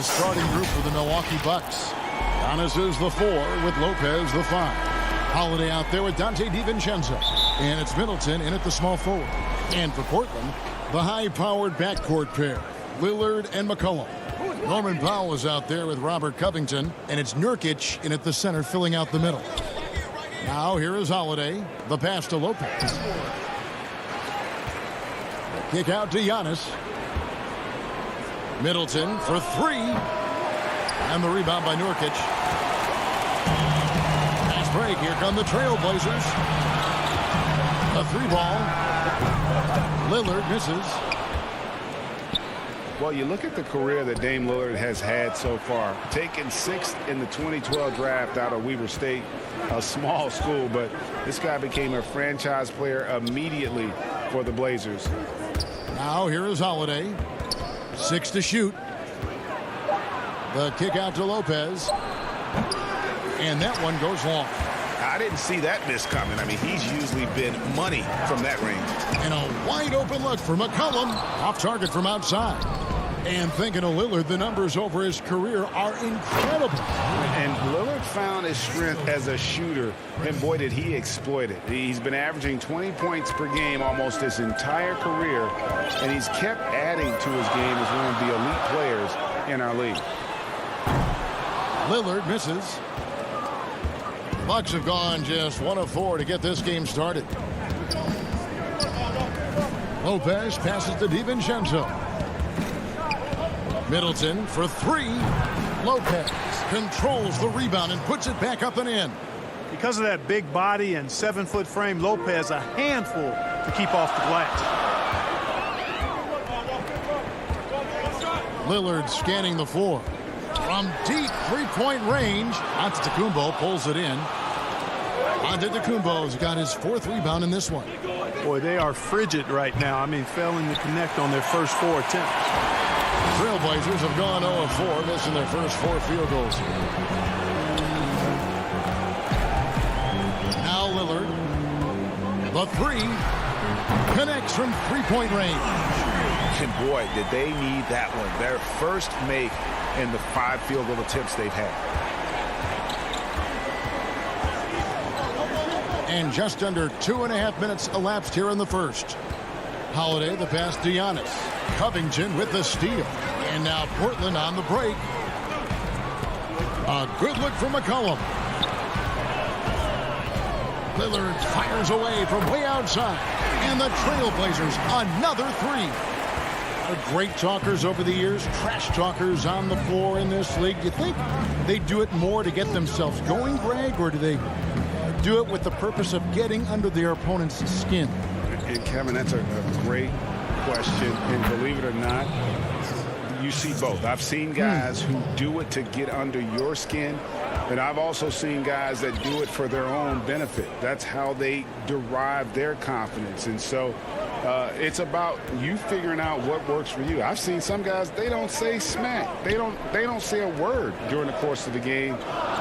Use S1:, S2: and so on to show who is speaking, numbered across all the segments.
S1: Starting group for the Milwaukee Bucks. Giannis is the 4 with Lopez the 5. Holiday out there with Dante DiVincenzo. And it's Middleton in at the small forward. And for Portland, the high-powered backcourt pair, Lillard and McCollum. Norman Powell is out there with Robert Covington. And it's Nurkic in at the center filling out the middle. Now here is Holiday. The pass to Lopez. Kick out to Giannis. Middleton for 3. And the rebound by Nurkic. Fast break. Here come the Trailblazers. A 3-ball. Lillard misses.
S2: Well, you look at the career that Dame Lillard has had so far. Taken 6th in the 2012 draft out of Weber State, a small school, but this guy became a franchise player immediately for the Blazers.
S1: Now here is Holiday. 6 to shoot. The kick out to Lopez. And that one goes long.
S2: I didn't see that miss coming. I mean, he's usually been money from that range.
S1: And a wide open look for McCollum. Off target from outside. And thinking of Lillard, the numbers over his career are incredible.
S2: And Lillard found his strength as a shooter, and boy, did he exploit it. He's been averaging 20 points per game almost his entire career, and he's kept adding to his game as one of the elite players in our league.
S1: Lillard misses. Bucks have gone just 1 of 4 to get this game started. Lopez passes to DiVincenzo. Middleton for 3. Lopez controls the rebound and puts it back up and in.
S3: Because of that big body and 7-foot frame, Lopez a handful to keep off the glass.
S1: Lillard scanning the floor. From deep three-point range, Antetokounmpo pulls it in. Antetokounmpo's got his 4th rebound in this one.
S3: Boy, they are frigid right now. I mean, failing to connect on their first 4 attempts.
S1: Trailblazers have gone 0 of 4, missing their first 4 field goals. Now Lillard. The 3 connects from three-point range.
S2: And boy, did they need that one. Their first make in the 5 field goal attempts they've had.
S1: And just under 2.5 minutes elapsed here in the first. Holiday, the pass to Giannis. Covington with the steal. And now Portland on the break. A good look from McCollum. Lillard fires away from way outside. And the Trailblazers, another 3. Great talkers over the years, trash talkers on the floor in this league. Do you think they do it more to get themselves going, Greg, or do they do it with the purpose of getting under their opponent's skin?
S2: And Kevin, that's a great question. And believe it or not, you see both. I've seen guys who do it to get under your skin, but I've also seen guys that do it for their own benefit. That's how they derive their confidence. And so it's about you figuring out what works for you. I've seen some guys, they don't say smack. They don't say a word during the course of the game,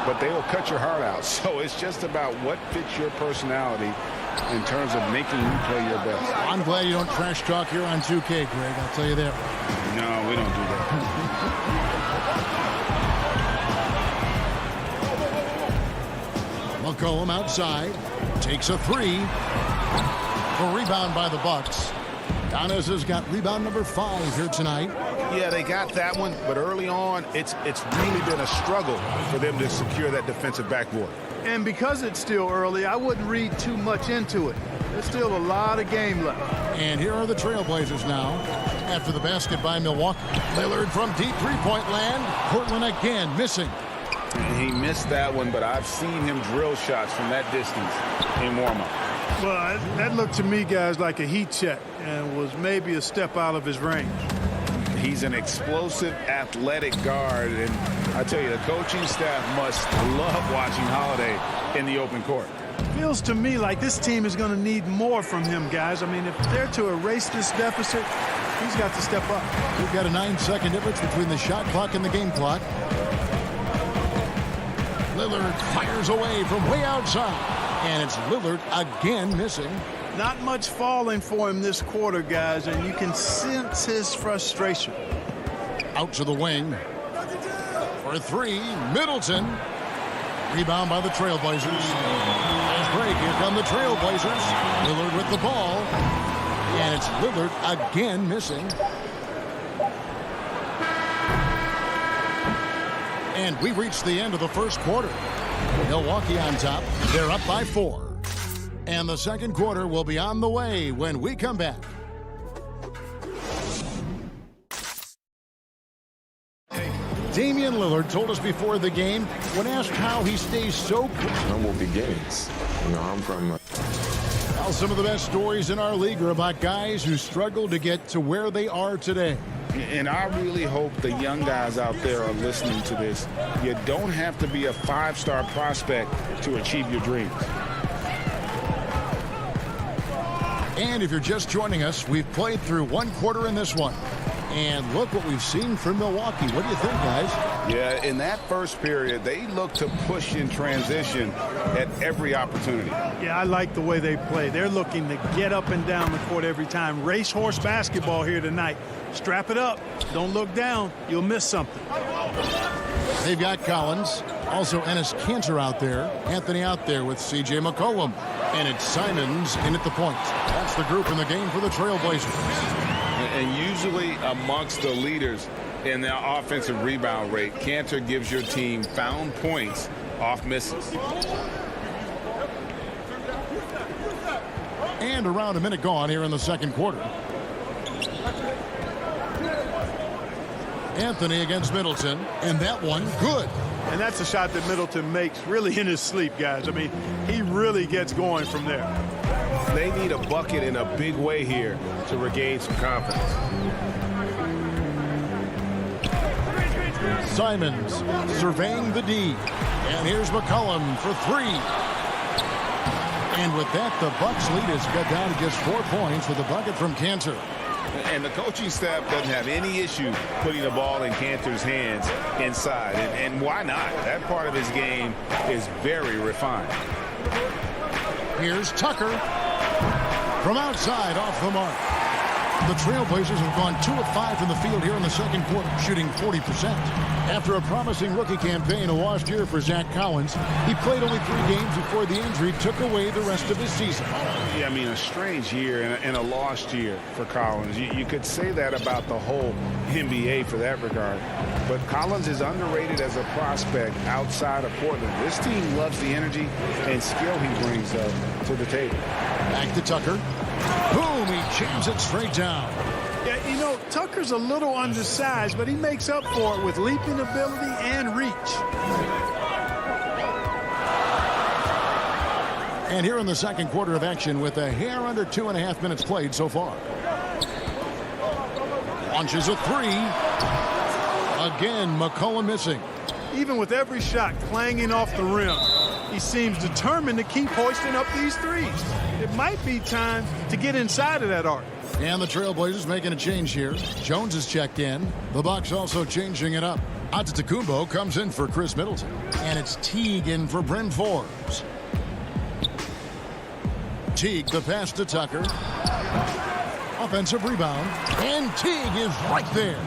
S2: but they will cut your heart out. So it's just about what fits your personality in terms of making you play your best.
S1: I'm glad you don't trash talk here on 2K, Greg. I'll tell you that.
S2: No, we don't do that.
S1: McCollum outside. Takes a 3. The rebound by the Bucks. Giannis has got rebound number 5 here tonight.
S2: Yeah, they got that one, but early on, it's really been a struggle for them to secure that defensive backboard.
S3: And because it's still early, I wouldn't read too much into it. There's still a lot of game left.
S1: And here are the Trailblazers now. After the basket by Milwaukee. Lillard from deep three-point land. Portland again missing.
S2: He missed that one, but I've seen him drill shots from that distance in warm-up.
S3: Well, that looked to me, guys, like a heat check and was maybe a step out of his range.
S2: He's an explosive, athletic guard, and I tell you, the coaching staff must love watching Holiday in the open court.
S3: Feels to me like this team is going to need more from him, guys. I mean, if they're to erase this deficit, he's got to step up.
S1: We've got a 9-second difference between the shot clock and the game clock. Lillard fires away from way outside, and it's Lillard again missing.
S3: Not much falling for him this quarter, guys, and you can sense his frustration.
S1: Out to the wing. For three, Middleton. Rebound by the Trailblazers. Nice break. Here come the Trailblazers. Lillard with the ball. And it's Lillard again missing. And we reached the end of the first quarter. Milwaukee on top. They're up by 4. And the second quarter will be on the way when we come back. Damian Lillard told us before the game, when asked how he stays so cool.
S4: Humble beginnings. You know, I'm from...
S1: Well, some of the best stories in our league are about guys who struggled to get to where they are today.
S2: And I really hope the young guys out there are listening to this. You don't have to be a 5-star prospect to achieve your dreams.
S1: And if you're just joining us, we've played through one quarter in this one. And look what we've seen from Milwaukee. What do you think, guys?
S2: Yeah, in that first period, they looked to push in transition at every opportunity.
S3: Yeah, I like the way they play. They're looking to get up and down the court every time. Racehorse basketball here tonight. Strap it up. Don't look down. You'll miss something.
S1: They've got Collins. Also Enes Kanter out there. Anthony out there with C.J. McCollum. And it's Simons in at the point. That's the group in the game for the Trailblazers.
S2: And usually amongst the leaders in their offensive rebound rate, Kanter gives your team found points off misses.
S1: And around a minute gone here in the second quarter. Anthony against Middleton, and that one good.
S3: And that's a shot that Middleton makes really in his sleep, guys. I mean, he really gets going from there.
S2: They need a bucket in a big way here to regain some confidence.
S1: Simons surveying the D. And here's McCollum for 3. And with that, the Bucks lead has cut down to just 4 points with a bucket from Kanter.
S2: And the coaching staff doesn't have any issue putting the ball in Kanter's hands inside. And why not? That part of his game is very refined.
S1: Here's Tucker from outside off the mark. The Trailblazers have gone 2 of 5 from the field here in the second quarter, shooting 40%. After a promising rookie campaign a lost year for Zach Collins, he played only 3 games before the injury took away the rest of his season.
S2: Yeah, I mean, a strange year and a lost year for Collins. You could say that about the whole NBA for that regard. But Collins is underrated as a prospect outside of Portland. This team loves the energy and skill he brings to the table.
S1: Back to Tucker. Boom, he jams it straight down.
S3: Yeah, you know, Tucker's a little undersized, but he makes up for it with leaping ability and reach.
S1: And here in the second quarter of action with a hair under 2.5 minutes played so far. Launches a 3. Again, McCollum missing.
S3: Even with every shot clanging off the rim, he seems determined to keep hoisting up these threes. It might be time to get inside of that arc.
S1: And the Trailblazers making a change here. Jones is checked in. The Bucks also changing it up. Antetokounmpo comes in for Chris Middleton. And it's Teague in for Bryn Forbes. Teague, the pass to Tucker. Offensive rebound. And Teague is right there.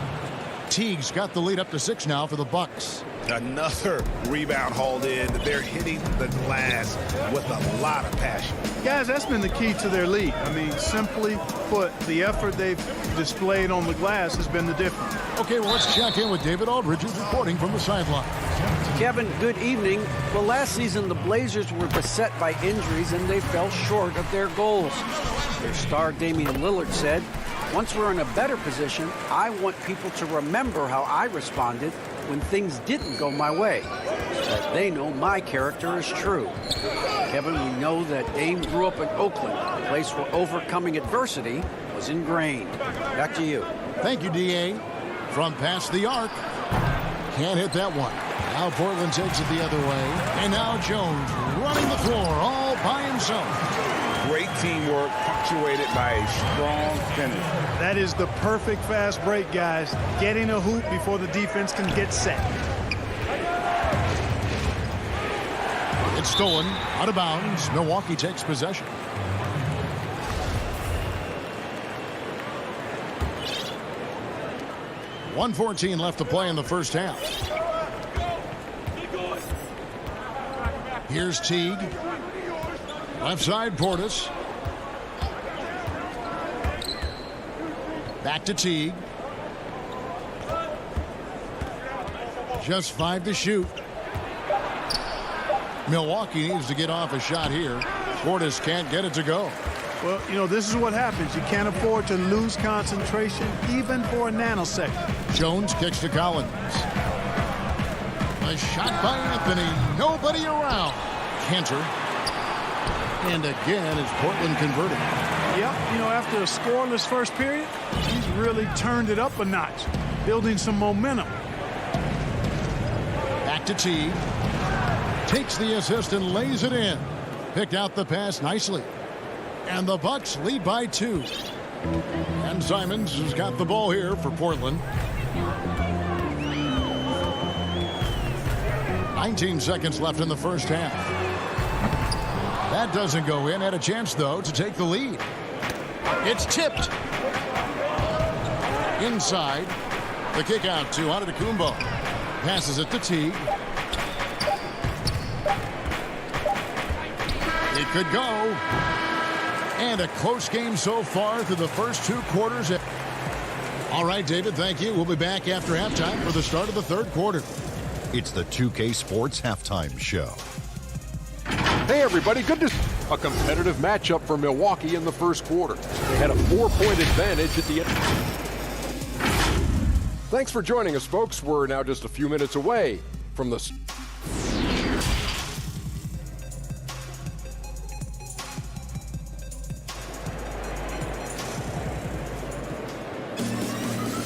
S1: Teague's got the lead up to 6 now for the Bucks.
S2: Another rebound hauled in. They're hitting the glass with a lot of passion.
S3: Guys, that's been the key to their lead. I mean, simply put, the effort they've displayed on the glass has been the difference.
S1: Okay, well, let's check in with David Aldridge, who's reporting from the sideline.
S5: Kevin, good evening. Well, last season, the Blazers were beset by injuries, and they fell short of their goals. Their star, Damian Lillard, said, "Once we're in a better position, I want people to remember how I responded when things didn't go my way, so that they know my character is true. Kevin, we know that Dame grew up in Oakland, a place where overcoming adversity was ingrained. Back to you.
S1: Thank you, D.A. From past the arc. Can't hit that one. Now Portland takes it the other way. And now Jones running the floor all by himself.
S2: Great teamwork, punctuated by a strong finish.
S3: That is the perfect fast break, guys. Getting a hoop before the defense can get set.
S1: It's stolen, out of bounds. Milwaukee takes possession. .114 left to play in the first half. Here's Teague. Left side, Portis. Back to Teague. Just 5 to shoot. Milwaukee needs to get off a shot here. Portis can't get it to go.
S3: Well, you know, this is what happens. You can't afford to lose concentration even for a nanosecond.
S1: Jones kicks to Collins. A shot by Anthony. Nobody around. Cantor. And again, is Portland converting?
S3: Yep, you know, after a scoreless first period, he's really turned it up a notch, building some momentum.
S1: Back to Teague. Takes the assist and lays it in. Picked out the pass nicely. And the Bucks lead by 2. And Simons has got the ball here for Portland. 19 seconds left in the first half. That doesn't go in. Had a chance, though, to take the lead. It's tipped. Inside. The kick out to Antetokounmpo. Passes it to Teague. It could go. And a close game so far through the first 2 quarters. All right, David, thank you. We'll be back after halftime for the start of the third quarter.
S6: It's the 2K Sports Halftime Show.
S7: Hey, everybody. Good to see a competitive matchup for Milwaukee in the first quarter. They had a 4-point advantage at the end. Thanks for joining us, folks. We're now just a few minutes away from the...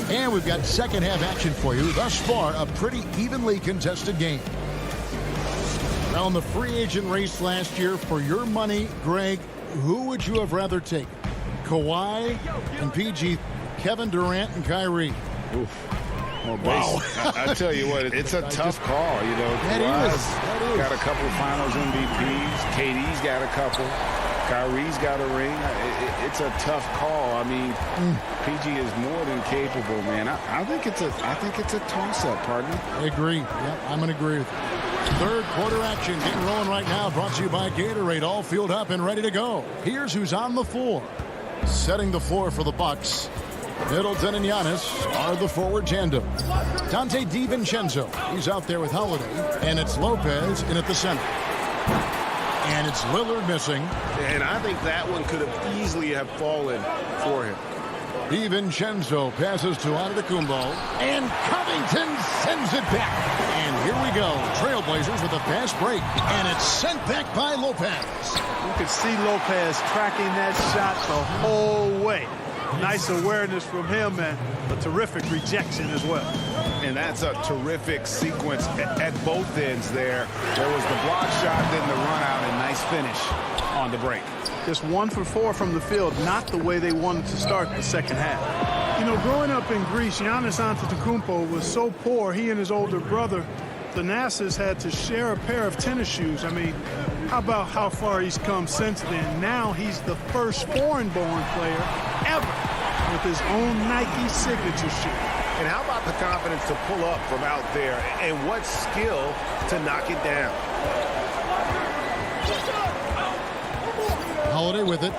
S1: And we've got second half action for you. Thus far, a pretty evenly contested game. Now, in the free agent race last year, for your money, Greg, who would you have rather taken? Kawhi and PG, Kevin Durant and Kyrie.
S2: Oof. Well, wow. I tell you what, it's a tough call. You know, Kawhi's got a couple of finals MVPs. KD's got a couple. Kyrie's got a ring. It's a tough call. I mean, PG is more than capable, man. I think it's a toss-up, partner.
S1: I agree. Yep, I'm going to agree with you. Third quarter action getting rolling right now. Brought to you by Gatorade. All fueled up and ready to go. Here's who's on the floor. Setting the floor for the Bucks. Middleton and Giannis are the forward tandem. Dante DiVincenzo, he's out there with Holiday. And it's Lopez in at the center. And it's Lillard missing.
S2: And I think that one could have easily have fallen for him.
S1: DiVincenzo passes to Antetokounmpo. And Covington sends it back. And here we go. Trailblazers with a fast break. And it's sent back by Lopez.
S3: You could see Lopez tracking that shot the whole way. Nice awareness from him and a terrific rejection as well.
S2: And that's a terrific sequence at both ends there. There was the block shot, then the run out, and nice finish on the break.
S3: Just 1 for 4 from the field, not the way they wanted to start the second half. You know, growing up in Greece, Giannis Antetokounmpo was so poor, he and his older brother, Thanasis, had to share a pair of tennis shoes. I mean, how about how far he's come since then? Now he's the first foreign-born player ever with his own Nike signature shoe.
S2: And how about the confidence to pull up from out there, and what skill to knock it down.
S1: Holiday with it.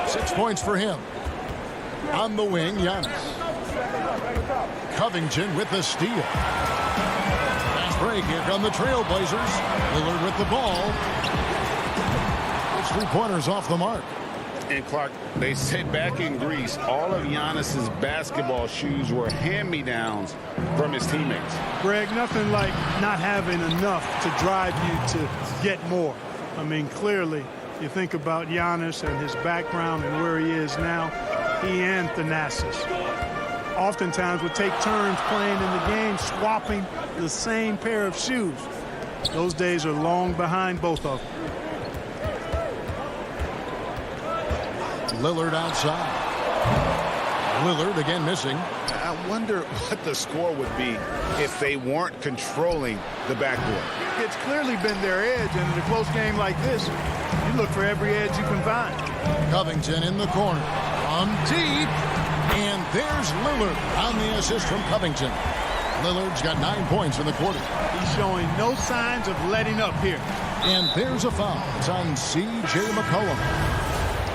S1: 6 points for him. On the wing, Giannis. Covington with the steal. Fast break. Here come the Trailblazers. Lillard with the ball. Those 3-pointers off the mark.
S2: And Clark, they said back in Greece, all of Giannis's basketball shoes were hand-me-downs from his teammates.
S3: Greg, nothing like not having enough to drive you to get more. I mean, clearly, you think about Giannis and his background and where he is now, he and Thanasis oftentimes would take turns playing in the game, swapping the same pair of shoes. Those days are long behind both of them.
S1: Lillard outside. Lillard again missing.
S2: I wonder what the score would be if they weren't controlling the backboard.
S3: It's clearly been their edge, and in a close game like this, you look for every edge you can find.
S1: Covington in the corner. From deep. And there's Lillard on the assist from Covington. Lillard's got 9 points in the quarter.
S3: He's showing no signs of letting up here.
S1: And there's a foul. It's on C.J. McCollum.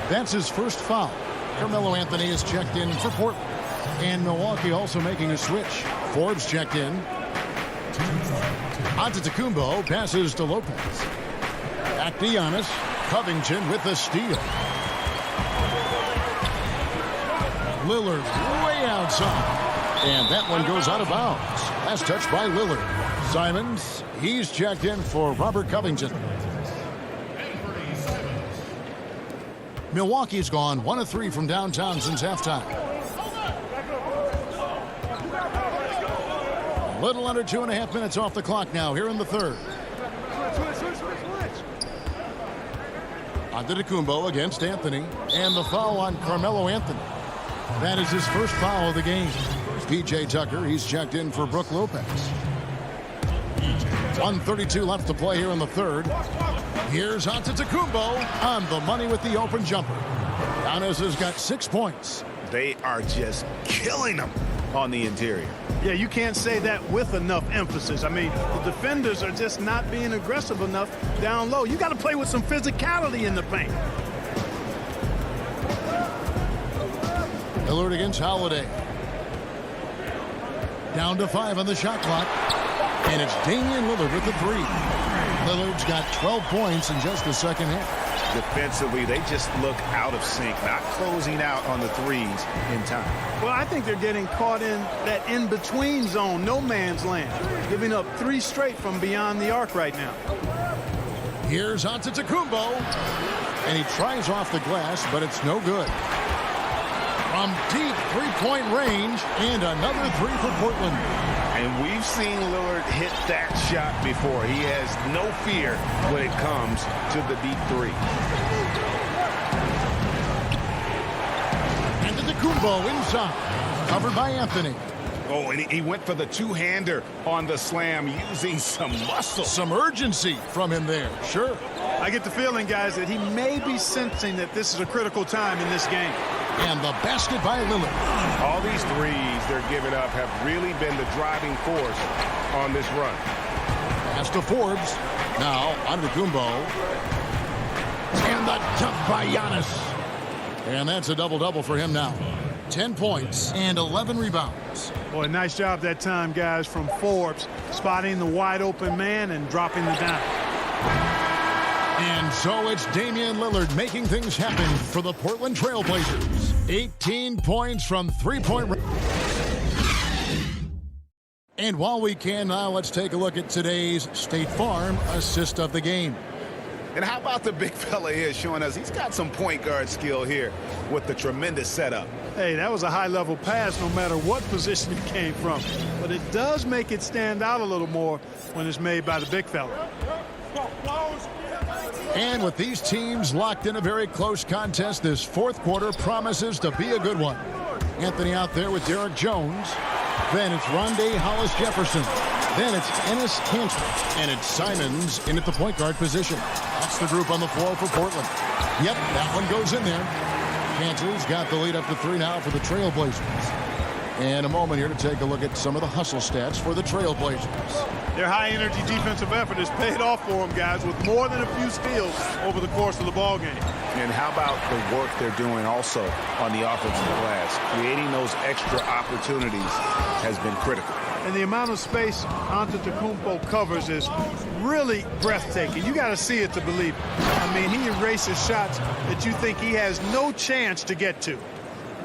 S1: That's his first foul. Carmelo Anthony is checked in for Portland. And Milwaukee also making a switch. Forbes checked in. Antetokounmpo passes to Lopez. Back to Giannis. Covington with the steal. Lillard way outside. And that one goes out of bounds. Last touch by Lillard. Simons, he's checked in for Robert Covington. Milwaukee's gone 1 of 3 from downtown since halftime. A little under 2.5 minutes off the clock now here in the third. Antetokounmpo against Anthony. And the foul on Carmelo Anthony. That is his first foul of the game. P.J. Tucker, he's checked in for Brook Lopez. 1:32 left to play here in the third. Here's Antetokounmpo on the money with the open jumper. Giannis has got 6 points.
S2: They are just killing them on the interior.
S3: Yeah, you can't say that with enough emphasis. I mean, the defenders are just not being aggressive enough down low. You got to play with some physicality in the paint.
S1: Lillard against Holiday. Down to 5 on the shot clock. And it's Damian Lillard with the 3. Lillard's got 12 points in just the second half.
S2: Defensively, they just look out of sync, not closing out on the threes in time.
S3: Well, I think they're getting caught in that in-between zone, no man's land, giving up 3 straight from beyond the arc right now.
S1: Here's Antetokounmpo. And he tries off the glass, but it's no good. From deep three-point range, and another 3 for Portland.
S2: And we've seen Lillard hit that shot before. He has no fear when it comes to the deep 3.
S1: And Antetokounmpo inside, covered by Anthony.
S2: Oh, and he went for the two-hander on the slam, using some muscle.
S1: Some urgency from him there, sure.
S3: I get the feeling, guys, that he may be sensing that this is a critical time in this game.
S1: And the basket by Lillard.
S2: All these threes they're giving up have really been the driving force on this run.
S1: Pass to Forbes. Now, Antetokounmpo. And the dunk by Giannis. And that's a double-double for him now. 10 points and 11 rebounds.
S3: Boy, nice job that time, guys, from Forbes, spotting the wide-open man and dropping the dime.
S1: And so it's Damian Lillard making things happen for the Portland Trail Blazers. 18 points from three-point range. And while we can now, let's take a look at today's State Farm assist of the game.
S2: And how about the big fella here showing us he's got some point guard skill here with the tremendous setup.
S3: Hey, that was a high-level pass no matter what position it came from. But it does make it stand out a little more when it's made by the big fella.
S1: And with these teams locked in a very close contest, this fourth quarter promises to be a good one. Anthony out there with Derek Jones. Then it's Rondé Hollis-Jefferson. Then it's Ennis Cantor. And it's Simons in at the point guard position. That's the group on the floor for Portland. Yep, that one goes in there. Cantor's got the lead up to 3 now for the Trailblazers. And a moment here to take a look at some of the hustle stats for the Trailblazers.
S3: Their high-energy defensive effort has paid off for them, guys, with more than a few steals over the course of the ballgame.
S2: And how about the work they're doing also on the offensive glass? Creating those extra opportunities has been critical.
S3: And the amount of space Antetokounmpo covers is really breathtaking. You got to see it to believe it. I mean, he erases shots that you think he has no chance to get to.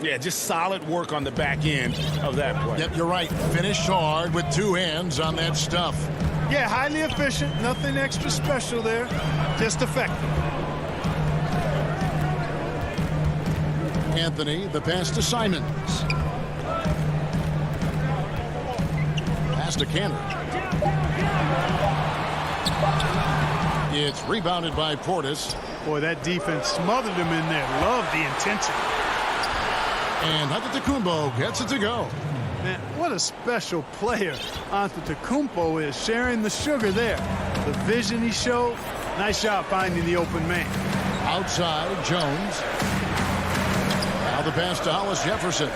S2: Yeah, just solid work on the back end of that play.
S1: Yep, you're right. Finished hard with 2 hands on that stuff.
S3: Yeah, highly efficient. Nothing extra special there. Just effective.
S1: Anthony, the pass to Simons. Pass to Canner. It's rebounded by Portis.
S3: Boy, that defense smothered him in there. Love the intensity.
S1: And Antetokounmpo gets it to go.
S3: Man, what a special player Antetokounmpo is, sharing the sugar there. The vision he showed, nice job finding the open man.
S1: Outside, Jones. Now the pass to Hollis Jefferson.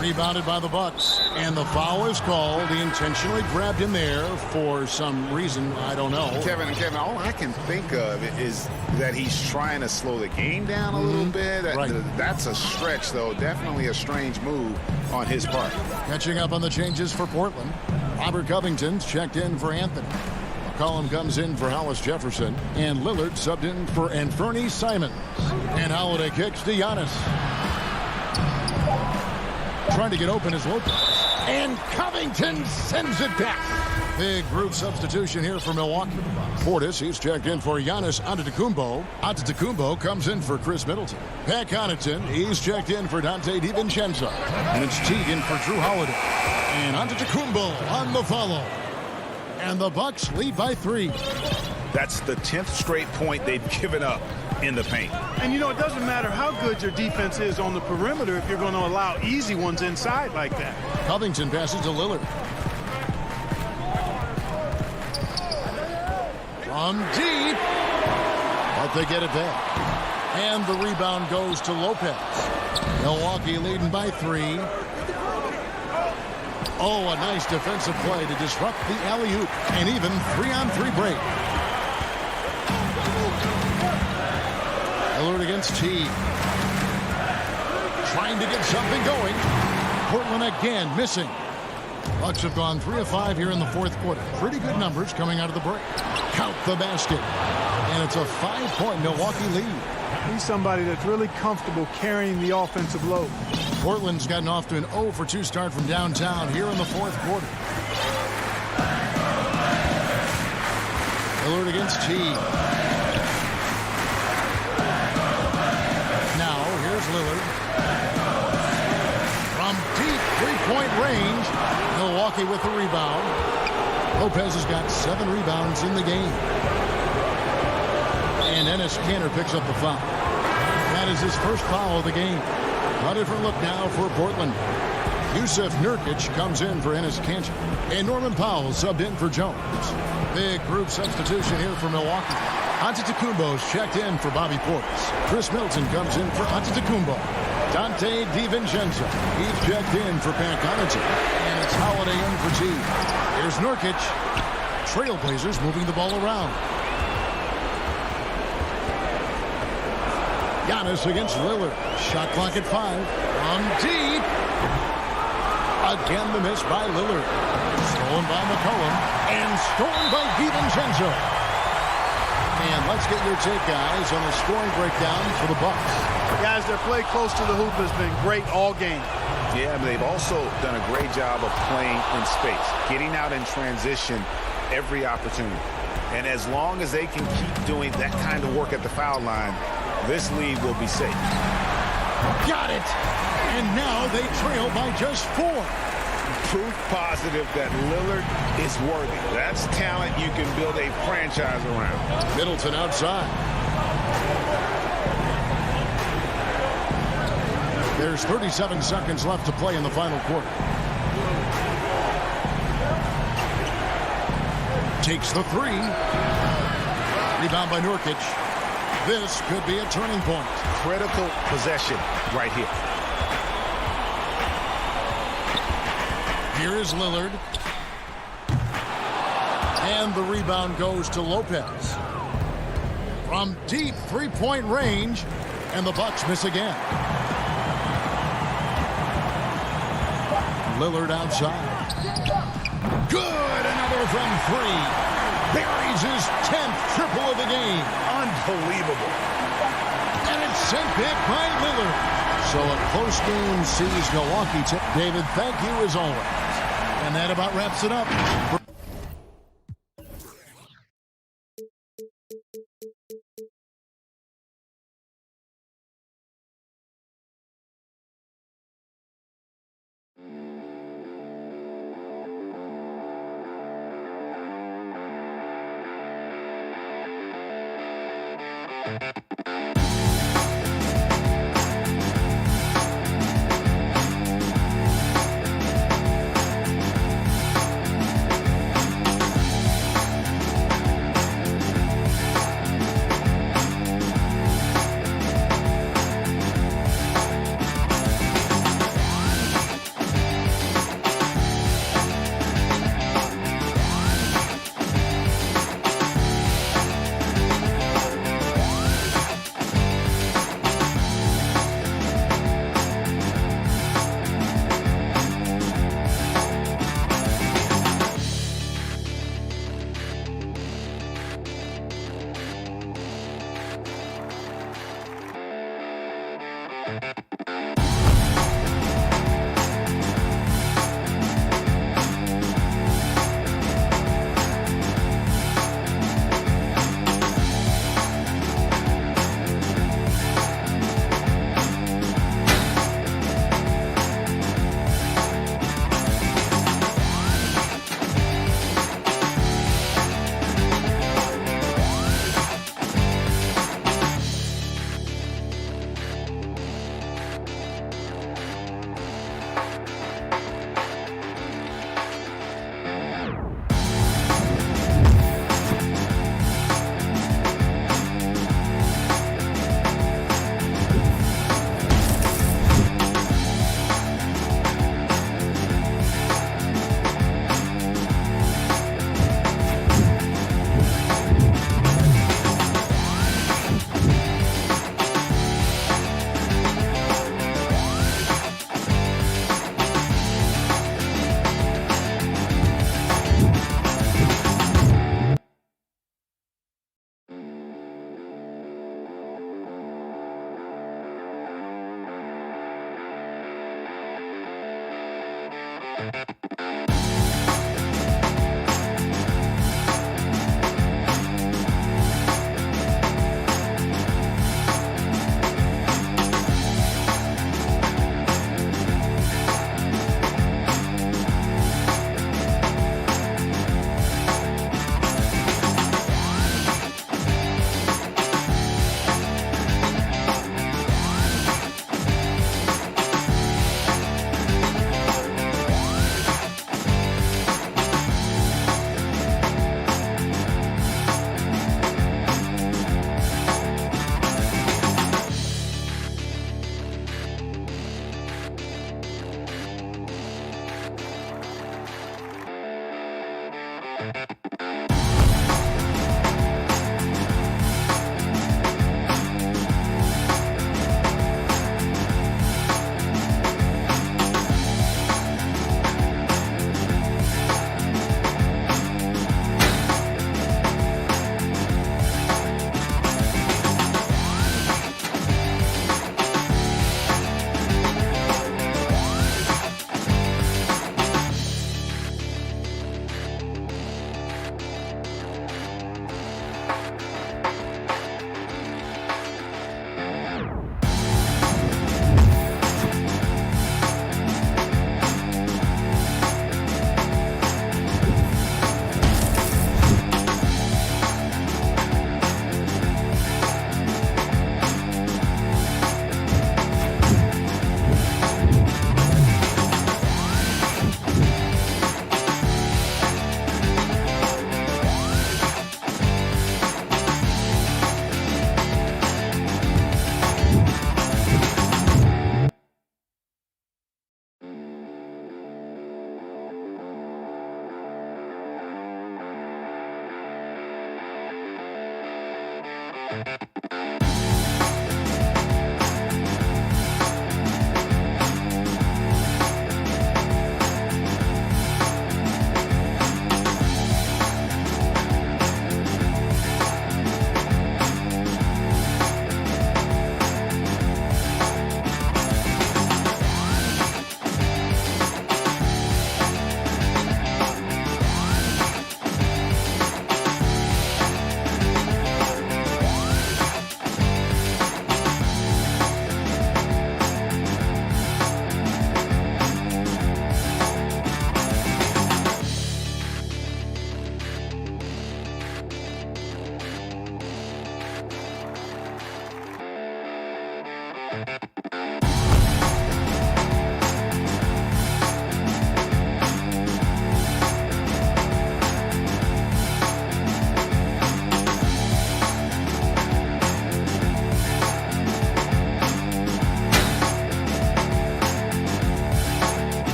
S1: Rebounded by the Bucks, and the foul is called. He intentionally grabbed him there for some reason, I don't know.
S2: Kevin, all I can think of is that he's trying to slow the game down a little bit.
S1: Right.
S2: That's a stretch, though. Definitely a strange move on his part.
S1: Catching up on the changes for Portland. Robert Covington's checked in for Anthony. McCollum comes in for Hollis Jefferson, and Lillard subbed in for Anthony Simons. And Holiday kicks to Giannis. Trying to get open is Lopez. And Covington sends it back. Big group substitution here for Milwaukee. Portis, he's checked in for Giannis Antetokounmpo. Antetokounmpo comes in for Chris Middleton. Pat Connaughton, he's checked in for Dante DiVincenzo. And it's Teagan for Drew Holiday. And Antetokounmpo on the follow. And the Bucks lead by 3.
S2: That's the 10th straight point they've given up in the paint.
S3: And, you know, it doesn't matter how good your defense is on the perimeter if you're going to allow easy ones inside like that.
S1: Covington passes to Lillard. From deep. But they get it back. And the rebound goes to Lopez. Milwaukee leading by 3. Oh, a nice defensive play to disrupt the alley-oop. And even 3-on-3 break. Lillard against T. Trying to get something going. Portland again missing. Bucks have gone 3 of 5 here in the 4th quarter. Pretty good numbers coming out of the break. Count the basket. And it's a 5-point Milwaukee lead.
S3: He's somebody that's really comfortable carrying the offensive load.
S1: Portland's gotten off to an 0-for-2 start from downtown here in the 4th quarter. Lillard against T. Now, here's Lillard. From deep 3-point range. Milwaukee with the rebound. Lopez has got 7 rebounds in the game. And Enes Kanter picks up the foul. That is his first foul of the game. A different look now for Portland. Yusuf Nurkic comes in for Enes Kanter. And Norman Powell subbed in for Jones. Big group substitution here for Milwaukee. Antetokounmpo's checked in for Bobby Portis. Chris Middleton comes in for Antetokounmpo. Dante DiVincenzo. He's checked in for Pat Connaughton. And it's Holiday in for T. Here's Nurkic. Trailblazers moving the ball around. Giannis against Lillard. Shot clock at 5. From deep. Again the miss by Lillard. Stolen by McCollum. And stolen by DiVincenzo. And let's get your take, guys, on the scoring breakdown for the Bucks.
S3: Guys, their play close to the hoop has been great all game.
S2: Yeah, but they've also done a great job of playing in space, getting out in transition every opportunity. And as long as they can keep doing that kind of work at the foul line, this lead will be safe.
S1: Got it! And now they trail by just 4.
S2: Proof positive that Lillard is worthy. That's talent you can build a franchise around.
S1: Middleton outside. There's 37 seconds left to play in the final quarter. Takes the 3. Rebound by Nurkic. This could be a turning point.
S2: Critical possession right here.
S1: Here is Lillard. And the rebound goes to Lopez. From deep 3-point range. And the Bucks miss again. Lillard outside. Good. Another from three. Buries his 10th triple of the game.
S2: Unbelievable.
S1: And it's sent back by Lillard. So a close game sees Milwaukee. David, thank you as always. And that about wraps it up.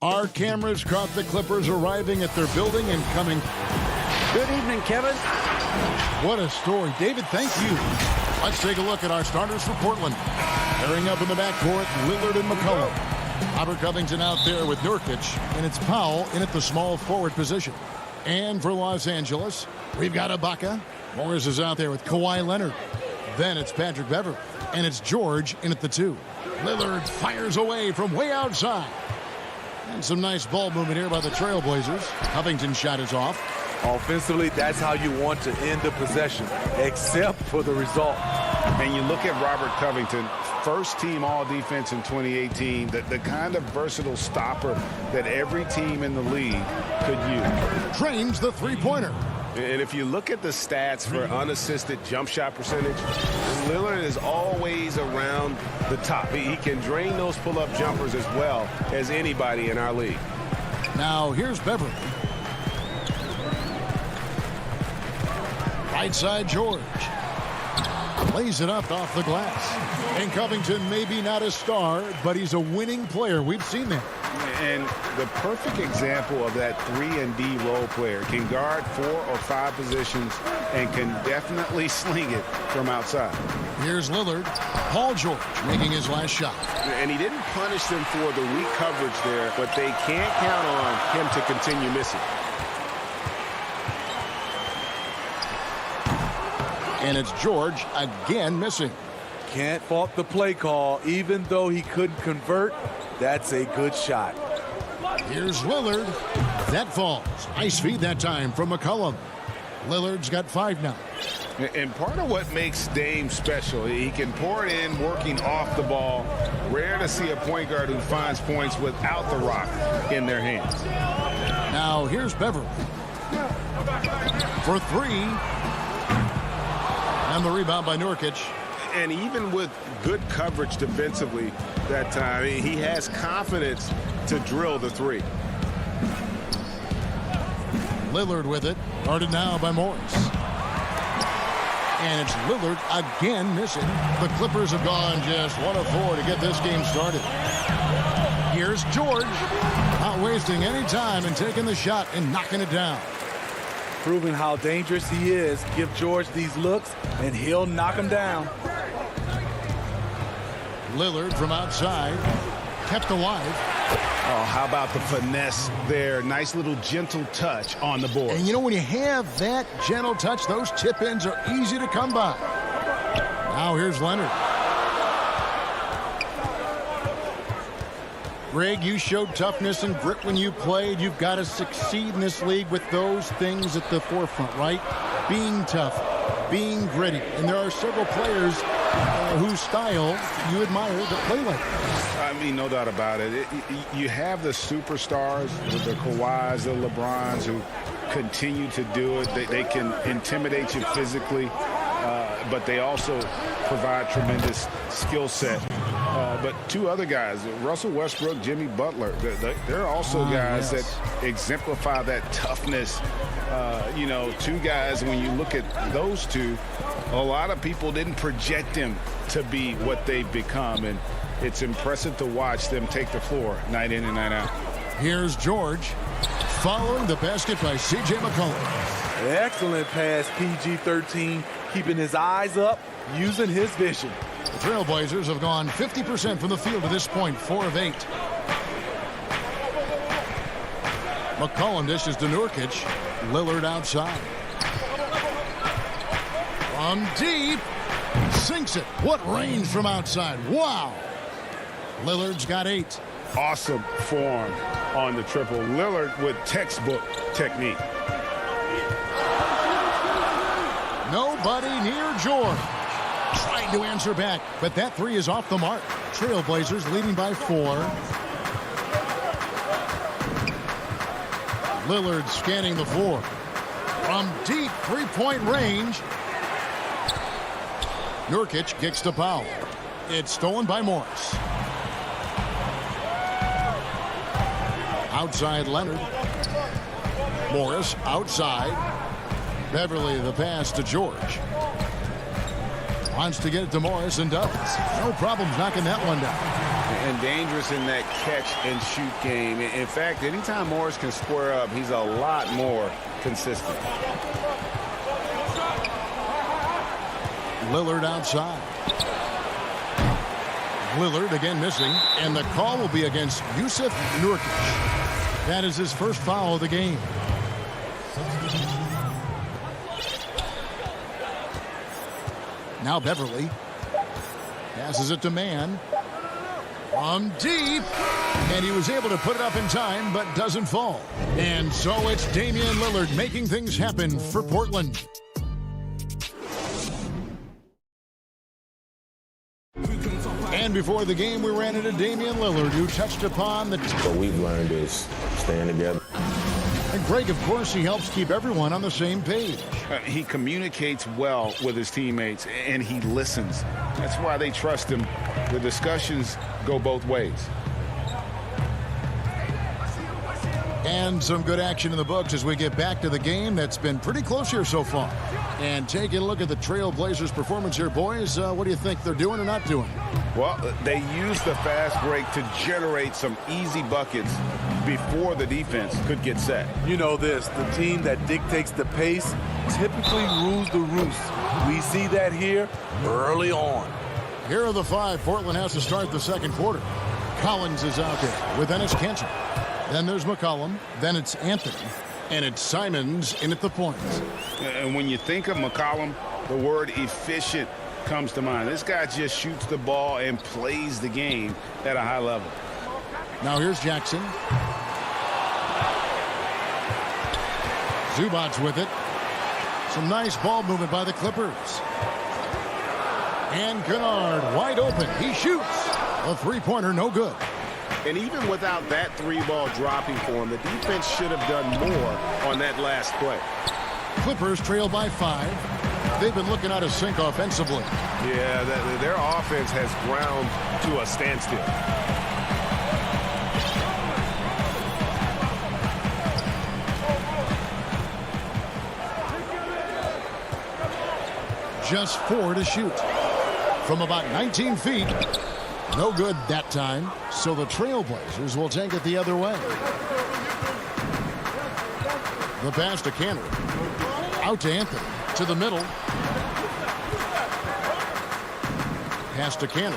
S1: Our cameras caught the Clippers arriving at their building and coming.
S5: Good evening, Kevin.
S1: What a story. David, thank you. Let's take a look at our starters for Portland. Pairing up in the backcourt, Lillard and McCollum. Robert Covington out there with Nurkic, and it's Powell in at the small forward position. And for Los Angeles, we've got Ibaka. Morris is out there with Kawhi Leonard. Then it's Patrick Beverley, and it's George in at the 2. Lillard fires away from way outside. And some nice ball movement here by the Trailblazers. Covington's shot is off.
S8: Offensively, that's how you want to end the possession, except for the result.
S2: And you look at Robert Covington, first-team all-defense in 2018, the kind of versatile stopper that every team in the league could use.
S1: Drains the three-pointer.
S9: And if you look at the stats for unassisted jump shot percentage, Lillard is always around the top. He can drain those pull-up jumpers as well as anybody in our league.
S1: Now here's Beverly. Right side George. Lays it up off the glass. And Covington maybe not a star, but he's a winning player. We've seen that.
S2: And the perfect example of that 3-and-D role player can guard 4 or 5 positions and can definitely sling it from outside.
S1: Here's Lillard. Paul George making his last shot.
S9: And he didn't punish them for the weak coverage there, but they can't count on him to continue missing.
S1: And it's George again missing.
S8: Can't fault the play call. Even though he couldn't convert, that's a good shot.
S1: Here's Lillard. That falls. Nice feed that time from McCollum. Lillard's got 5 now.
S2: And part of what makes Dame special, he can pour it in working off the ball. Rare to see a point guard who finds points without the rock in their hands.
S1: Now here's Beverly. For 3. And the rebound by Nurkic.
S2: And even with good coverage defensively that time, he has confidence to drill the 3.
S1: Lillard with it. Guarded now by Morris. And it's Lillard again missing. The Clippers have gone just 1 of 4 to get this game started. Here's George. Not wasting any time and taking the shot and knocking it down.
S8: Proving how dangerous he is. Give George these looks, and he'll knock him down.
S1: Lillard from outside. Kept alive.
S2: Oh, how about the finesse there? Nice little gentle touch on the board.
S1: And you know, when you have that gentle touch, those tip-ins are easy to come by. Now here's Leonard. Greg, you showed toughness and grit when you played. You've got to succeed in this league with those things at the forefront, right? Being tough, being gritty. And there are several players whose style you admire that play like this.
S2: I mean, no doubt about it. You have the superstars, the Kawhis, the LeBrons, who continue to do it. They can intimidate you physically, but they also provide tremendous skill set. But 2 other guys, Russell Westbrook, Jimmy Butler, they're also guys that exemplify that toughness. 2 guys, when you look at those 2, a lot of people didn't project them to be what they've become, and it's impressive to watch them take the floor night in and night out.
S1: Here's George following the basket by C.J. McCollum.
S8: Excellent pass, PG-13, keeping his eyes up, using his vision.
S1: The Trailblazers have gone 50% from the field to this point, 4 of 8. McCollum dishes to Nurkic. Lillard outside. From deep. Sinks it. What range from outside. Wow. Lillard's got 8.
S2: Awesome form on the triple. Lillard with textbook technique.
S1: Nobody near George. Tried to answer back, but that 3 is off the mark. Trailblazers leading by 4. Lillard scanning the floor. From deep 3-point range. Nurkic kicks to Powell. It's stolen by Morris. Outside Leonard. Morris outside. Beverly the pass to George. Wants to get it to Morris and does. No problems knocking that one down.
S2: And dangerous in that catch-and-shoot game. In fact, anytime Morris can square up, he's a lot more consistent.
S1: Lillard outside. Lillard again missing, and the call will be against Yusuf Nurkic. That is his first foul of the game. Now Beverly passes it to Mann. From deep, and he was able to put it up in time, but doesn't fall. And so it's Damian Lillard making things happen for Portland. And before the game, we ran into Damian Lillard, who touched upon the...
S4: What we've learned is staying together.
S1: And Greg, of course, he helps keep everyone on the same page.
S2: He communicates well with his teammates, and he listens. That's why they trust him. The discussions go both ways.
S1: And some good action in the books as we get back to the game that's been pretty close here so far. And taking a look at the Trail Blazers' performance here, boys, what do you think they're doing or not doing?
S2: Well, they use the fast break to generate some easy buckets before the defense could get set.
S8: You know this, the team that dictates the pace typically rules the roost. We see that here early on.
S1: Here are the five. Portland has to start the second quarter. Collins is out there with Enes Kanter. Then there's McCollum. Then it's Anthony. And it's Simons in at the point.
S2: And when you think of McCollum, the word efficient comes to mind. This guy just shoots the ball and plays the game at a high level.
S1: Now here's Jackson. Zubac's with it. Some nice ball movement by the Clippers. And Kennard wide open. He shoots. A three-pointer, no good.
S9: And even without that three ball dropping for him, the defense should have done more on that last play.
S1: Clippers trail by 5. They've been looking out of sync offensively.
S9: Yeah, their offense has ground to a standstill.
S1: Just 4 to shoot. From about 19 feet. No good that time, so the Trailblazers will take it the other way. The pass to Kanter. Out to Anthony. To the middle. Pass to Kanter.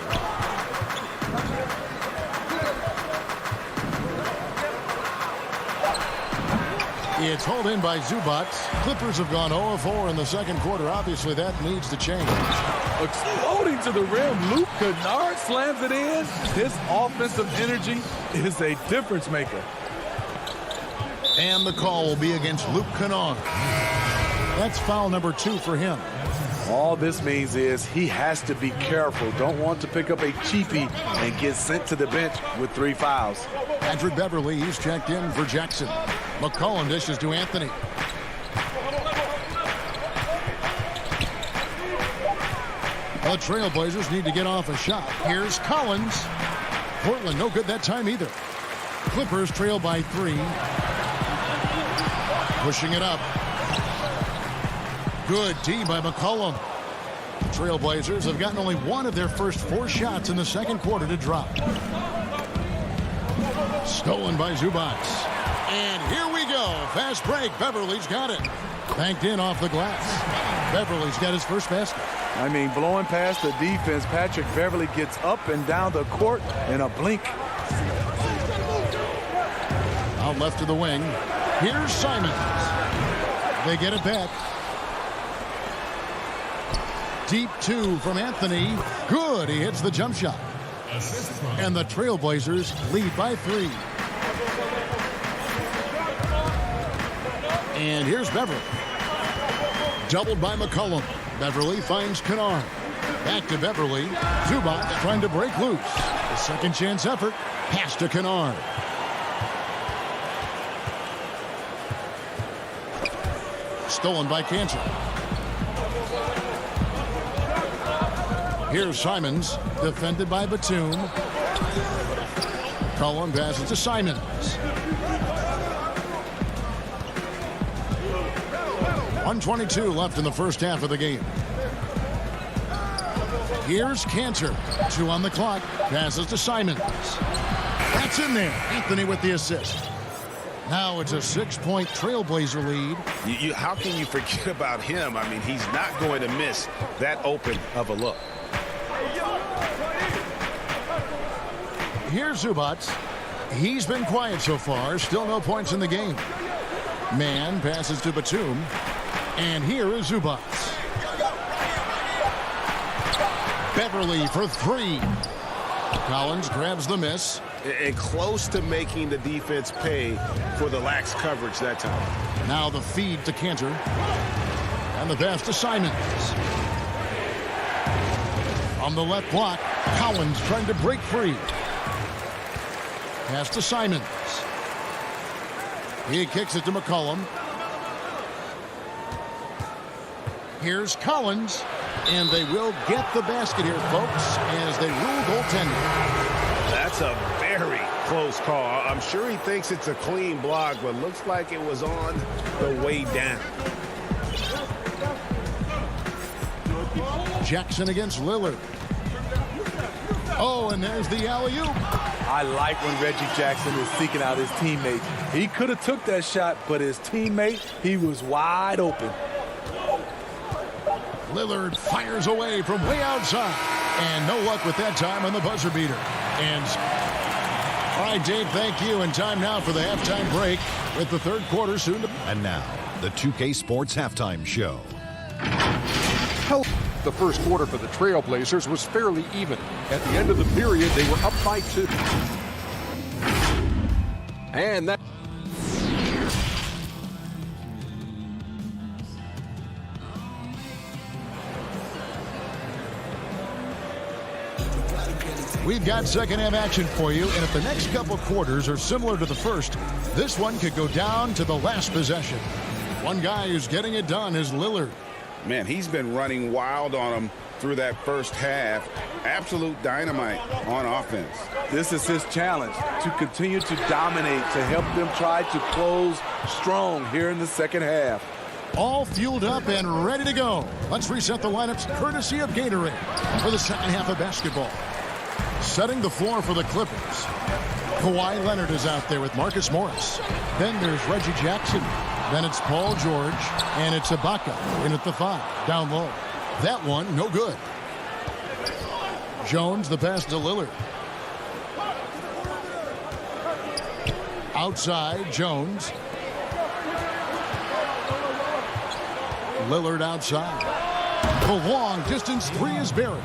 S1: It's hauled in by Zubac. Clippers have gone 0-4 in the second quarter. Obviously, that needs to change.
S8: Exploding to the rim, Luke Kennard slams it in. This offensive energy is a difference maker.
S1: And the call will be against Luke Kennard. That's foul number 2 for him.
S8: All this means is he has to be careful. Don't want to pick up a cheapie and get sent to the bench with 3 fouls.
S1: Patrick Beverly, he's checked in for Jackson. McCollum dishes to Anthony. The Trailblazers need to get off a shot. Here's Collins. Portland no good that time either. Clippers trail by 3. Pushing it up. Good D by McCollum. The Trailblazers have gotten only 1 of their first 4 shots in the second quarter to drop. Stolen by Zubac. And here we go. Fast break. Beverly's got it. Banked in off the glass. Beverly's got his first basket.
S8: I mean, blowing past the defense, Patrick Beverly gets up and down the court in a blink.
S1: Out left to the wing. Here's Simons. They get it back. Deep 2 from Anthony. Good. He hits the jump shot. And the Trailblazers lead by 3. And here's Beverly. Doubled by McCollum. Beverly finds Kennard. Back to Beverly. Zubac trying to break loose. A second chance effort. Pass to Kennard. Stolen by Kanter. Here's Simons. Defended by Batum. Cullen passes to Simons. 1:22 left in the first half of the game. Here's Kanter. 2 on the clock. Passes to Simons. That's in there. Anthony with the assist. Now it's a 6-point Trailblazer lead.
S9: How can you forget about him? I mean, he's not going to miss that open of a look.
S1: Here's Zubac. He's been quiet so far. Still no points in the game. Man passes to Batum. And here is Zubac. Beverly for 3. Collins grabs the miss.
S9: And close to making the defense pay for the lax coverage that time.
S1: Now the feed to Kanter. And the pass to Simons. On the left block, Collins trying to break free. Pass to Simons. He kicks it to McCollum. Here's Collins. And they will get the basket here, folks, as they rule goaltending.
S9: That's a very close call. I'm sure he thinks it's a clean block, but looks like it was on the way down.
S1: Jackson against Lillard. Oh, and there's the alley-oop.
S8: I like when Reggie Jackson is seeking out his teammates. He could have took that shot, but his teammate, he was wide open.
S1: Lillard fires away from way outside. And no luck with that time on the buzzer beater. And all right, Dave, thank you. And time now for the halftime break with the third quarter soon to...
S6: And now, the 2K Sports Halftime Show.
S7: The first quarter for the Trailblazers was fairly even. At the end of the period, they were up by 2. And that...
S1: We've got second half action for you, and if the next couple quarters are similar to the first, this one could go down to the last possession. One guy who's getting it done is Lillard.
S2: Man, he's been running wild on him through that first half. Absolute dynamite on offense.
S8: This is his challenge, to continue to dominate, to help them try to close strong here in the second half.
S1: All fueled up and ready to go. Let's reset the lineups courtesy of Gatorade for the second half of basketball. Setting the floor for the Clippers. Kawhi Leonard is out there with Marcus Morris. Then there's Reggie Jackson. Then it's Paul George. And it's Ibaka in at the 5. Down low. That one, no good. Jones, the pass to Lillard. Outside, Jones. Lillard outside. The long distance 3 is buried.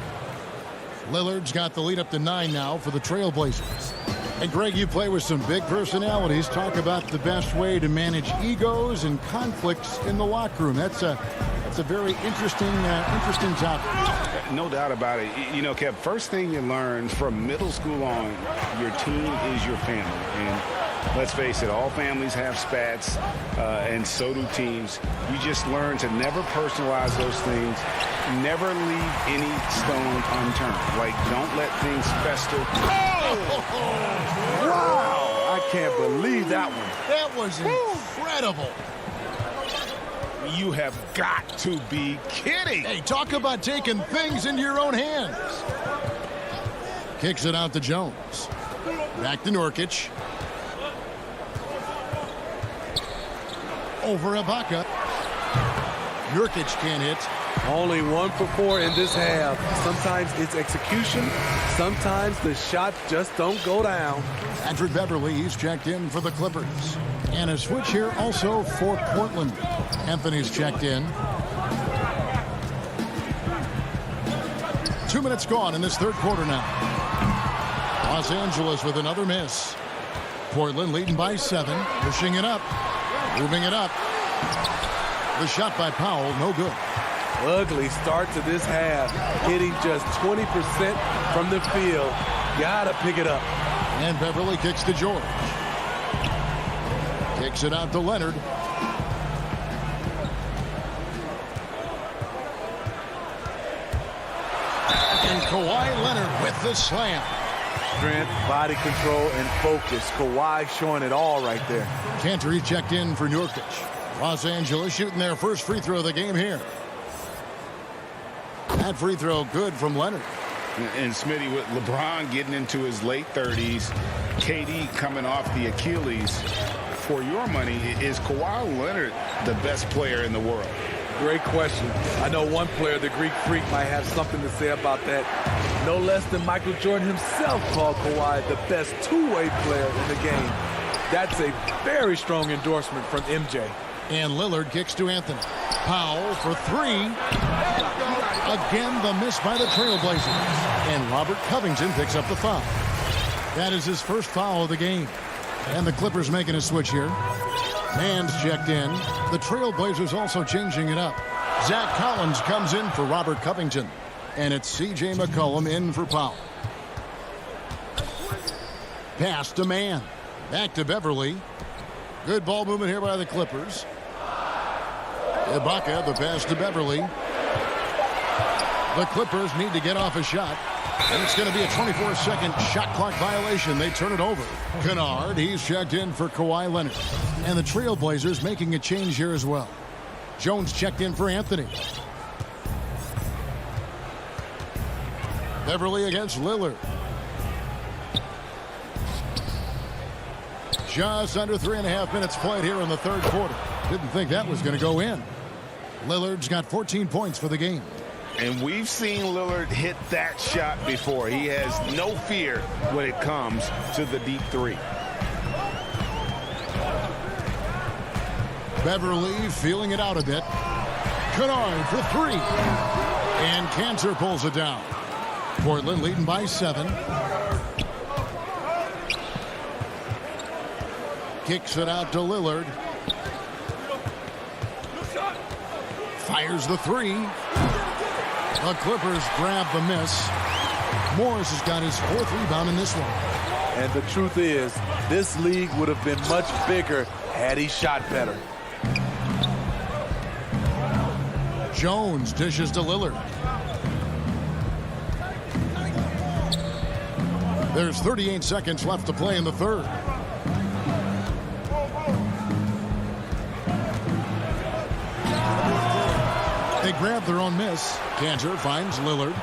S1: Lillard's got the lead up to 9 now for the Trailblazers. And Greg, you play with some big personalities. Talk about the best way to manage egos and conflicts in the locker room. That's a very interesting topic.
S2: No doubt about it. You know, Kev, first thing you learn from middle school on, your team is your family. And let's face it, all families have spats, and so do teams. You just learn to never personalize those things. Never leave any stone unturned. Like, don't let things fester.
S8: Wow! I can't believe that one.
S1: That was incredible.
S2: You have got to be kidding.
S1: Hey, talk about taking things into your own hands. Kicks it out to Jones. Back to Nurkic. Over Ibaka. Nurkic can't hit.
S8: Only 1 for 4 in this half. Sometimes it's execution. Sometimes the shots just don't go down.
S1: Patrick Beverly, he's checked in for the Clippers. And a switch here also for Portland. Anthony's checked in. 2 minutes gone in this third quarter now. Los Angeles with another miss. Portland leading by 7. Pushing it up. Moving it up. The shot by Powell, no good.
S8: Ugly start to this half. Hitting just 20% from the field. Gotta pick it up.
S1: And Beverly kicks to George. Kicks it out to Leonard. And Kawhi Leonard with the slam.
S8: Strength, body control, and focus. Kawhi showing it all right there.
S1: Cantor checked in for Nurkic. Los Angeles shooting their first free throw of the game here. That free throw good from Leonard.
S2: And Smitty, with LeBron getting into his late 30s, KD coming off the Achilles, for your money, is Kawhi Leonard the best player in the world?
S8: Great question. I know one player, the Greek Freak, might have something to say about that. No less than Michael Jordan himself called Kawhi the best two-way player in the game. That's a very strong endorsement from MJ.
S1: And Lillard kicks to Anthony. Powell for 3. Again, the miss by the Trailblazers. And Robert Covington picks up the foul. That is his first foul of the game. And the Clippers making a switch here. Man's checked in. The Trailblazers also changing it up. Zach Collins comes in for Robert Covington. And it's C.J. McCollum in for Powell. Pass to man. Back to Beverly. Good ball movement here by the Clippers. Ibaka, the pass to Beverly. The Clippers need to get off a shot. And it's going to be a 24-second shot clock violation. They turn it over. Kennard, he's checked in for Kawhi Leonard. And the Trailblazers making a change here as well. Jones checked in for Anthony. Beverly against Lillard. Just under 3.5 minutes played here in the third quarter. Didn't think that was going to go in. Lillard's got 14 points for the game.
S2: And we've seen Lillard hit that shot before. He has no fear when it comes to the deep three.
S1: Beverly feeling it out a bit. Kennard for three. And Cantor pulls it down. Portland leading by 7. Kicks it out to Lillard. Fires the three. The Clippers grab the miss. Morris has got his 4th rebound in this one.
S8: And the truth is, this league would have been much bigger had he shot better.
S1: Jones dishes to Lillard. There's 38 seconds left to play in the third. They grab their own miss. Cantor finds Lillard.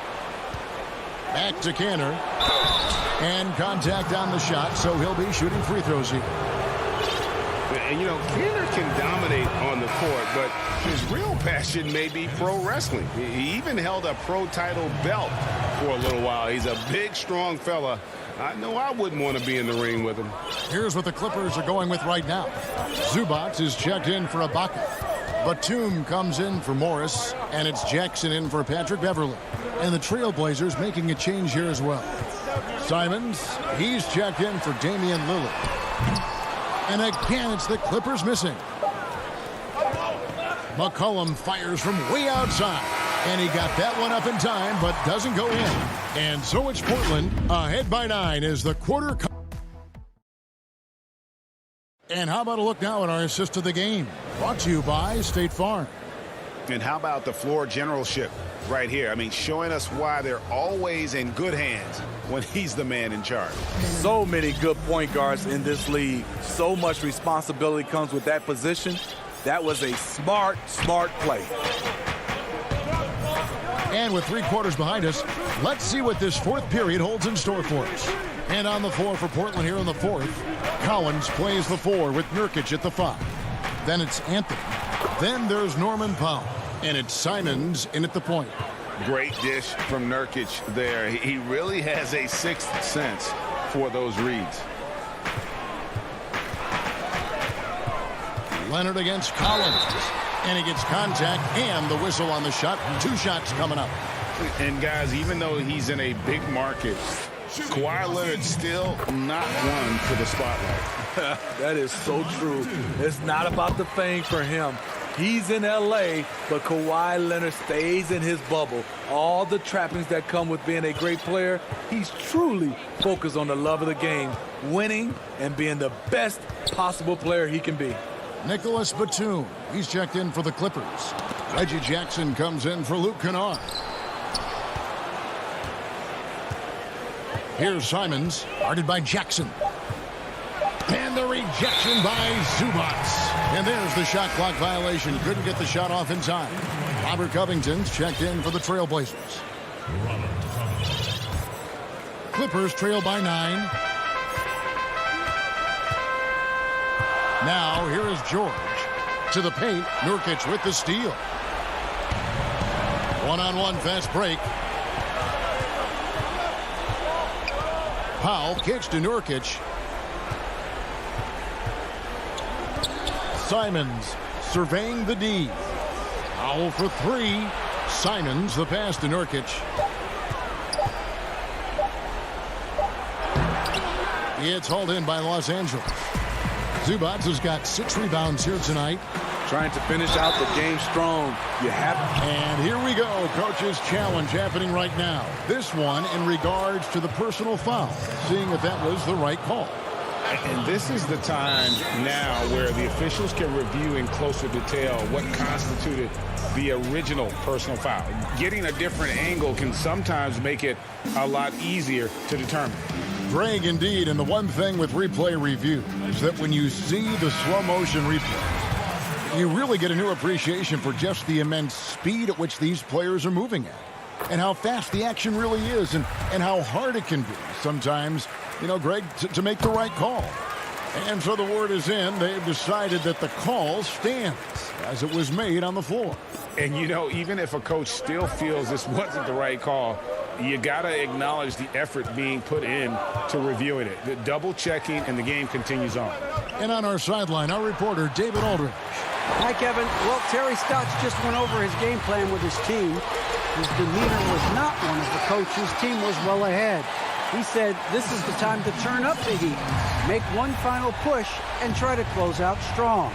S1: Back to Cantor. And contact on the shot, so he'll be shooting free throws here.
S2: And, you know, Cantor can dominate on the court, but his real passion may be pro wrestling. He even held a pro title belt for a little while. He's a big, strong fella. I know I wouldn't want to be in the ring with him.
S1: Here's what the Clippers are going with right now. Zubac is checked in for Ibaka. Batum comes in for Morris, and it's Jackson in for Patrick Beverly. And the Trailblazers making a change here as well. Simons, he's checked in for Damian Lillard. And again, it's the Clippers missing. McCollum fires from way outside. And he got that one up in time, but doesn't go in. And so it's Portland ahead by 9 as the quarter. And how about a look now at our assist of the game? Brought to you by State Farm.
S2: And how about the floor generalship right here? I mean, showing us why they're always in good hands when he's the man in charge.
S8: So many good point guards in this league. So much responsibility comes with that position. That was a smart play.
S1: And with 3 quarters behind us, let's see what this 4th period holds in store for us. And on the floor for Portland here in the 4th, Collins plays the 4 with Nurkic at the 5. Then it's Anthony. Then there's Norman Powell. And it's Simons in at the point.
S2: Great dish from Nurkic there. He really has a 6th sense for those reads.
S1: Leonard against Collins. And he gets contact and the whistle on the shot. 2 shots coming up.
S2: And guys, even though he's in a big market, Kawhi Leonard's still not one for the spotlight.
S8: That is so true. It's not about the fame for him. He's in L.A., but Kawhi Leonard stays in his bubble. All the trappings that come with being a great player, he's truly focused on the love of the game, winning and being the best possible player he can be.
S1: Nicholas Batum, he's checked in for the Clippers. Reggie Jackson comes in for Luke Kennard. Here's Simons, guarded by Jackson. And the rejection by Zubac. And there's the shot clock violation. Couldn't get the shot off in time. Robert Covington's checked in for the Trailblazers. Clippers trail by 9. Now, here is George. To the paint, Nurkic with the steal. One-on-one fast break. Powell kicks to Nurkic. Simons surveying the D. Powell for 3. Simons the pass to Nurkic. It's hauled in by Los Angeles. Zubac has got 6 rebounds here tonight.
S8: Trying to finish out the game strong. You have it.
S1: And here we go. Coach's challenge happening right now. This one in regards to the personal foul. Seeing if that was the right call.
S2: And this is the time now where the officials can review in closer detail what constituted the original personal foul. Getting a different angle can sometimes make it a lot easier to determine.
S1: Greg, indeed, and the one thing with replay review is that when you see the slow motion replay, you really get a new appreciation for just the immense speed at which these players are moving at and how fast the action really is and how hard it can be sometimes, you know, Greg, to make the right call. And so the word is in. They've decided that the call stands as it was made on the floor.
S2: And, you know, even if a coach still feels this wasn't the right call, you got to acknowledge the effort being put in to reviewing it. The double checking, and the game continues on.
S1: And on our sideline, our reporter, David Aldridge.
S5: Hi, Kevin. Well, Terry Stotts just went over his game plan with his team. His demeanor was not one of the coach. His team was well ahead. He said this is the time to turn up the heat, make one final push, and try to close out strong.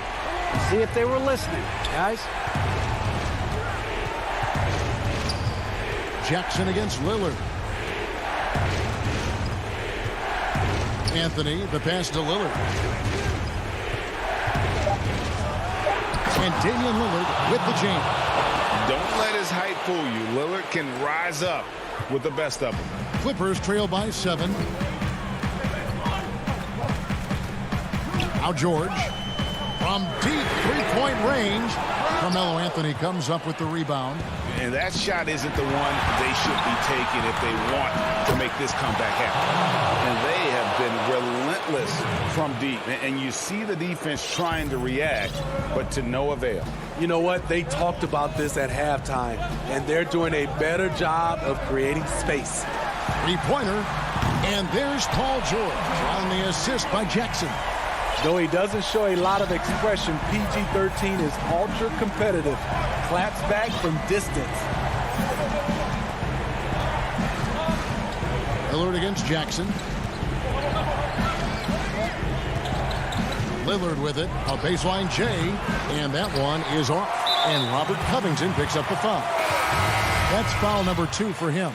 S5: See if they were listening, guys.
S1: Jackson against Lillard. Anthony, the pass to Lillard. And Damian Lillard with the jam.
S2: Don't let his height fool you. Lillard can rise up with the best of them.
S1: Clippers trail by 7. Now George from deep three-point range. Carmelo Anthony comes up with the rebound.
S2: And that shot isn't the one they should be taking if they want to make this comeback happen. And they have been relentless from deep. And you see the defense trying to react, but to no avail.
S8: You know what? They talked about this at halftime, and they're doing a better job of creating space.
S1: Three-pointer, and there's Paul George on the assist by Jackson.
S8: Though he doesn't show a lot of expression, PG-13 is ultra-competitive. Claps back from distance.
S1: Lillard against Jackson. Lillard with it, a baseline J, and that one is off. And Robert Covington picks up the foul. That's foul number 2 for him.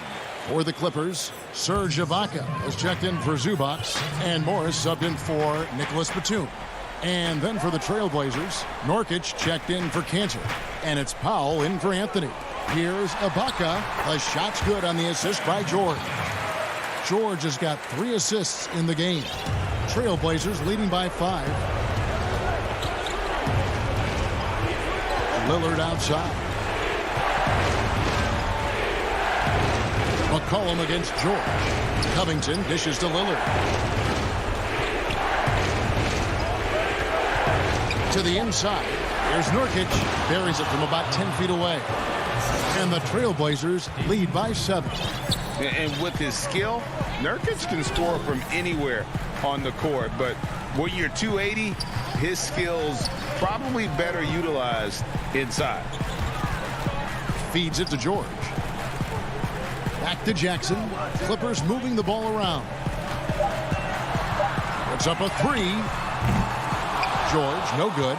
S1: For the Clippers, Serge Ibaka has checked in for Zubac, and Morris subbed in for Nicholas Batum. And then for the Trailblazers, Nurkic checked in for Cantor, and it's Powell in for Anthony. Here's Ibaka. The shot's good on the assist by George. George has got 3 assists in the game. Trailblazers leading by 5. Lillard outside. McCollum against George. Covington dishes to Lillard. To the inside. Here's Nurkic. Buries it from about 10 feet away. And the Trailblazers lead by 7.
S2: And with his skill, Nurkic can score from anywhere on the court. But when you're 280, his skills probably better utilized inside.
S1: Feeds it to George. Back to Jackson. Clippers moving the ball around. Puts up a 3. George, no good.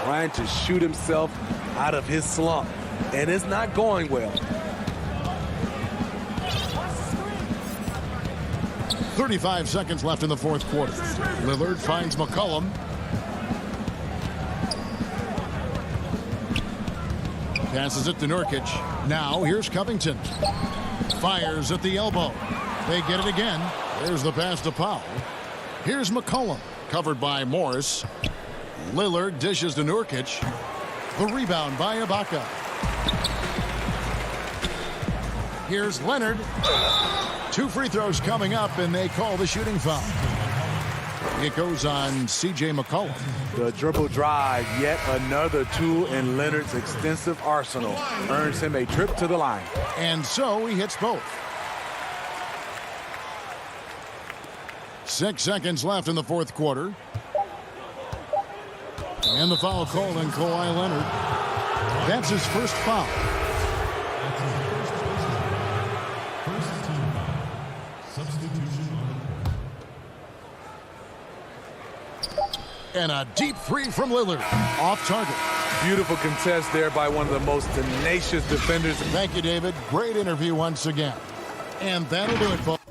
S8: Trying to shoot himself out of his slump, and it's not going well.
S1: 35 seconds left in the 4th quarter. Lillard finds McCollum. Passes it to Nurkic. Now here's Covington. Fires at the elbow. They get it again. There's the pass to Powell. Here's McCollum. Covered by Morris. Lillard dishes to Nurkic. The rebound by Ibaka. Here's Leonard. 2 free throws coming up, and they call the shooting foul. It goes on C.J. McCollum.
S8: The dribble drive, yet another tool in Leonard's extensive arsenal, earns him a trip to the line.
S1: And so he hits both. 6 seconds left in the 4th quarter. And the foul called on Kawhi Leonard. That's his first foul. And a deep three from Lillard. Off target.
S8: Beautiful contest there by one of the most tenacious defenders.
S1: Thank you, David. Great interview once again. And that'll do it, folks.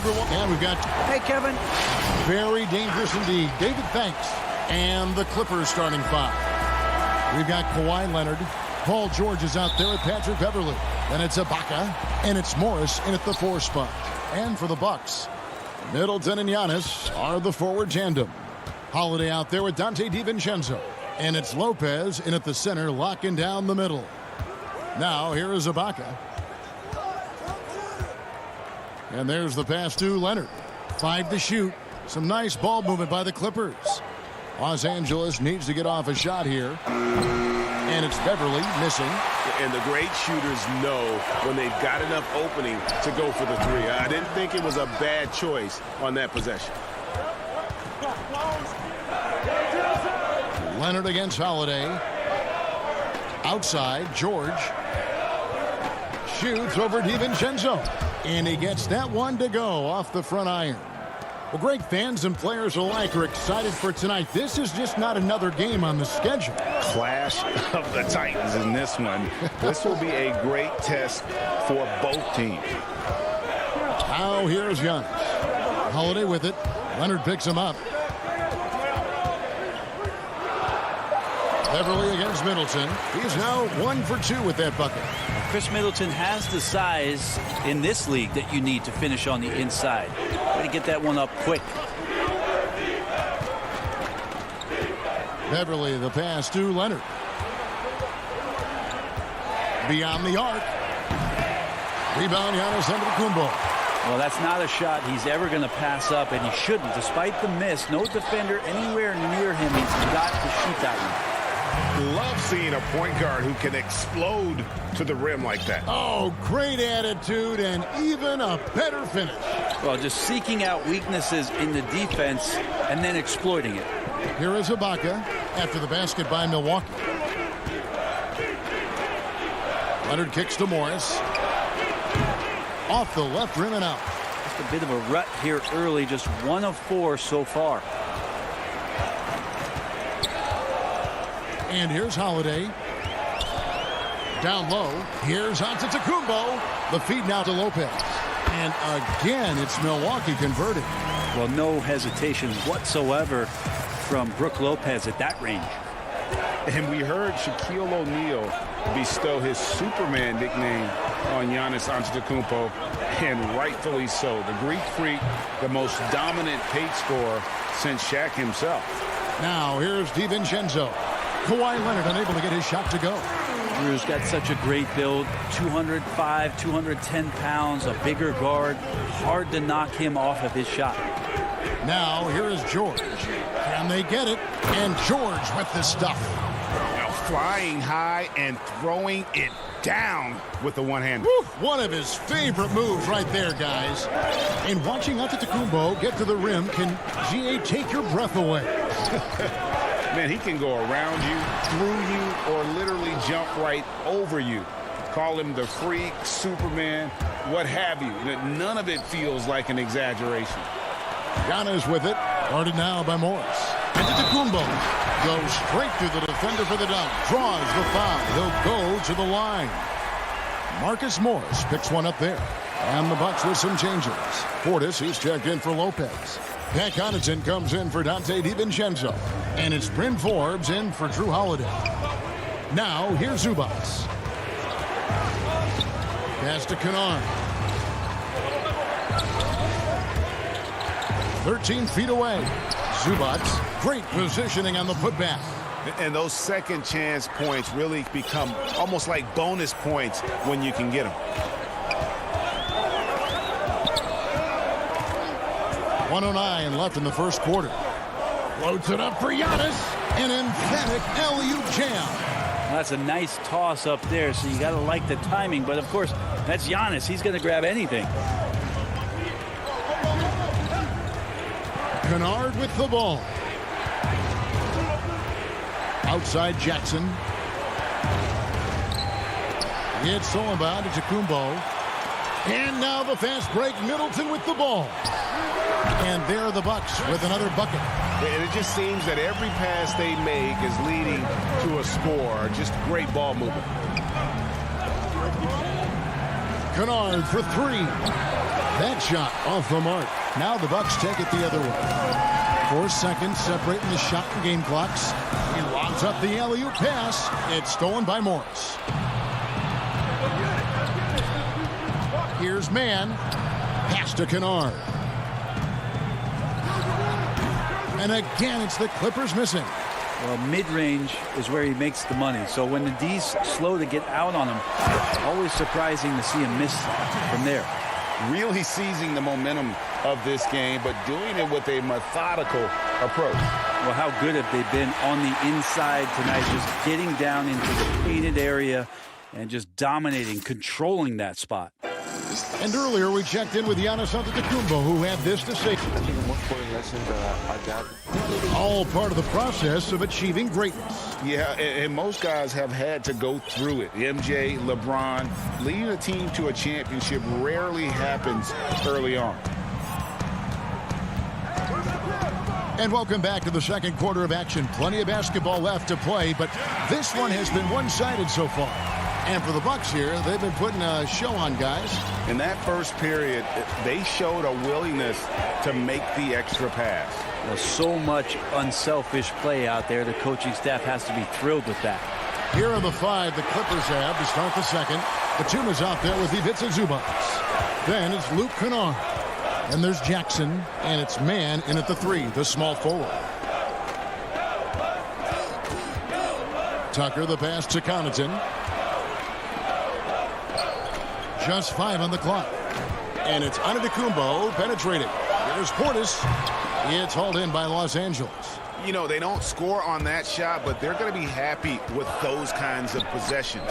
S1: everyone. And we've got...
S5: Hey, Kevin.
S1: Very dangerous indeed. David, thanks. And the Clippers starting five. We've got Kawhi Leonard. Paul George is out there at Patrick Beverley. Then it's Ibaka. And it's Morris in at the 4 spot. And for the Bucks, Middleton and Giannis are the forward tandem. Holiday out there with Dante DiVincenzo. And it's Lopez in at the center, locking down the middle. Now here is Ibaka. And there's the pass to Leonard. 5 to shoot. Some nice ball movement by the Clippers. Los Angeles needs to get off a shot here. And it's Beverly missing.
S9: And the great shooters know when they've got enough opening to go for the 3. I didn't think it was a bad choice on that possession.
S1: Leonard against Holiday. Outside, George. Shoots over DiVincenzo. And he gets that one to go off the front iron. Well, great fans and players alike are excited for tonight. This is just not another game on the schedule.
S2: Clash of the Titans in this one. This will be a great test for both teams.
S1: Now here's Giannis. Holiday with it. Leonard picks him up. Beverly against Middleton. He's now 1 for 2 with that bucket.
S10: Chris Middleton has the size in this league that you need to finish on the inside. Got to get that one up quick.
S1: Beverly, the pass to Leonard. Beyond the arc. Rebound, Giannis Antetokounmpo.
S10: Well, that's not a shot he's ever going to pass up, and he shouldn't. Despite the miss, no defender anywhere near him. He's got to shoot that one.
S2: Love seeing a point guard who can explode to the rim like that.
S1: Oh, great attitude and even a better finish.
S10: Well, just seeking out weaknesses in the defense and then exploiting it.
S1: Here is Ibaka after the basket by Milwaukee. Leonard kicks to Morris. Off the left rim and out.
S10: Just a bit of a rut here early, just 1 of 4 so far.
S1: And here's Holiday. Down low. Here's Antetokounmpo. The feed now to Lopez. And again, it's Milwaukee converted.
S10: Well, no hesitation whatsoever from Brook Lopez at that range.
S2: And we heard Shaquille O'Neal bestow his Superman nickname on Giannis Antetokounmpo, and rightfully so. The Greek Freak, the most dominant paint scorer since Shaq himself.
S1: Now here's DiVincenzo. Kawhi Leonard unable to get his shot to go.
S10: Drew's got such a great build. 205, 210 pounds, a bigger guard. Hard to knock him off of his shot.
S1: Now here is George. Can they get it? And George with the stuff.
S2: Now flying high and throwing it down with the one hand.
S1: One of his favorite moves right there, guys. And watching Antetokounmpo get to the rim can, GA, take your breath away.
S2: Man, he can go around you, through you, or literally jump right over you. Call him the Freak, Superman, what have you. None of it feels like an exaggeration.
S1: Giannis with it. Guarded now by Morris. Antetokounmpo goes straight through the defender for the dunk. Draws the foul. He'll go to the line. Marcus Morris picks one up there. And the Bucks with some changes. Portis, he's checked in for Lopez. Pat Connaughton comes in for Dante DiVincenzo. And it's Bryn Forbes in for Drew Holiday. Now, here's Zubac. Pass to Kennard. 13 feet away. Zubac, great positioning on the putback.
S2: And those second chance points really become almost like bonus points when you can get them.
S1: 1:09 left in the first quarter. Floats it up for Giannis. An emphatic alley-oop jam.
S10: Well, that's a nice toss up there, so you got to like the timing. But, of course, that's Giannis. He's going to grab anything.
S1: Kennard with the ball. Outside Jackson. It's Solomon to Antetokounmpo. And now the fast break. Middleton with the ball. And there are the Bucks with another bucket.
S9: And it just seems that every pass they make is leading to a score. Just great ball movement.
S1: Kennard for 3. That shot off the mark. Now the Bucks take it the other way. 4 seconds separating the shot and game clocks. He lobs up the alley-oop pass. It's stolen by Morris. Here's Mann. Pass to Kennard. And again, it's the Clippers missing.
S10: Well, mid-range is where he makes the money. So when the D's slow to get out on him, always surprising to see him miss from there.
S2: Really seizing the momentum of this game, but doing it with a methodical approach.
S10: Well, how good have they been on the inside tonight, just getting down into the painted area and just dominating, controlling that spot.
S1: And earlier we checked in with Giannis Antetokounmpo, who had this to say.
S4: I think the most important lesson that I got.
S1: All part of the process of achieving greatness.
S2: Yeah, and most guys have had to go through it. MJ, LeBron, leading a team to a championship rarely happens early on.
S1: And welcome back to the second quarter of action. Plenty of basketball left to play, but this one has been one-sided so far. And for the Bucks here, they've been putting a show on, guys.
S2: In that first period, they showed a willingness to make the extra pass.
S10: Well, so much unselfish play out there. The coaching staff has to be thrilled with that.
S1: Here are the 5 the Clippers have to start the second. Batum is out there with Ivica Zubac. Then it's Luke Kennard. And there's Jackson, and it's Mann in at the 3, the small forward. Tucker, the pass to Connaughton. Just 5 on the clock. And it's Antetokounmpo penetrating. Here's Portis. It's hauled in by Los Angeles.
S2: You know, they don't score on that shot, but they're going to be happy with those kinds of possessions.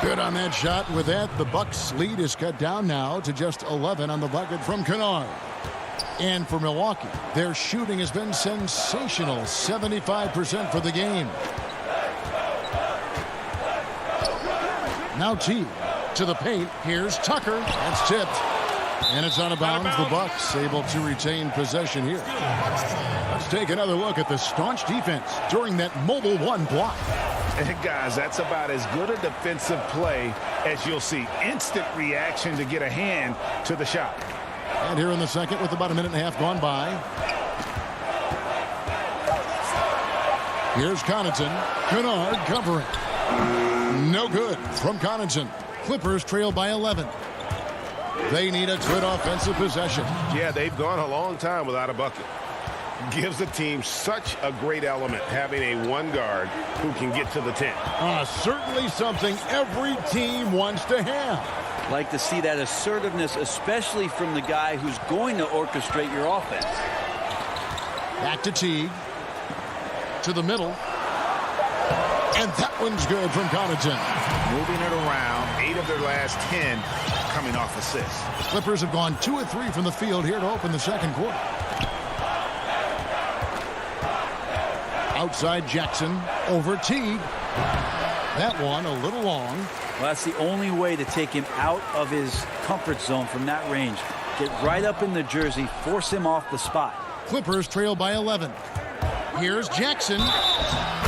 S1: Good on that shot. With that, the Bucks' lead is cut down now to just 11 on the bucket from Kennard. And for Milwaukee, their shooting has been sensational. 75% for the game. Now T to the paint. Here's Tucker. That's tipped. And it's out of bounds. The Bucks able to retain possession here. Let's take another look at the staunch defense during that mobile 1 block.
S2: And guys, that's about as good a defensive play as you'll see. Instant reaction to get a hand to the shot.
S1: And here in the second with about a minute and a half gone by. Here's Connaughton. Kennard covering. No good from Connaughton. Clippers trail by 11. They need a good offensive possession.
S9: Yeah, they've gone a long time without a bucket. Gives the team such a great element having a 1 guard who can get to the 10.
S1: Certainly something every team wants to have.
S10: Like to see that assertiveness, especially from the guy who's going to orchestrate your offense.
S1: Back to Teague. To the middle. And that one's good from Connaughton.
S2: Moving it around. 8 of their last 10 coming off assists.
S1: Clippers have gone 2 of 3 from the field here to open the second quarter. Outside Jackson over Teague. That one a little long.
S10: Well, that's the only way to take him out of his comfort zone from that range. Get right up in the jersey, force him off the spot.
S1: Clippers trail by 11. Here's Jackson.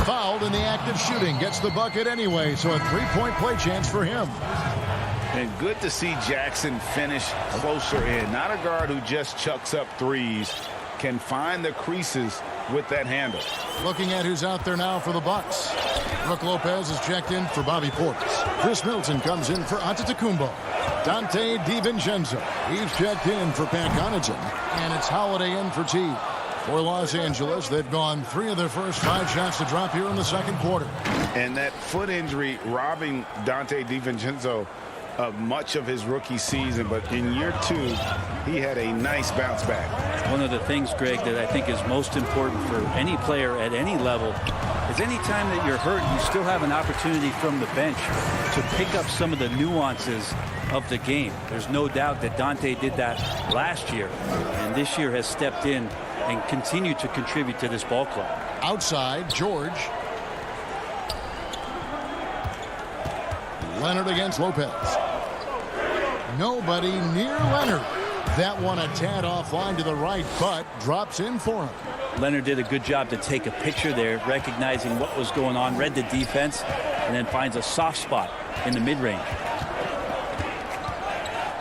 S1: Fouled in the act of shooting. Gets the bucket anyway, so a 3-point play chance for him.
S2: And good to see Jackson finish closer in. Not a guard who just chucks up threes. Can find the creases with that handle.
S1: Looking at who's out there now for the Bucks. Brook Lopez is checked in for Bobby Portis. Chris Middleton comes in for Antetokounmpo. Dante DiVincenzo. He's checked in for Pat Connaughton. And it's Holiday in for T. For Los Angeles, they've gone 3 of their first 5 shots to drop here in the second quarter.
S2: And that foot injury robbing Dante DiVincenzo of much of his rookie season, but in year 2 he had a nice bounce back.
S10: One of the things, Greg, that I think is most important for any player at any level is any time that you're hurt, you still have an opportunity from the bench to pick up some of the nuances of the game. There's no doubt that Dante did that last year, and this year has stepped in and continued to contribute to this ball club.
S1: Outside, George. Leonard against Lopez. Nobody near Leonard. That one a tad offline to the right, but drops in for him.
S10: Leonard did a good job to take a picture there, recognizing what was going on, read the defense, and then finds a soft spot in the mid-range.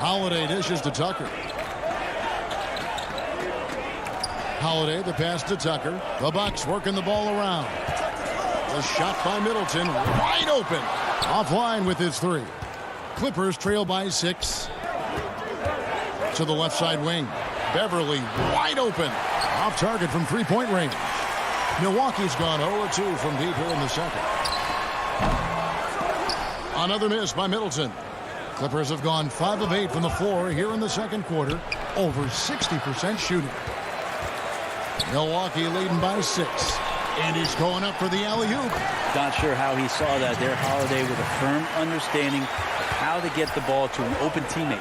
S1: Holiday dishes to Tucker. Holiday, the pass to Tucker. The Bucks working the ball around. The shot by Middleton, wide open. Offline with his three. Clippers trail by 6. To the left side wing. Beverly, wide open. Off target from three-point range. Milwaukee's gone 0-2 from deep here in the second. Another miss by Middleton. Clippers have gone 5 of 8 from the floor here in the second quarter. Over 60% shooting. Milwaukee leading by 6. And he's going up for the alley-oop.
S10: Not sure how he saw that there. Holiday with a firm understanding of how to get the ball to an open teammate.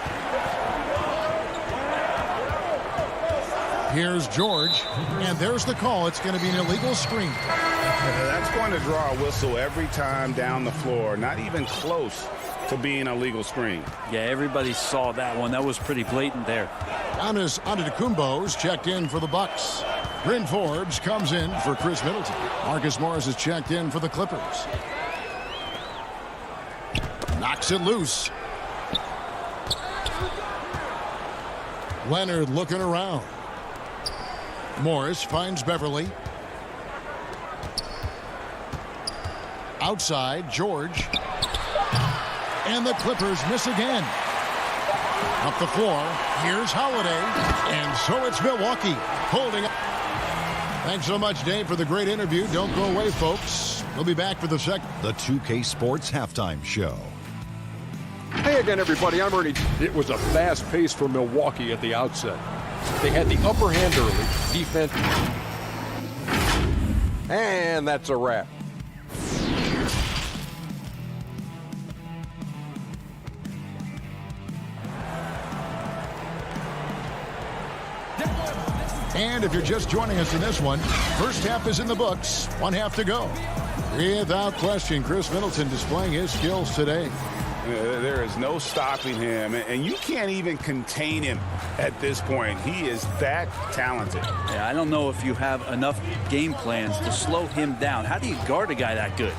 S1: Here's George, and there's the call. It's going to be an illegal screen.
S2: That's going to draw a whistle every time down the floor. Not even close to being a legal screen.
S10: Yeah, everybody saw that one. That was pretty blatant there.
S1: Giannis Antetokounmpo's checked in for the Bucks. Bryn Forbes comes in for Chris Middleton. Marcus Morris is checked in for the Clippers. Knocks it loose. Leonard looking around. Morris finds Beverly. Outside, George. And the Clippers miss again. Up the floor, here's Holiday. And so it's Milwaukee holding up. Thanks so much, Dave, for the great interview. Don't go away, folks. We'll be back for the second.
S6: The 2K Sports Halftime Show.
S7: Hey again, everybody. I'm Ernie. It was a fast pace for Milwaukee at the outset. They had the upper hand early. Defense. And that's a wrap.
S1: And if you're just joining us in this one, first half is in the books. 1 half to go. Without question, Chris Middleton displaying his skills today.
S2: There is no stopping him, and you can't even contain him at this point. He is that talented.
S10: Yeah, I don't know if you have enough game plans to slow him down. How do you guard a guy that good?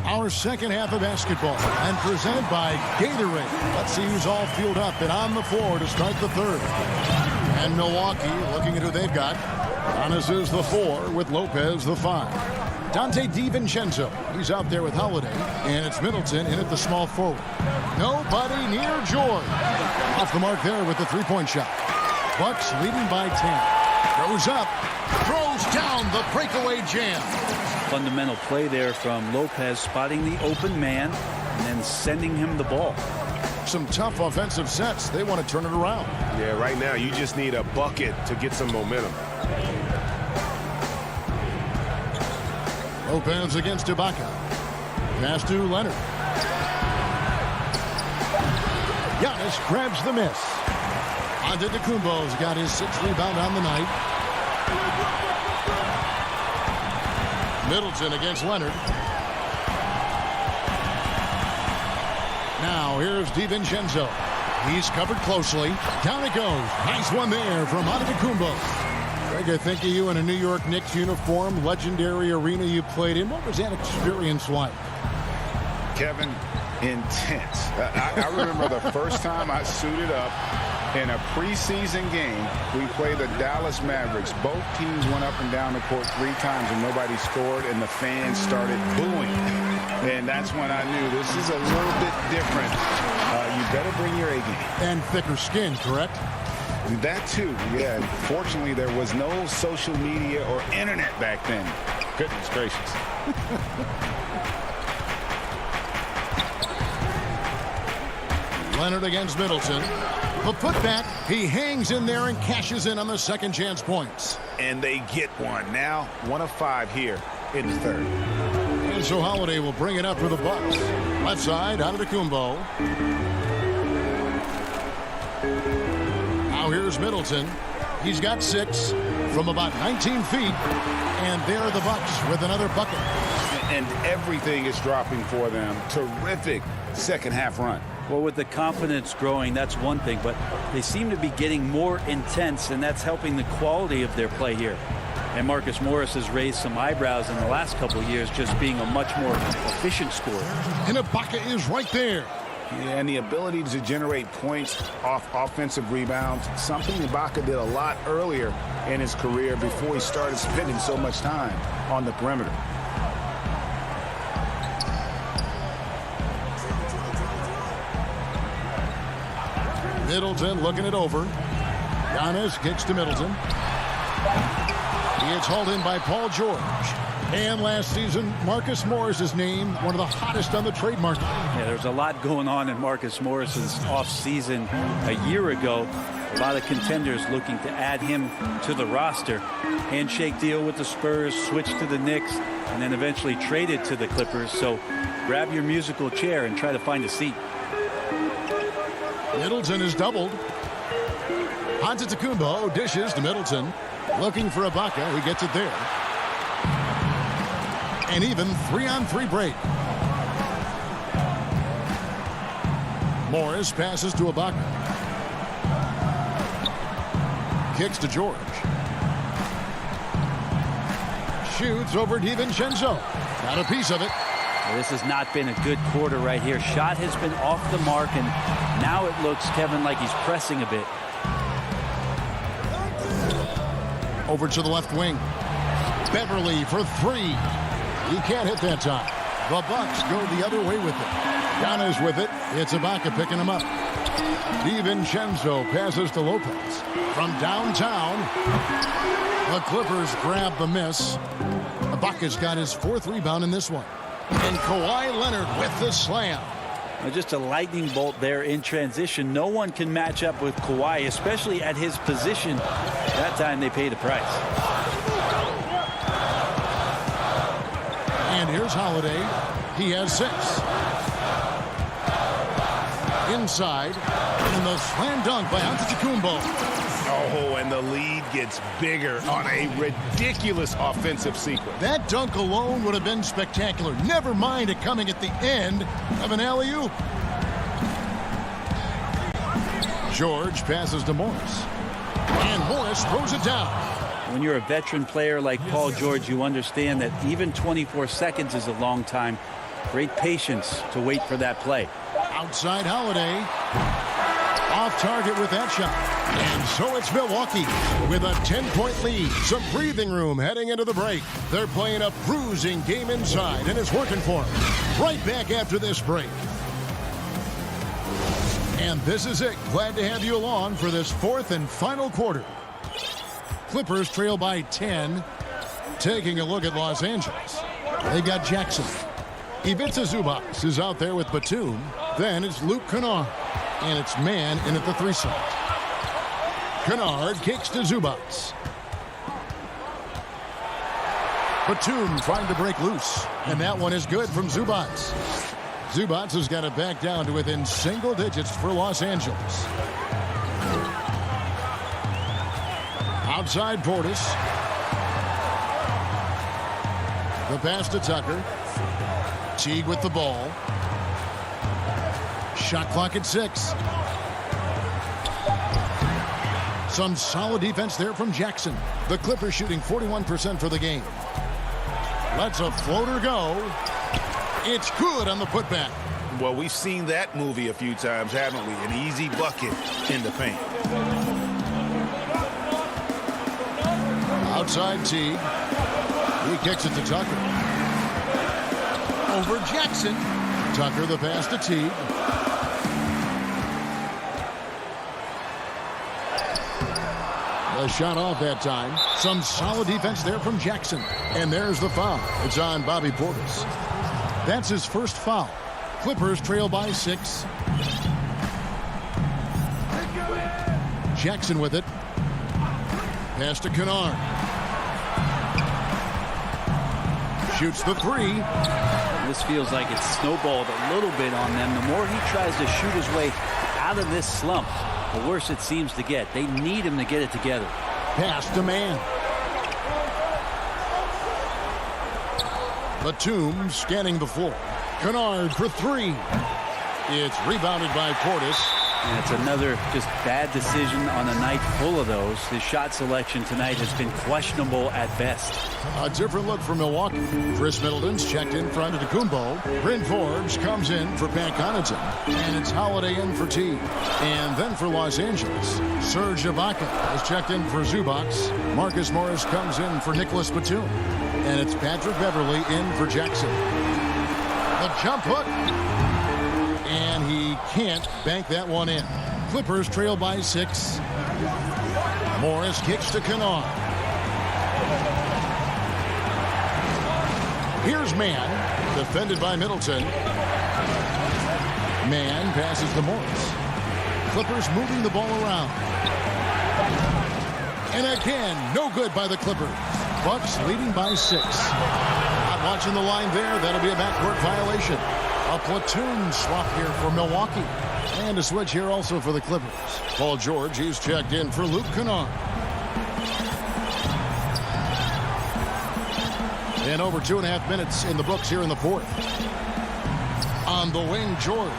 S1: Our second half of basketball, and presented by Gatorade. Let's see who's all fueled up and on the floor to start the third. And Milwaukee, looking at who they've got. Giannis is the 4 with Lopez the 5. Dante DiVincenzo, he's out there with Holiday, and it's Middleton in at the small forward. Nobody near George. Off the mark there with the three-point shot. Bucks leading by 10. Goes up, throws down the breakaway jam.
S10: Fundamental play there from Lopez, spotting the open man and then sending him the ball.
S1: Some tough offensive sets. They want to turn it around.
S9: Yeah, right now you just need a bucket to get some momentum.
S1: Lopez against Ibaka. Pass to Leonard. Giannis grabs the miss. Antetokounmpo's got his 6th rebound on the night. Middleton against Leonard. Now here's DiVincenzo. He's covered closely. Down it goes. Nice one there from Antetokounmpo. Greg, I think of you in a New York Knicks uniform, legendary arena you played in. What was that experience like?
S2: Kevin, intense. I remember the first time I suited up in a preseason game. We played the Dallas Mavericks. Both teams went up and down the court 3 times and nobody scored, and the fans started booing. And that's when I knew this is a little bit different. You better bring your A game.
S1: And thicker skin, correct?
S2: That too, yeah. Fortunately, there was no social media or internet back then. Goodness gracious.
S1: Leonard against Middleton. The putback, he hangs in there and cashes in on the second chance points.
S2: And they get one. Now 1 of 5 here in the third.
S1: And so Holiday will bring it up for the Bucks. Left side, Antetokounmpo. Now here's Middleton. He's got 6 from about 19 feet. And there are the Bucks with another bucket.
S2: And everything is dropping for them. Terrific second half run.
S10: Well, with the confidence growing, that's one thing, but they seem to be getting more intense, and that's helping the quality of their play here. And Marcus Morris has raised some eyebrows in the last couple of years, just being a much more efficient scorer.
S1: And Ibaka is right there.
S2: And the ability to generate points off offensive rebounds, something Ibaka did a lot earlier in his career before he started spending so much time on the perimeter.
S1: Middleton looking it over. Giannis kicks to Middleton. It's hauled in by Paul George. And last season, Marcus Morris is named one of the hottest on the trade market.
S10: Yeah, there's a lot going on in Marcus Morris's offseason a year ago. A lot of contenders looking to add him to the roster. Handshake deal with the Spurs, switch to the Knicks, and then eventually traded to the Clippers. So grab your musical chair and try to find a seat.
S1: Middleton is doubled. Antetokounmpo dishes to Middleton. Looking for Ibaka. He gets it there. An even 3-on-3 break. Morris passes to Ibaka. Kicks to George. Shoots over DiVincenzo. Got a piece of it.
S10: Well, this has not been a good quarter right here. Shot has been off the mark, and now it looks, Kevin, like he's pressing a bit.
S1: Over to the left wing. Beverly for three. He can't hit that time. The Bucks go the other way with it. Giannis with it. It's Ibaka picking him up. DiVincenzo passes to Lopez. From downtown, the Clippers grab the miss. Ibaka's got his fourth rebound in this one. And Kawhi Leonard with the slam.
S10: Just a lightning bolt there in transition. No one can match up with Kawhi, especially at his position. That time they paid a price.
S1: And here's Holiday. He has 6. Inside. And the slam dunk by Antetokounmpo.
S2: Oh, and the lead gets bigger on a ridiculous offensive sequence.
S1: That dunk alone would have been spectacular. Never mind it coming at the end of an alley-oop. George passes to Morris. And Morris throws it down.
S10: When you're a veteran player like Paul George, you understand that even 24 seconds is a long time. Great patience to wait for that play.
S1: Outside Holiday. Off target with that shot. And so it's Milwaukee with a 10-point lead. Some breathing room heading into the break. They're playing a bruising game inside, and it's working for them. Right back after this break. And this is it. Glad to have you along for this fourth and final quarter. Clippers trail by 10. Taking a look at Los Angeles. They got Jackson. Ivica Zubac is out there with Batum. Then it's Luke Kennard. And it's man in at the 3 slot. Kennard kicks to Zubac. Batum trying to break loose. And that one is good from Zubac. Zubac has got it back down to within single digits for Los Angeles. Outside Portis. The pass to Tucker. Teague with the ball. Shot clock at 6. Some solid defense there from Jackson. The Clippers shooting 41% for the game. Lets a floater go. It's good on the putback.
S9: Well, we've seen that movie a few times, haven't we? An easy bucket in the paint.
S1: Outside Teague. He kicks it to Tucker. Over Jackson. Tucker the pass to Teague. A shot off that time. Some solid defense there from Jackson. And there's the foul. It's on Bobby Portis. That's his first foul. Clippers trail by 6. Jackson with it. Pass to Kennard. Shoots the 3.
S10: This feels like it's snowballed a little bit on them. The more he tries to shoot his way out of this slump, the worse it seems to get. They need him to get it together.
S1: Pass to man. Batum scanning the floor. Kennard for 3. It's rebounded by Portis.
S10: And it's another just bad decision on a night full of those. His shot selection tonight has been questionable at best.
S1: A different look for Milwaukee. Chris Middleton's checked in for Antetokounmpo. Bryn Forbes comes in for Pat Connaughton. And it's Holiday in for T. And then for Los Angeles, Serge Ibaka has checked in for Zubac. Marcus Morris comes in for Nicholas Batum. And it's Patrick Beverley in for Jackson. The jump hook. And he can't bank that one in. Clippers trail by 6. Morris kicks to Kanawha. Here's Mann, defended by Middleton. Mann passes to Morris. Clippers moving the ball around. And again, no good by the Clippers. Bucks leading by 6. Not watching the line there. That'll be a backcourt violation. A platoon swap here for Milwaukee. And a switch here also for the Clippers. Paul George, he's checked in for Luke Kennard. And over 2.5 minutes in the books here in the fourth. On the wing, George.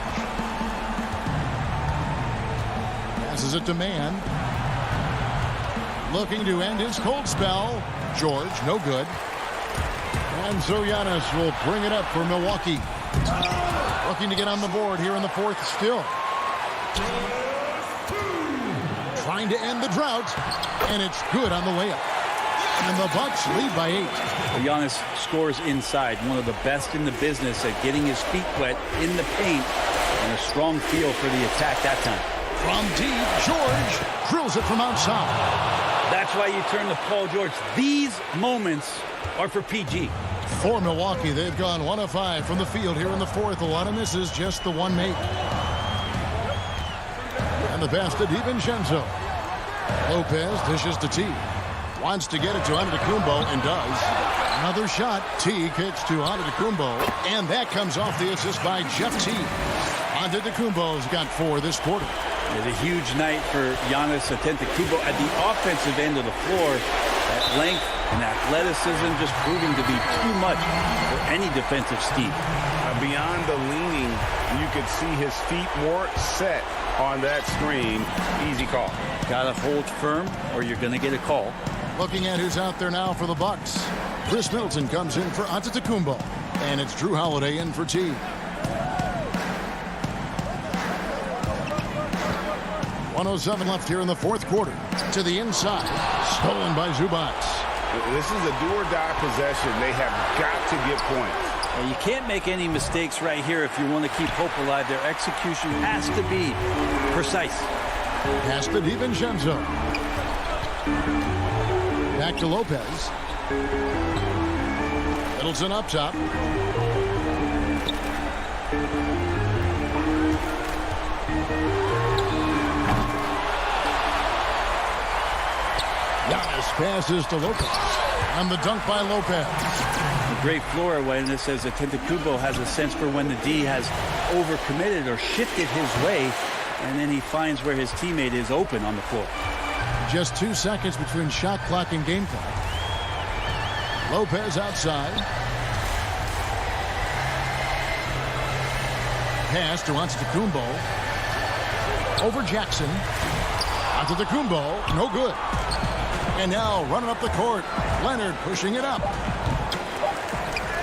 S1: Passes it to Mann. Looking to end his cold spell. George, no good. And so Giannis will bring it up for Milwaukee. Looking to get on the board here in the fourth still. Trying to end the drought. And it's good on the layup. And the Bucks lead by 8.
S10: Well, Giannis scores inside. One of the best in the business at getting his feet wet in the paint. And a strong feel for the attack that time.
S1: From deep, George drills it from outside.
S10: That's why you turn to Paul George. These moments are for PG.
S1: For Milwaukee, they've gone 1 of 5 from the field here in the fourth. A lot of misses, just the one make. And the pass to DiVincenzo. Lopez dishes to T. Wants to get it to Antetokounmpo and does. Another shot. T kicks to Antetokounmpo. And that comes off the assist by Jeff T. Antetokounmpo's got 4 this quarter.
S10: It's a huge night for Giannis Antetokounmpo at the offensive end of the floor. That length and athleticism just proving to be too much for any defensive scheme.
S2: Beyond the leaning, you could see his feet more set on that screen. Easy call.
S10: Got to hold firm or you're going to get a call.
S1: Looking at who's out there now for the Bucks. Chris Middleton comes in for Antetokounmpo. And it's Drew Holiday in for T. .107 left here in the fourth quarter. To the inside. Stolen by Zubac.
S2: This is a do-or-die possession. They have got to get points.
S10: Well, you can't make any mistakes right here if you want to keep hope alive. Their execution has to be precise.
S1: Pass to DiVincenzo. Back to Lopez. Middleton up top. Giannis passes to Lopez. And the dunk by Lopez.
S10: A great floor awareness as Antetokounmpo has a sense for when the D has overcommitted or shifted his way. And then he finds where his teammate is open on the floor.
S1: Just 2 seconds between shot clock and game clock. Lopez outside. Pass to Antetokounmpo. Over Jackson. Antetokounmpo, no good. And now running up the court. Leonard pushing it up.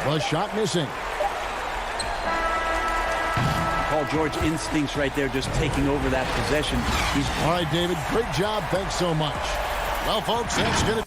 S1: The shot missing.
S10: Paul George instincts right there just taking over that possession.
S1: All right, David, great job. Thanks so much. Well, folks, that's going to...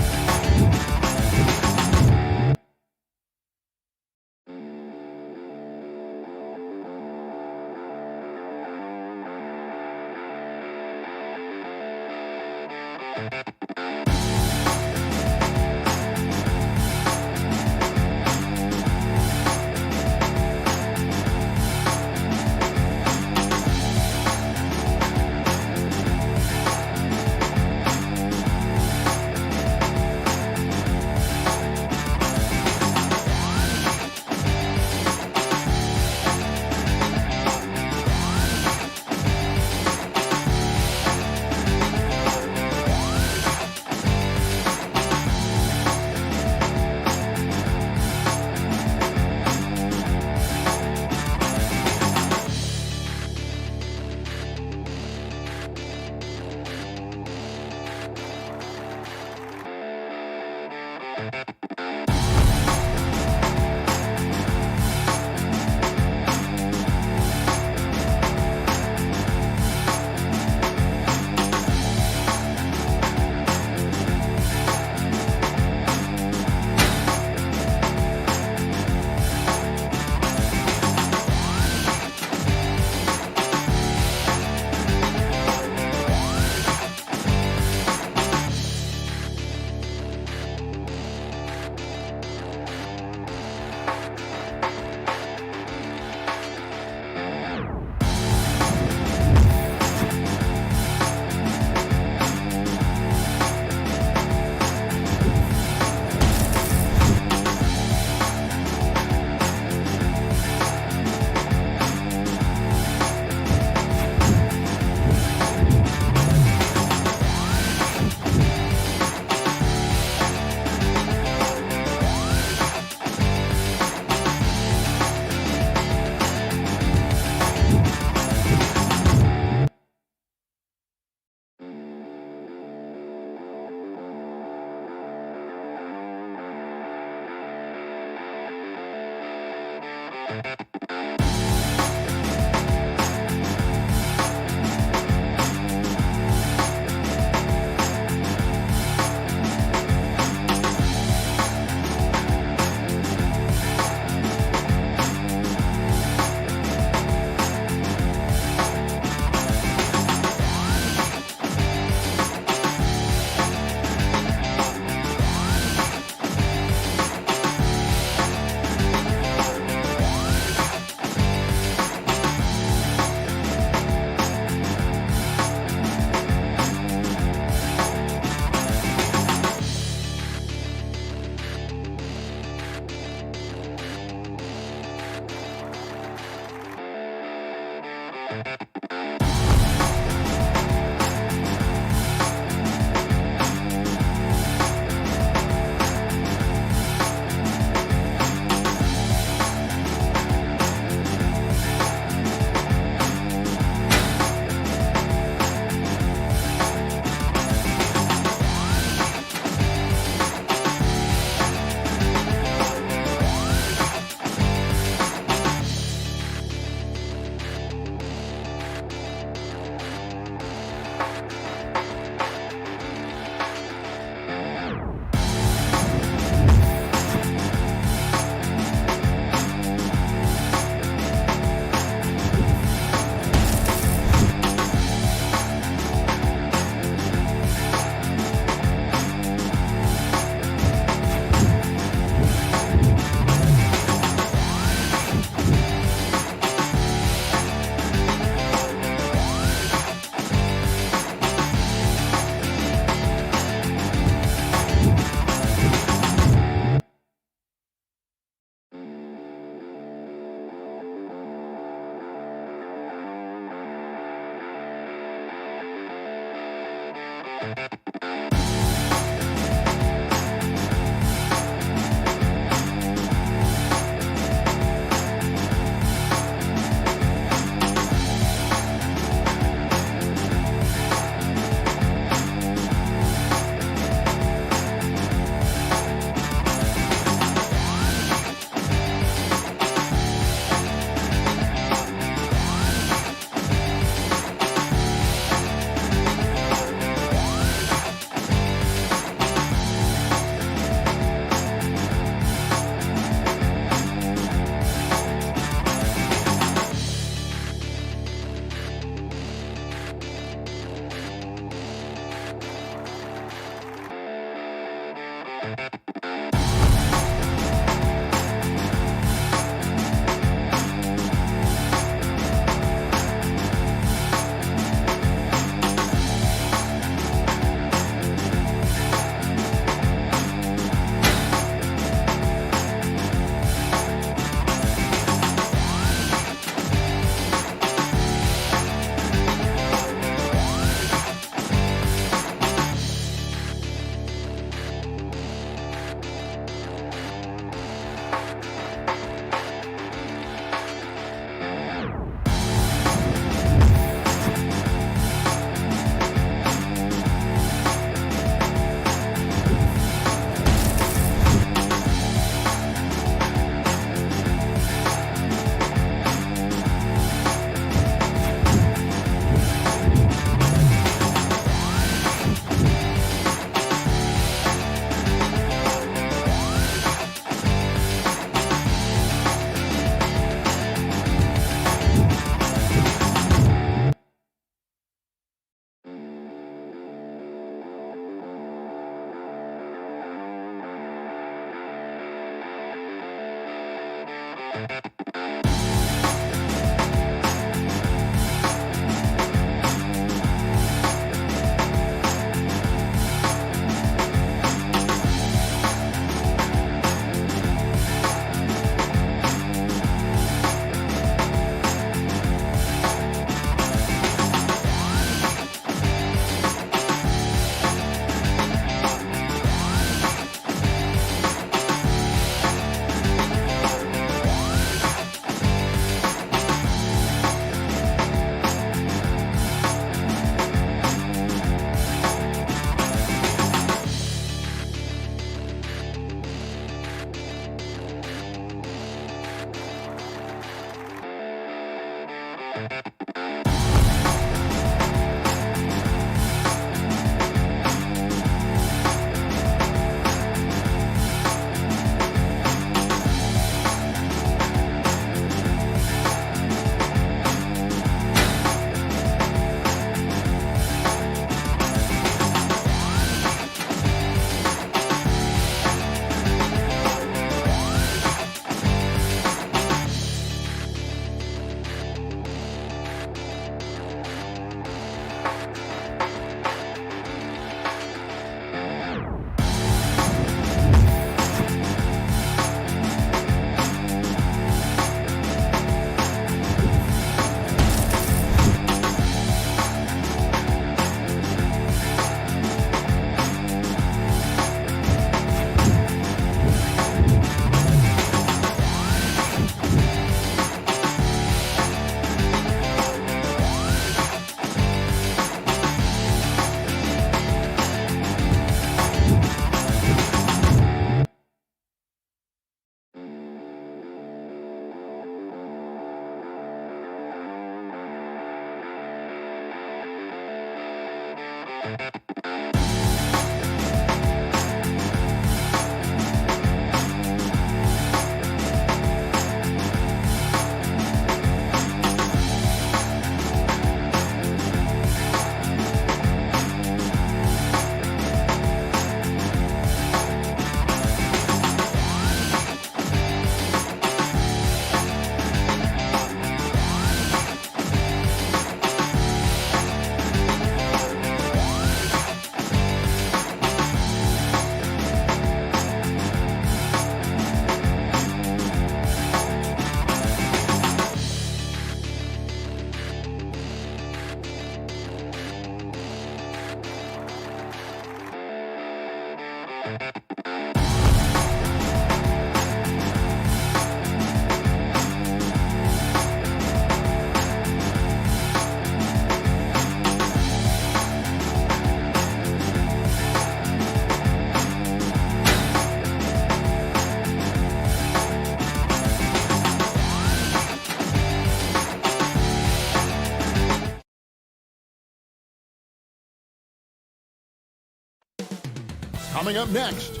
S1: Coming up next.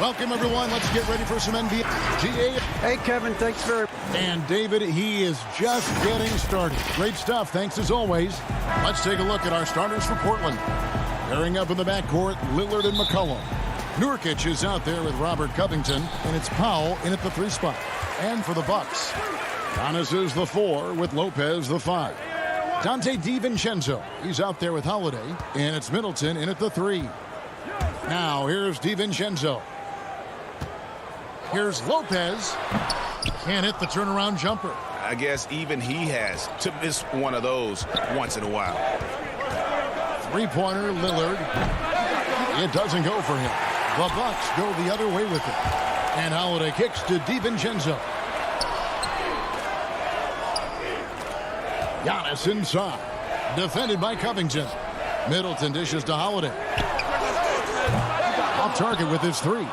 S1: Welcome, everyone. Let's get ready for some NBA.
S5: Hey, Kevin, thanks very much.
S1: And David, he is just getting started. Great stuff, thanks as always. Let's take a look at our starters for Portland. Pairing up in the backcourt, Lillard and McCollum. Nurkic is out there with Robert Covington, and it's Powell in at the 3 spot. And for the Bucks, Giannis is the 4 with Lopez the 5. Dante DiVincenzo, he's out there with Holiday, and it's Middleton in at the 3. Now here's DiVincenzo. Here's Lopez. Can't hit the turnaround jumper.
S9: I guess even he has to miss one of those once in a while.
S1: 3-pointer, Lillard. It doesn't go for him. The Bucks go the other way with it. And Holiday kicks to DiVincenzo. Giannis inside. Defended by Covington. Middleton dishes to Holiday. Off target with his 3.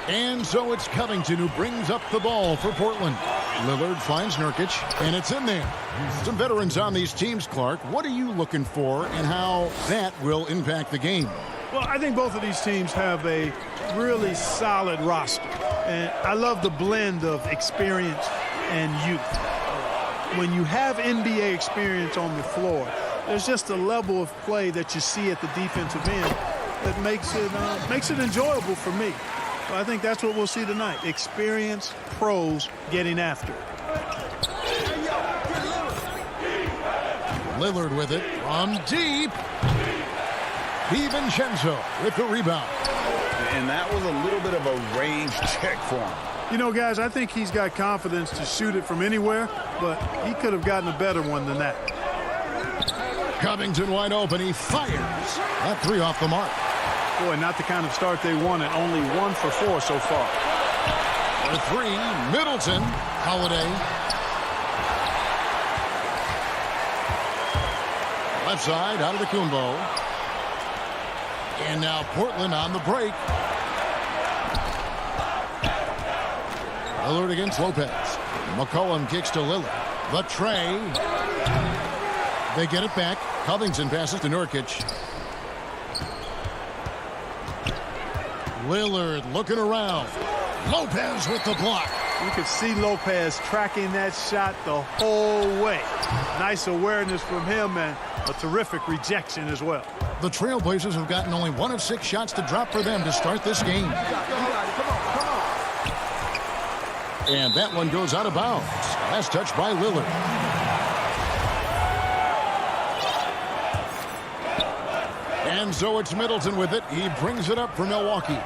S1: And so it's Covington who brings up the ball for Portland. Lillard finds Nurkic, and it's in there. Some veterans on these teams, Clark. What are you looking for and how that will impact the game?
S3: Well, I think both of these teams have a really solid roster. And I love the blend of experience and youth. When you have NBA experience on the floor, there's just a level of play that you see at the defensive end that makes it enjoyable for me. So I think that's what we'll see tonight. Experienced pros getting after it.
S1: Lillard with it from deep. DiVincenzo with the rebound.
S2: And that was a little bit of a range check for him.
S3: You know, guys, I think he's got confidence to shoot it from anywhere, but he could have gotten a better one than that.
S1: Covington wide open. He fires. That 3 off the mark.
S3: Boy, not the kind of start they wanted. Only 1 for 4 so far.
S1: The 3, Middleton. Holiday. Left side, out of the Kumbo. And now Portland on the break. Lillard against Lopez. McCollum kicks to Lillard. The tray. They get it back. Covington passes to Nurkic. Lillard looking around. Lopez with the block.
S3: You could see Lopez tracking that shot the whole way. Nice awareness from him and a terrific rejection as well.
S1: The Trailblazers have gotten only 1 of 6 shots to drop for them to start this game. And that one goes out of bounds. Last touch by Lillard. And so it's Middleton with it. He brings it up for Milwaukee.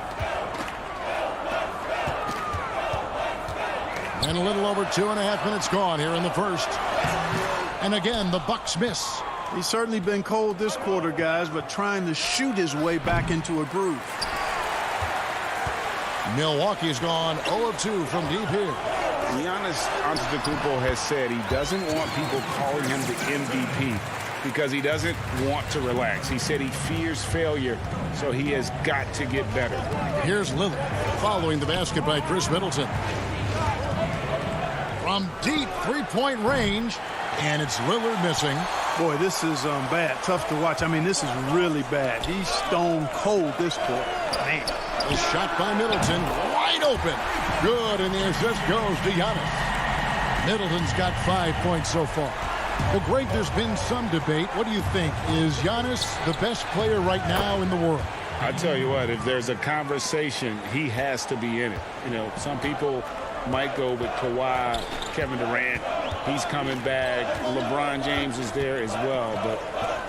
S1: And a little over 2.5 minutes gone here in the first. And again, the Bucks miss.
S3: He's certainly been cold this quarter, guys, but trying to shoot his way back into a groove.
S1: Milwaukee's gone 0 of 2 from deep here.
S2: Giannis Antetokounmpo has said he doesn't want people calling him the MVP because he doesn't want to relax. He said he fears failure, so he has got to get better.
S1: Here's Lillard following the basket by Chris Middleton. From deep 3-point range, and it's Lillard missing.
S3: Boy, this is bad. Tough to watch. I mean, this is really bad. He's stone cold this quarter. Man.
S1: A shot by Middleton, wide open. Good, and the assist goes to Giannis. Middleton's got 5 points so far. Well, Greg, there's been some debate. What do you think? Is Giannis the best player right now in the world?
S2: I tell you what, if there's a conversation, he has to be in it. You know, some people might go with Kawhi, Kevin Durant. He's coming back. LeBron James is there as well. But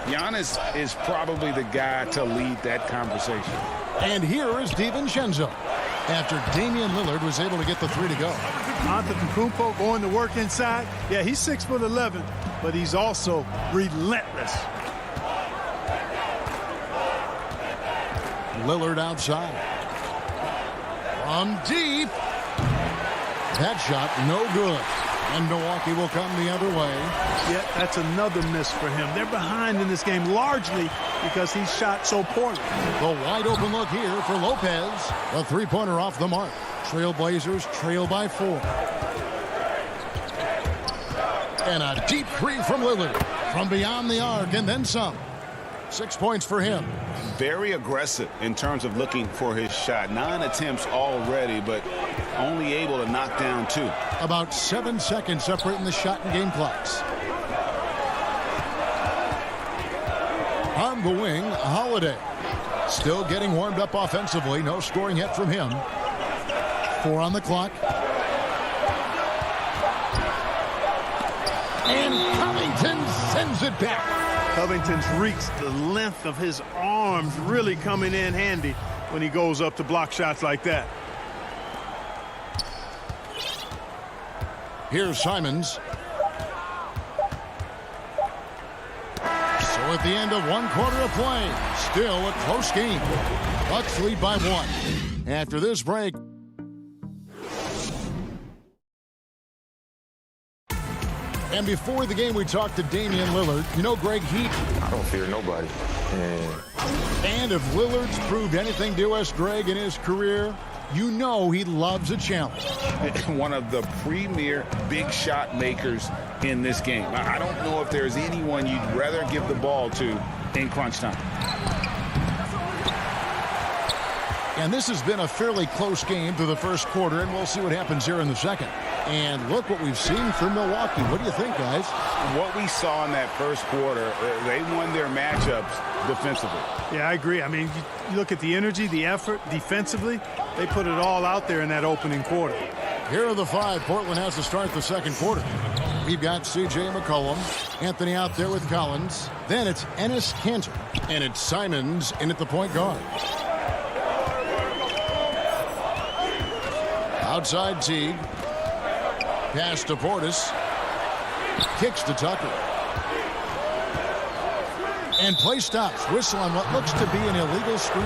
S2: Giannis is probably the guy to lead that conversation.
S1: And here is DiVincenzo after Damian Lillard was able to get the 3 to go.
S3: Antetokounmpo going to work inside. Yeah, he's 6'11", but he's also relentless.
S1: Lillard outside. From deep. That shot no good. And Milwaukee will come the other way.
S3: Yeah, that's another miss for him. They're behind in this game largely because he shot so poorly.
S1: The wide open look here for Lopez. A 3-pointer off the mark. Trailblazers trail by 4. And a deep 3 from Lillard. From beyond the arc and then some. 6 points for him.
S2: Very aggressive in terms of looking for his shot. 9 attempts already, but only able to knock down 2.
S1: About 7 seconds separating the shot and game clocks. On the wing, Holiday. Still getting warmed up offensively. No scoring yet from him. 4 on the clock. And Covington sends it back.
S3: Covington's reach, the length of his arms really coming in handy when he goes up to block shots like that.
S1: Here's Simons. So at the end of 1 quarter of play, still a close game. Bucks lead by 1. After this break. And before the game, we talked to Damian Lillard. You know, Greg,
S4: I don't fear nobody.
S1: And if Lillard's proved anything to us, Greg, in his career, you know he loves a challenge.
S2: One of the premier big shot makers in this game. I don't know if there's anyone you'd rather give the ball to in crunch time.
S1: And this has been a fairly close game through the first quarter, and we'll see what happens here in the second. And look what we've seen from Milwaukee. What do you think, guys?
S2: What we saw in that first quarter, they won their matchups defensively.
S3: Yeah, I agree. I mean, you look at the energy, the effort defensively, they put it all out there in that opening quarter.
S1: Here are the 5 Portland has to start the second quarter. We've got C.J. McCollum, Anthony out there with Collins. Then it's Enes Kanter, and it's Simons in at the point guard. Outside Teague. Pass to Portis. Kicks to Tucker. And play stops. Whistle on what looks to be an illegal screen.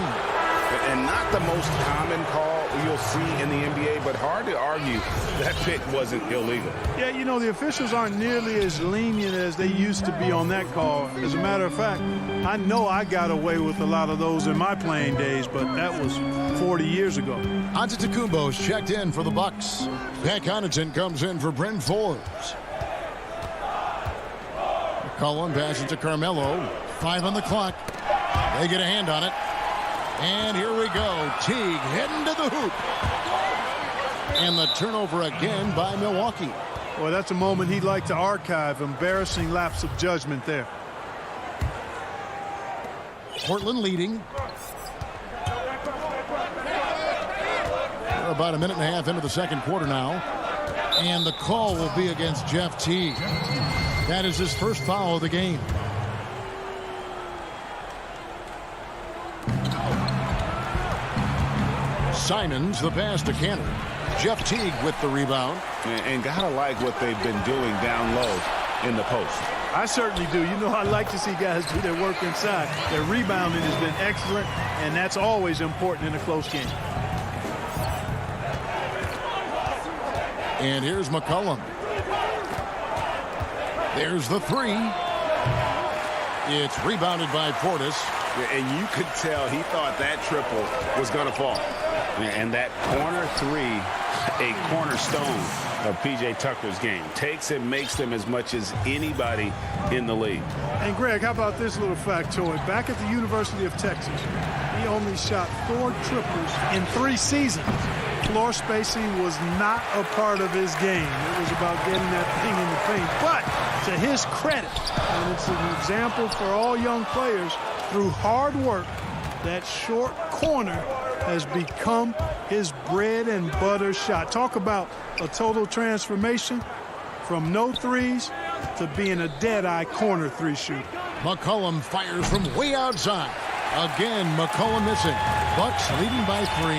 S2: And not the most common call you'll see in the NBA, but hard to argue that pick wasn't illegal.
S3: Yeah, you know, the officials aren't nearly as lenient as they used to be on that call. As a matter of fact, I know I got away with a lot of those in my playing days, but that was 40 years ago.
S1: Antetokounmpo's checked in for the Bucks. Pat Connaughton comes in for Bryn Forbes. McCollum passes to Carmelo. 5 on the clock. They get a hand on it. And here we go. Teague heading to the hoop. And the turnover again by Milwaukee.
S3: Well, that's a moment he'd like to archive. Embarrassing lapse of judgment there.
S1: Portland leading. We're about a minute and a half into the second quarter now. And the call will be against Jeff Teague. That is his first foul of the game. Simons, the pass to Kanter. Jeff Teague with the rebound.
S2: And gotta like what they've been doing down low in the post.
S3: I certainly do. You know, I like to see guys do their work inside. Their rebounding has been excellent, and that's always important in a close game.
S1: And here's McCollum. There's the 3. It's rebounded by Portis.
S2: And you could tell he thought that triple was going to fall. And that corner 3, a cornerstone of P.J. Tucker's game. Takes and makes them as much as anybody in the league.
S3: And, Greg, how about this little factoid? Back at the University of Texas, he only shot 4 triples in 3 seasons. Floor spacing was not a part of his game. It was about getting that thing in the paint. But to his credit, and it's an example for all young players, through hard work, that short corner has become his bread and butter shot. Talk about a total transformation from no threes to being a dead-eye corner 3 shooter.
S1: McCollum fires from way outside. Again, McCollum missing. Bucks leading by 3.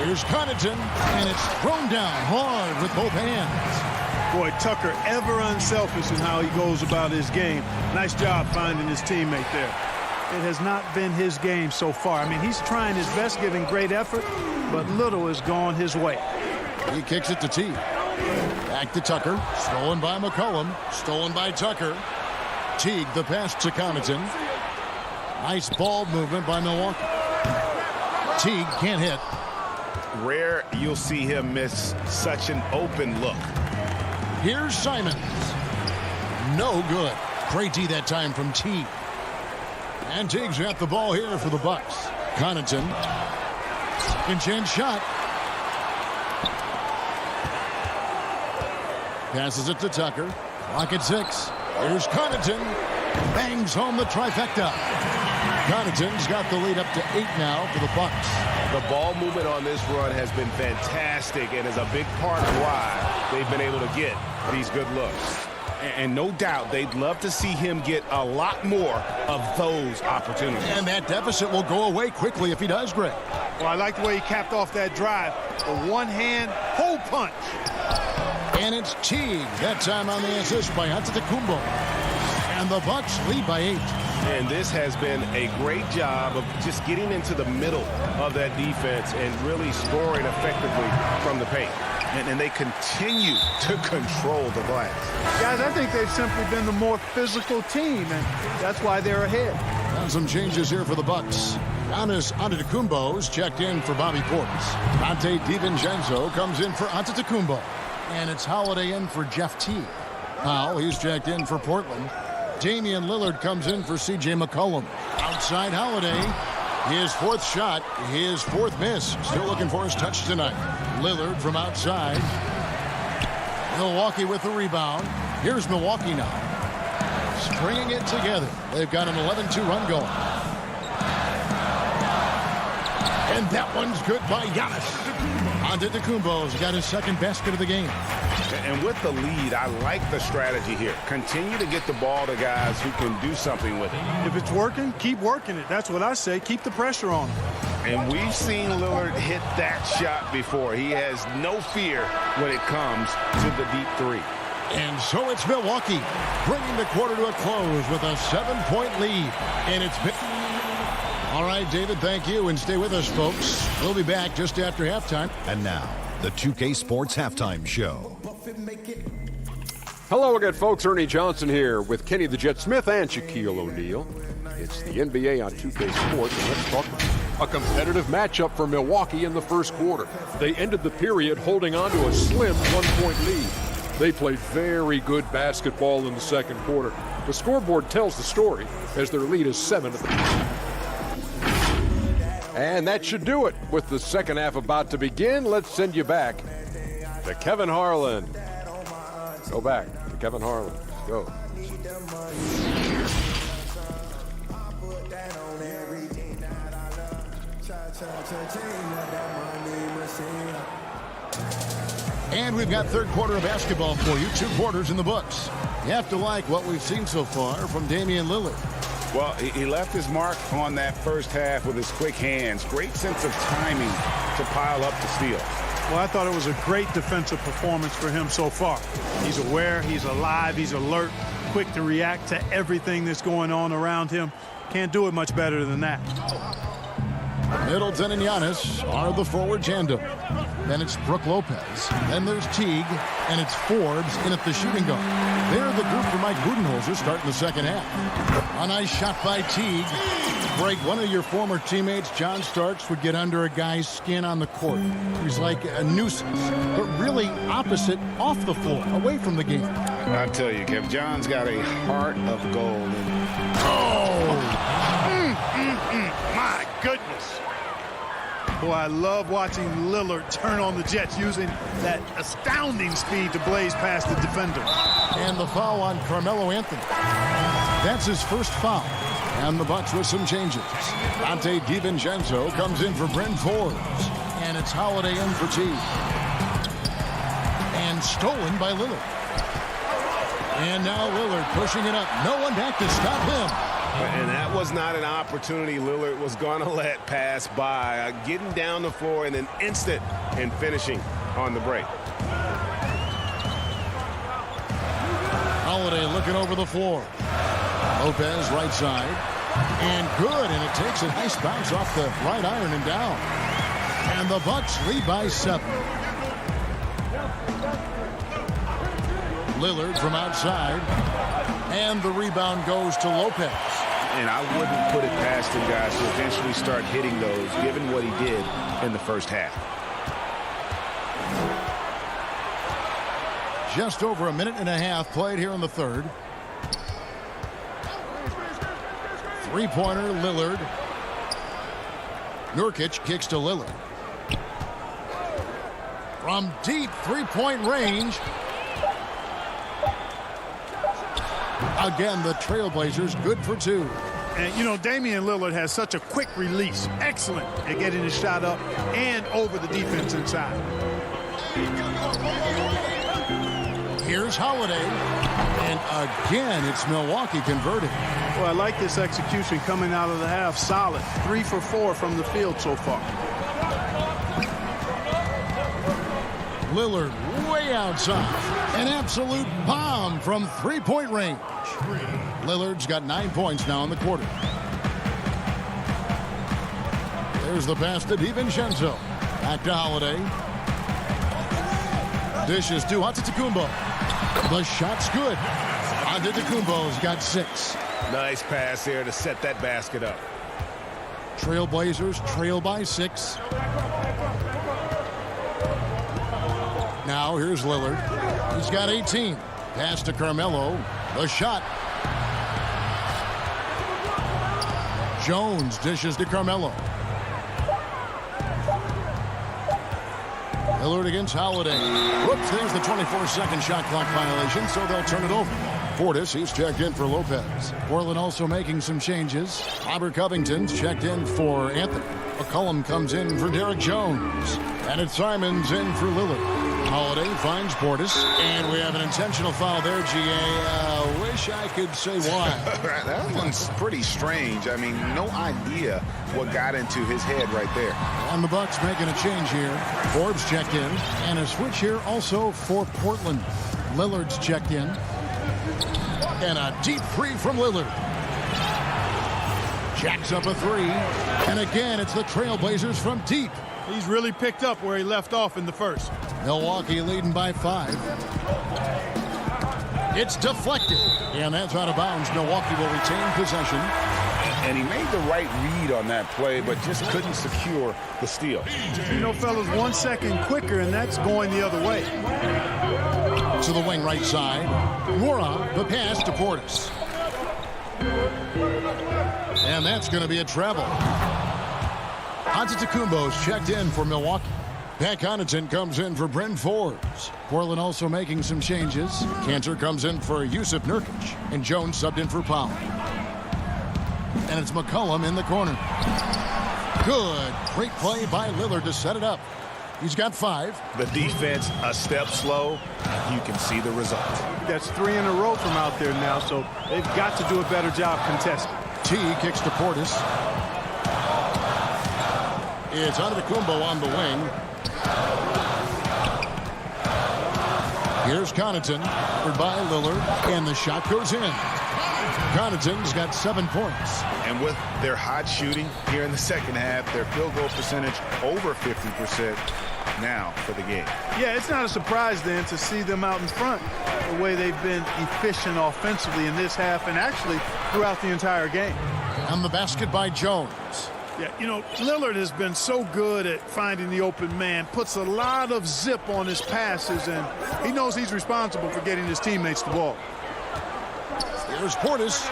S1: Here's Connaughton, and it's thrown down hard with both hands.
S3: Boy, Tucker ever unselfish in how he goes about his game. Nice job finding his teammate there. It has not been his game so far. I mean, he's trying his best, giving great effort, but little has gone his way.
S1: He kicks it to Teague. Back to Tucker. Stolen by McCollum. Stolen by Tucker. Teague, the pass to Connaughton. Nice ball movement by Milwaukee. Teague can't hit.
S2: Rare you'll see him miss such an open look.
S1: Here's Simons. No good. Great D that time from Teague. And Teague's got the ball here for the Bucks. Connaughton. Second chance shot. Passes it to Tucker. Clock at 6. Here's Connaughton. Bangs home the trifecta. Connaughton's got the lead up to 8 now for the Bucks.
S9: The ball movement on this run has been fantastic and is a big part of why they've been able to get these good looks. And no doubt they'd love to see him get a lot more of those opportunities.
S1: And that deficit will go away quickly if he does, Greg.
S3: Well, I like the way he capped off that drive. The one-hand hole punch.
S1: And it's Teague. That time on the assist by Antetokounmpo. And the Bucks lead by 8.
S9: And this has been a great job of just getting into the middle of that defense and really scoring effectively from the paint. And they continue to control the glass.
S3: Guys, I think they've simply been the more physical team, and that's why they're ahead.
S1: And some changes here for the Bucks. Giannis Antetokounmpo's checked in for Bobby Portis. Dante DiVincenzo comes in for Antetokounmpo. And it's Holiday in for Jeff Teague. Powell, he's checked in for Portland. Damian Lillard comes in for C.J. McCollum. Outside Holiday. His 4th shot, his 4th miss. Still looking for his touch tonight. Lillard from outside. Milwaukee with the rebound. Here's Milwaukee now. Stringing it together. They've got an 11-2 run going. And that one's good by Giannis. Antetokounmpo's got his 2nd basket of the game.
S9: And with the lead, I like the strategy here. Continue to get the ball to guys who can do something with it.
S3: If it's working, keep working it. That's what I say. Keep the pressure on him.
S9: And we've seen Lillard hit that shot before. He has no fear when it comes to the deep 3.
S1: And so it's Milwaukee bringing the quarter to a close with a 7-point lead. And it's been... All right, David, thank you. And stay with us, folks. We'll be back just after halftime.
S6: And now, the 2K Sports Halftime Show.
S7: Hello again, folks. Ernie Johnson here with Kenny the Jet Smith and Shaquille O'Neal. It's the NBA on 2K Sports, and let's talk a competitive matchup for Milwaukee in the first quarter. They ended the period holding on to a slim 1-point lead. They played very good basketball in the second quarter. The scoreboard tells the story as their lead is 7 at the moment. And that should do it. With the second half about to begin, let's send you back to Kevin Harlan. Go back to Kevin Harlan. Go.
S1: And we've got third quarter of basketball for you. 2 quarters in the books. You have to like what we've seen so far from Damian Lillard.
S2: Well, he left his mark on that first half with his quick hands. Great sense of timing to pile up the steal.
S3: Well, I thought it was a great defensive performance for him so far. He's aware, he's alive, he's alert, quick to react to everything that's going on around him. Can't do it much better than that.
S1: Middleton and Giannis are the forward tandem. Then it's Brook Lopez. Then there's Teague. And it's Forbes in at the shooting guard. They're the group for Mike Budenholzer starting the second half. A nice shot by Teague. Greg, one of your former teammates, John Starks, would get under a guy's skin on the court. He's like a nuisance, but really opposite off the floor, away from the game.
S2: I tell you, Kev, John's got a heart of gold.
S3: My goodness. Boy, I love watching Lillard turn on the Jets using that astounding speed to blaze past the defender.
S1: And the foul on Carmelo Anthony. That's his first foul. And the Bucks with some changes. Dante DiVincenzo comes in for Bryn Forbes. And it's Holiday in for Teague. And stolen by Lillard. And now Lillard pushing it up. No one back to stop him.
S9: And that was not an opportunity Lillard was going to let pass by. Getting down the floor in an instant and finishing on the break.
S1: Holiday looking over the floor. Lopez right side. And good. And it takes a nice bounce off the right iron and down. And the Bucks lead by 7. Lillard from outside. And the rebound goes to Lopez.
S2: And I wouldn't put it past him, guys, to eventually start hitting those, given what he did in the first half.
S1: Just over a minute and a half played here in the third. Three-pointer, Lillard. Nurkic kicks to Lillard. From deep three-point range. Again, the Trailblazers good for 2.
S3: And, you know, Damian Lillard has such a quick release. Excellent at getting his shot up and over the defense inside.
S1: Here's Holiday. And again, it's Milwaukee converting.
S3: Well, I like this execution coming out of the half. Solid. 3 for 4 from the field so far.
S1: Lillard way outside. An absolute bomb from three-point range. Lillard's got 9 points now in the quarter. There's the pass to DiVincenzo. Back to Holiday. Dishes to Antetokounmpo. The shot's good. Antetokounmpo's got 6.
S9: Nice pass there to set that basket up.
S1: Trailblazers trail by 6. Now here's Lillard. He's got 18. Pass to Carmelo. The shot. Jones dishes to Carmelo. Lillard against Holiday. Whoops, there's the 24-second shot clock violation, so they'll turn it over. Portis, he's checked in for Lopez. Portland also making some changes. Robert Covington's checked in for Anthony. McCollum comes in for Derek Jones. And it's Simons in for Lillard. Holiday finds Portis. And we have an intentional foul there, GA. Wish I could say why.
S11: That one's pretty strange. I mean, no idea what got into his head right there.
S1: And the Bucks making a change here. Forbes checked in. And a switch here also for Portland. Lillard's checked in. And a deep 3 from Lillard. Jacks up a 3. And again, it's the Trailblazers from deep.
S3: He's really picked up where he left off in the first.
S1: Milwaukee leading by 5. It's deflected. And that's out of bounds. Milwaukee will retain possession.
S9: And he made the right read on that play, but just couldn't secure the steal.
S3: You know, fellas, 1 second quicker, and that's going the other way.
S1: To the wing right side. Mora, the pass to Portis. And that's going to be a travel. Antetokounmpo's checked in for Milwaukee. Pat Connaughton comes in for Bryn Forbes. Portland also making some changes. Cantor comes in for Yusuf Nurkic. And Jones subbed in for Powell. And it's McCollum in the corner. Good. Great play by Lillard to set it up. He's got 5.
S9: The defense a step slow. You can see the result.
S3: That's 3 in a row from out there now, so they've got to do a better job contesting.
S1: T kicks to Portis. It's Antetokounmpo on the wing. Here's Connaughton, covered by Lillard, and the shot goes in. Connaughton's got 7 points.
S11: And with their hot shooting here in the second half, their field goal percentage over 50% now for the game.
S3: Yeah, it's not a surprise then to see them out in front the way they've been efficient offensively in this half and actually throughout the entire game.
S1: And the basket by Jones.
S3: Yeah, you know, Lillard has been so good at finding the open man, puts a lot of zip on his passes, and he knows he's responsible for getting his teammates the ball.
S1: There's Portis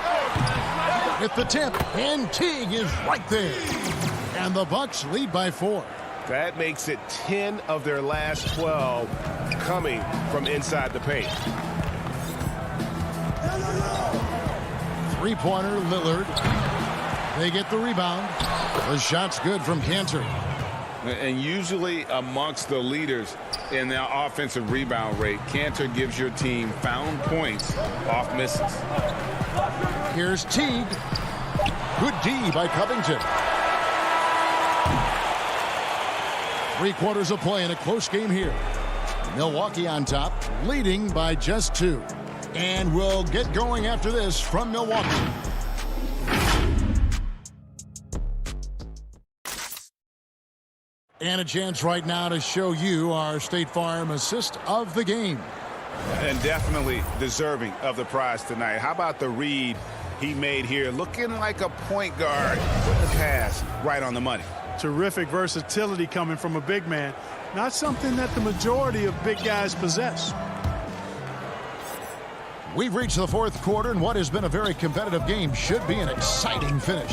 S1: with the tip, and Teague is right there. And the Bucks lead by 4.
S9: That makes it 10 of their last 12 coming from inside the paint.
S1: Three-pointer, Lillard. They get the rebound. The shot's good from Cantor.
S2: And usually amongst the leaders in their offensive rebound rate, Cantor gives your team found points off misses.
S1: Here's Teague. Good D by Covington. 3 quarters of play in a close game here. Milwaukee on top, leading by just 2. And we'll get going after this from Milwaukee. And a chance right now to show you our State Farm assist of the game.
S9: And definitely deserving of the prize tonight. How about the read he made here? Looking like a point guard. Put the pass right on the money.
S3: Terrific versatility coming from a big man. Not something that the majority of big guys possess.
S1: We've reached the 4th quarter, and what has been a very competitive game should be an exciting finish.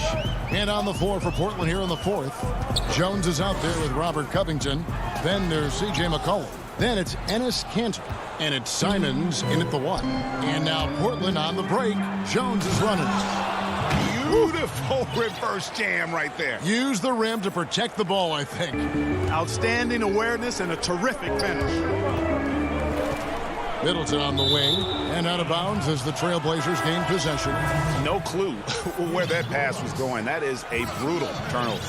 S1: And on the floor for Portland here in the 4th, Jones is out there with Robert Covington. Then there's C.J. McCollum. Then it's Enes Kanter. And it's Simons in at the 1. And now Portland on the break. Jones is running.
S2: Beautiful reverse jam right there.
S1: Use the rim to protect the ball, I think.
S3: Outstanding awareness and a terrific finish.
S1: Middleton on the wing and out of bounds as the Trailblazers gain possession.
S2: No clue where that pass was going. That is a brutal turnover.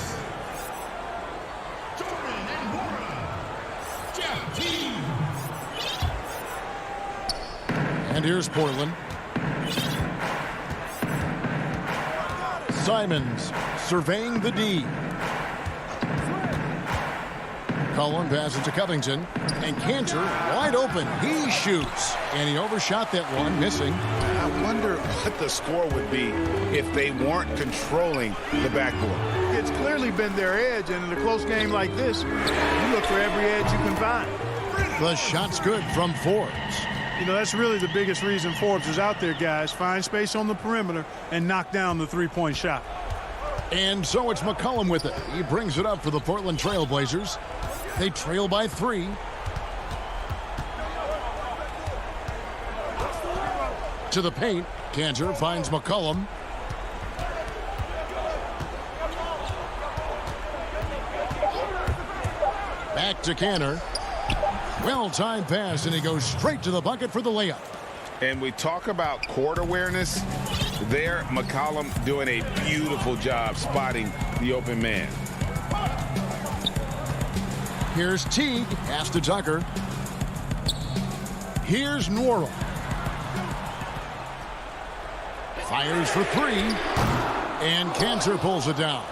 S1: And here's Portland. Simons surveying the D. Cullen passes to Covington. And Kanter wide open. He shoots. And he overshot that one, missing.
S2: I wonder what the score would be if they weren't controlling the backboard.
S3: It's clearly been their edge, and in a close game like this, you look for every edge you can find.
S1: The shot's good from Forbes.
S3: You know, that's really the biggest reason Forbes is out there, guys. Find space on the perimeter and knock down the three-point shot.
S1: And so it's McCollum with it. He brings it up for the Portland Trailblazers. They trail by 3. To the paint. Kanter finds McCollum. Back to Kanter. Well-timed pass, and he goes straight to the bucket for the layup.
S2: And we talk about court awareness. There, McCollum doing a beautiful job spotting the open man.
S1: Here's Teague. Pass to Tucker. Here's Norrell. Fires for 3. And Kanter pulls it down.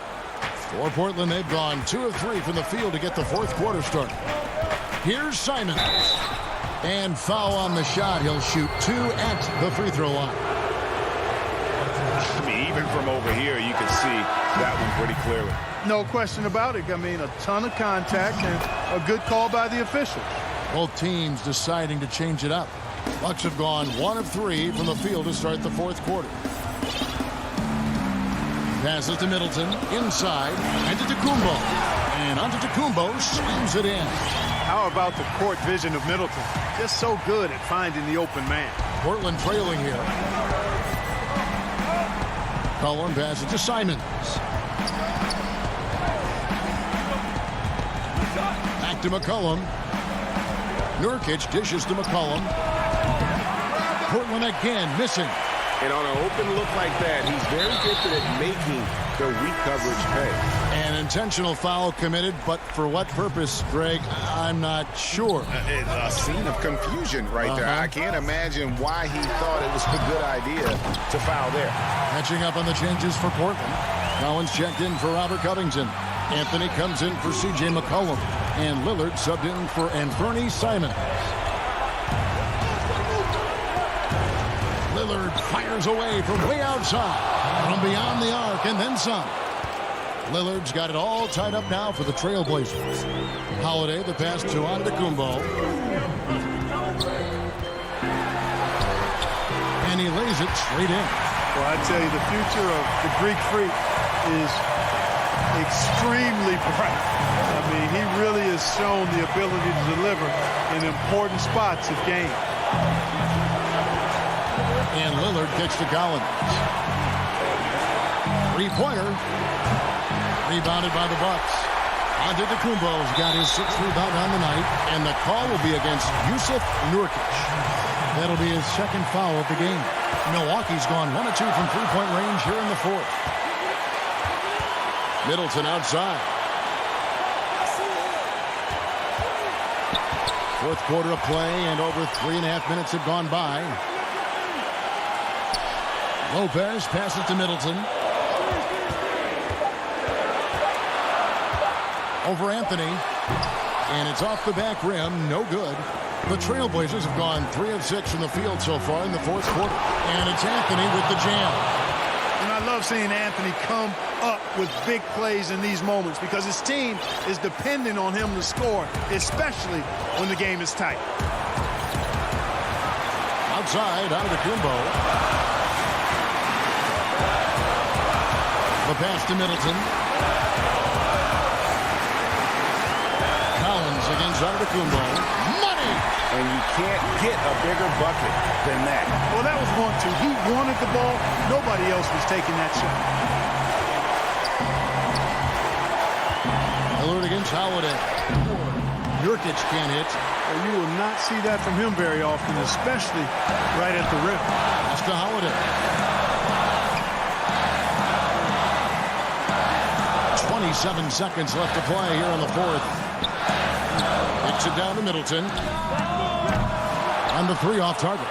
S1: For Portland, they've gone 2 of 3 from the field to get the fourth quarter started. Here's Simons. And foul on the shot. He'll shoot 2 at the free throw line.
S2: I mean, even from over here, you can see that one pretty clearly.
S3: No question about it. I mean, a ton of contact and a good call by the officials.
S1: Both teams deciding to change it up. Bucks have gone 1 of 3 from the field to start the fourth quarter. Passes to Middleton. Inside. And to Antetokounmpo. And Antetokounmpo slams it in.
S3: How about the court vision of Middleton? Just so good at finding the open man.
S1: Portland trailing here. Cullen passes to Simons. Back to McCollum. Nurkic dishes to McCollum. Portland again missing.
S2: And on an open look like that, he's very gifted at making the weak coverage pay.
S1: An intentional foul committed, but for what purpose, Greg? I'm not sure.
S2: A scene of confusion right there. I can't imagine why he thought it was a good idea to foul there.
S1: Catching up on the changes for Portland. Collins checked in for Robert Covington. Anthony comes in for C.J. McCollum. And Lillard subbed in for Anthony Simons. Lillard fires away from way outside. From beyond the arc and then some. Lillard's got it all tied up now for the Trailblazers. Holiday, the pass to Antetokounmpo. And he lays it straight in.
S3: Well, I tell you, the future of the Greek Freak is extremely bright. I mean, he really has shown the ability to deliver in important spots of game.
S1: And Lillard kicks to Collins. Three-pointer. Rebounded by the Bucks. Antetokounmpo's got his 6th rebound on the night, and the call will be against Jusuf Nurkic. That'll be his 2nd foul of the game. Milwaukee's gone 1 of 2 from three-point range here in the 4th. Middleton outside. 4th quarter of play, and over 3.5 minutes have gone by. Lopez passes to Middleton. Over Anthony. And it's off the back rim. No good. The Trailblazers have gone 3 of 6 from the field so far in the 4th quarter. And it's Anthony with the jam.
S3: And I love seeing Anthony come up with big plays in these moments because his team is depending on him to score, especially when the game is tight.
S1: Outside, Antetokounmpo. The pass to Middleton. Collins against Antetokounmpo.
S2: and you can't get a bigger bucket than that.
S3: Well, that was 1-2. He wanted the ball. Nobody else was taking that shot.
S1: Lillard against Holiday. Nurkic can't hit.
S3: Well, you will not see that from him very often, especially right at the rim.
S1: That's to Holiday. 27 seconds left to play here in the fourth. Kicks it down to Middleton. And the three off target.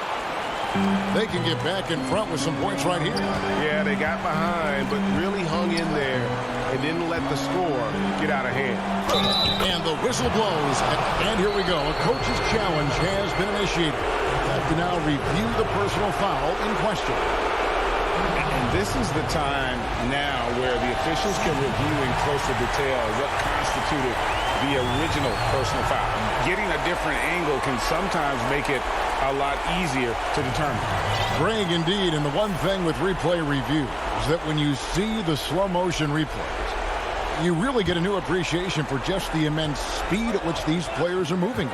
S1: They can get back in front with some points right here.
S2: Yeah, they got behind, but really hung in there and didn't let the score get out of hand.
S1: And the whistle blows. And here we go. A coach's challenge has been initiated. We have to now review the personal foul in question.
S2: And this is the time now where the officials can review in closer detail what constituted the original personal foul. Getting a different angle can sometimes make it a lot easier to determine.
S1: Greg, indeed, and the one thing with replay review is that when you see the slow motion replays, you really get a new appreciation for just the immense speed at which these players are moving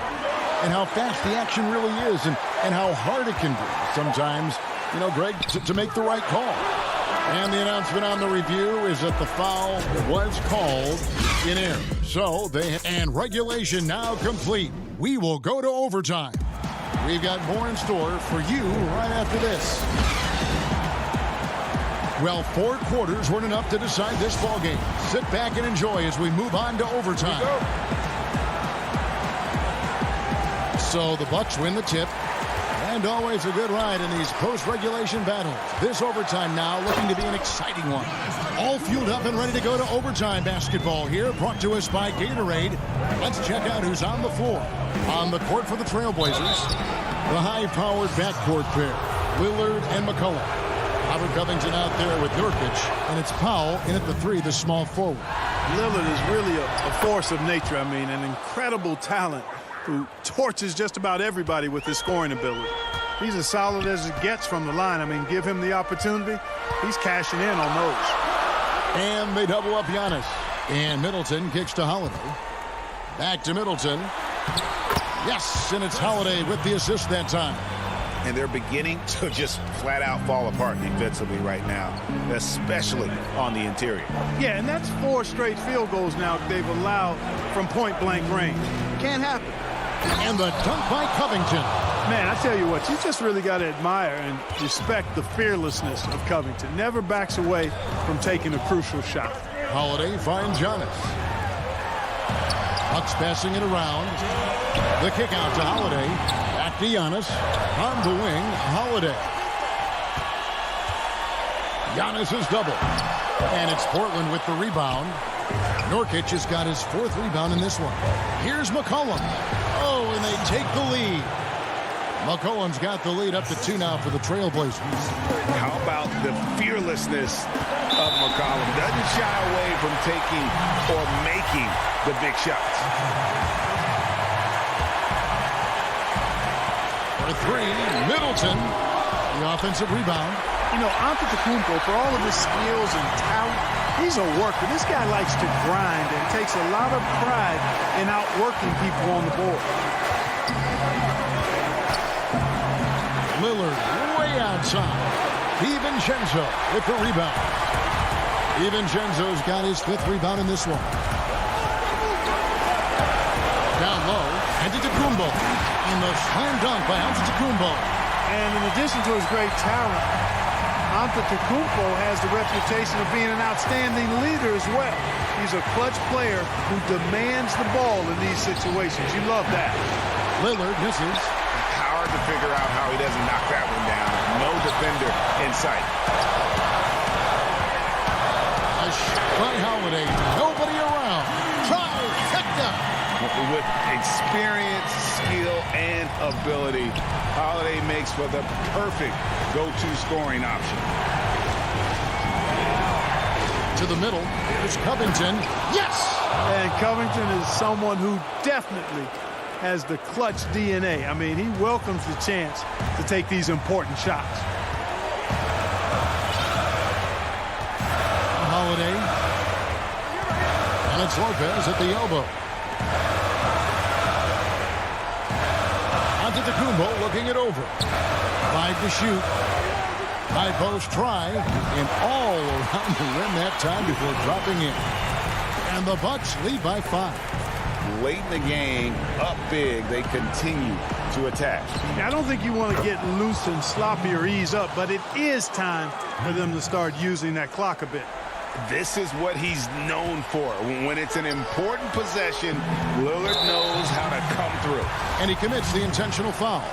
S1: and how fast the action really is and how hard it can be sometimes, you know, Greg, to make the right call. And the announcement on the review is that the foul was called in error. So and regulation now complete. We will go to overtime. We've got more in store for you right after this. Well, 4 quarters weren't enough to decide this ball game. Sit back and enjoy as we move on to overtime. So the Bucks win the tip. And always a good ride in these post-regulation battles. This overtime now looking to be an exciting one. All fueled up and ready to go to overtime basketball here, brought to us by Gatorade. Let's check out who's on the floor. On the court for the Trailblazers, the high-powered backcourt pair, Lillard and McCollum. Robert Covington out there with Nurkic, and it's Powell in at the 3, the small forward.
S3: Lillard is really a force of nature. I mean, an incredible talent who torches just about everybody with his scoring ability. He's as solid as it gets from the line. I mean, give him the opportunity, he's cashing in on those.
S1: And they double up Giannis. And Middleton kicks to Holiday. Back to Middleton. Yes, and it's Holiday with the assist that time.
S11: And they're beginning to just flat out fall apart defensively right now, especially on the interior.
S3: Yeah, and that's 4 straight field goals now they've allowed from point-blank range. Can't happen.
S1: And the dunk by Covington.
S3: Man, I tell you what, you just really got to admire and respect the fearlessness of Covington. Never backs away from taking a crucial shot.
S1: Holiday finds Giannis. Bucks passing it around. The kick out to Holiday. Back to Giannis. On the wing, Holiday. Giannis is double. And it's Portland with the rebound. Nurkic has got his 4th rebound in this one. Here's McCollum. Oh, and they take the lead. McCollum's got the lead up to 2 now for the Trailblazers.
S2: How about the fearlessness of McCollum? Doesn't shy away from taking or making the big shots.
S1: For 3, Middleton. The offensive rebound.
S3: You know, Antetokounmpo, for all of his skills and talent, he's a worker. This guy likes to grind and takes a lot of pride in outworking people on the board.
S1: Lillard way outside. DiVincenzo with the rebound. DiVincenzo's got his 5th rebound in this one. Down low, Antetokounmpo. And the slam dunk by Antetokounmpo.
S3: And in addition to his great talent, Antetokounmpo has the reputation of being an outstanding leader as well. He's a clutch player who demands the ball in these situations. You love that.
S1: Lillard misses.
S11: Hard to figure out how he doesn't knock that one down. No defender in sight.
S1: A shot by Holiday. Nobody around. Trifecta.
S2: With experience, skill, and ability, Holiday makes for the perfect go-to scoring option.
S1: To the middle, here's Covington. Yes!
S3: And Covington is someone who definitely has the clutch DNA. I mean, he welcomes the chance to take these important shots.
S1: Holiday. And it's Lopez at the elbow. Antetokounmpo looking it over. 5 to shoot. High post try, and all around the rim that time before dropping in. And the Bucks lead by 5.
S11: Late in the game, up big, they continue to attack.
S3: I don't think you want to get loose and sloppy or ease up, but it is time for them to start using that clock a bit.
S2: This is what he's known for. When it's an important possession, Lillard knows how to come through.
S1: And he commits the intentional foul.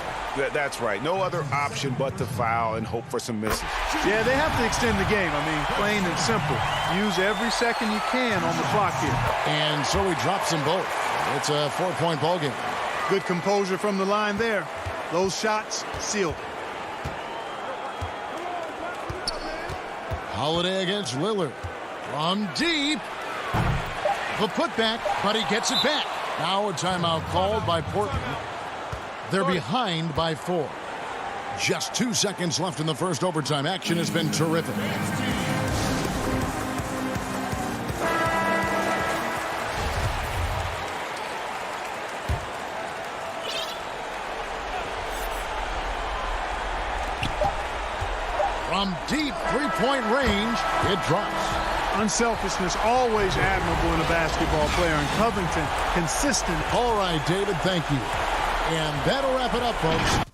S2: That's right. No other option but to foul and hope for some misses.
S3: Yeah, they have to extend the game. I mean, plain and simple. Use every second you can on the clock here.
S1: And so he drops them both. It's a 4-point ball game.
S3: Good composure from the line there. Those shots sealed.
S1: Holiday against Lillard. From deep. The putback, but he gets it back. Now a timeout called by Portland. They're behind by 4. Just 2 seconds left in the first overtime. Action has been terrific. From deep three-point range, it drops.
S3: Unselfishness, always admirable in a basketball player. And Covington, consistent.
S1: All right, David, thank you. And that'll wrap it up, folks.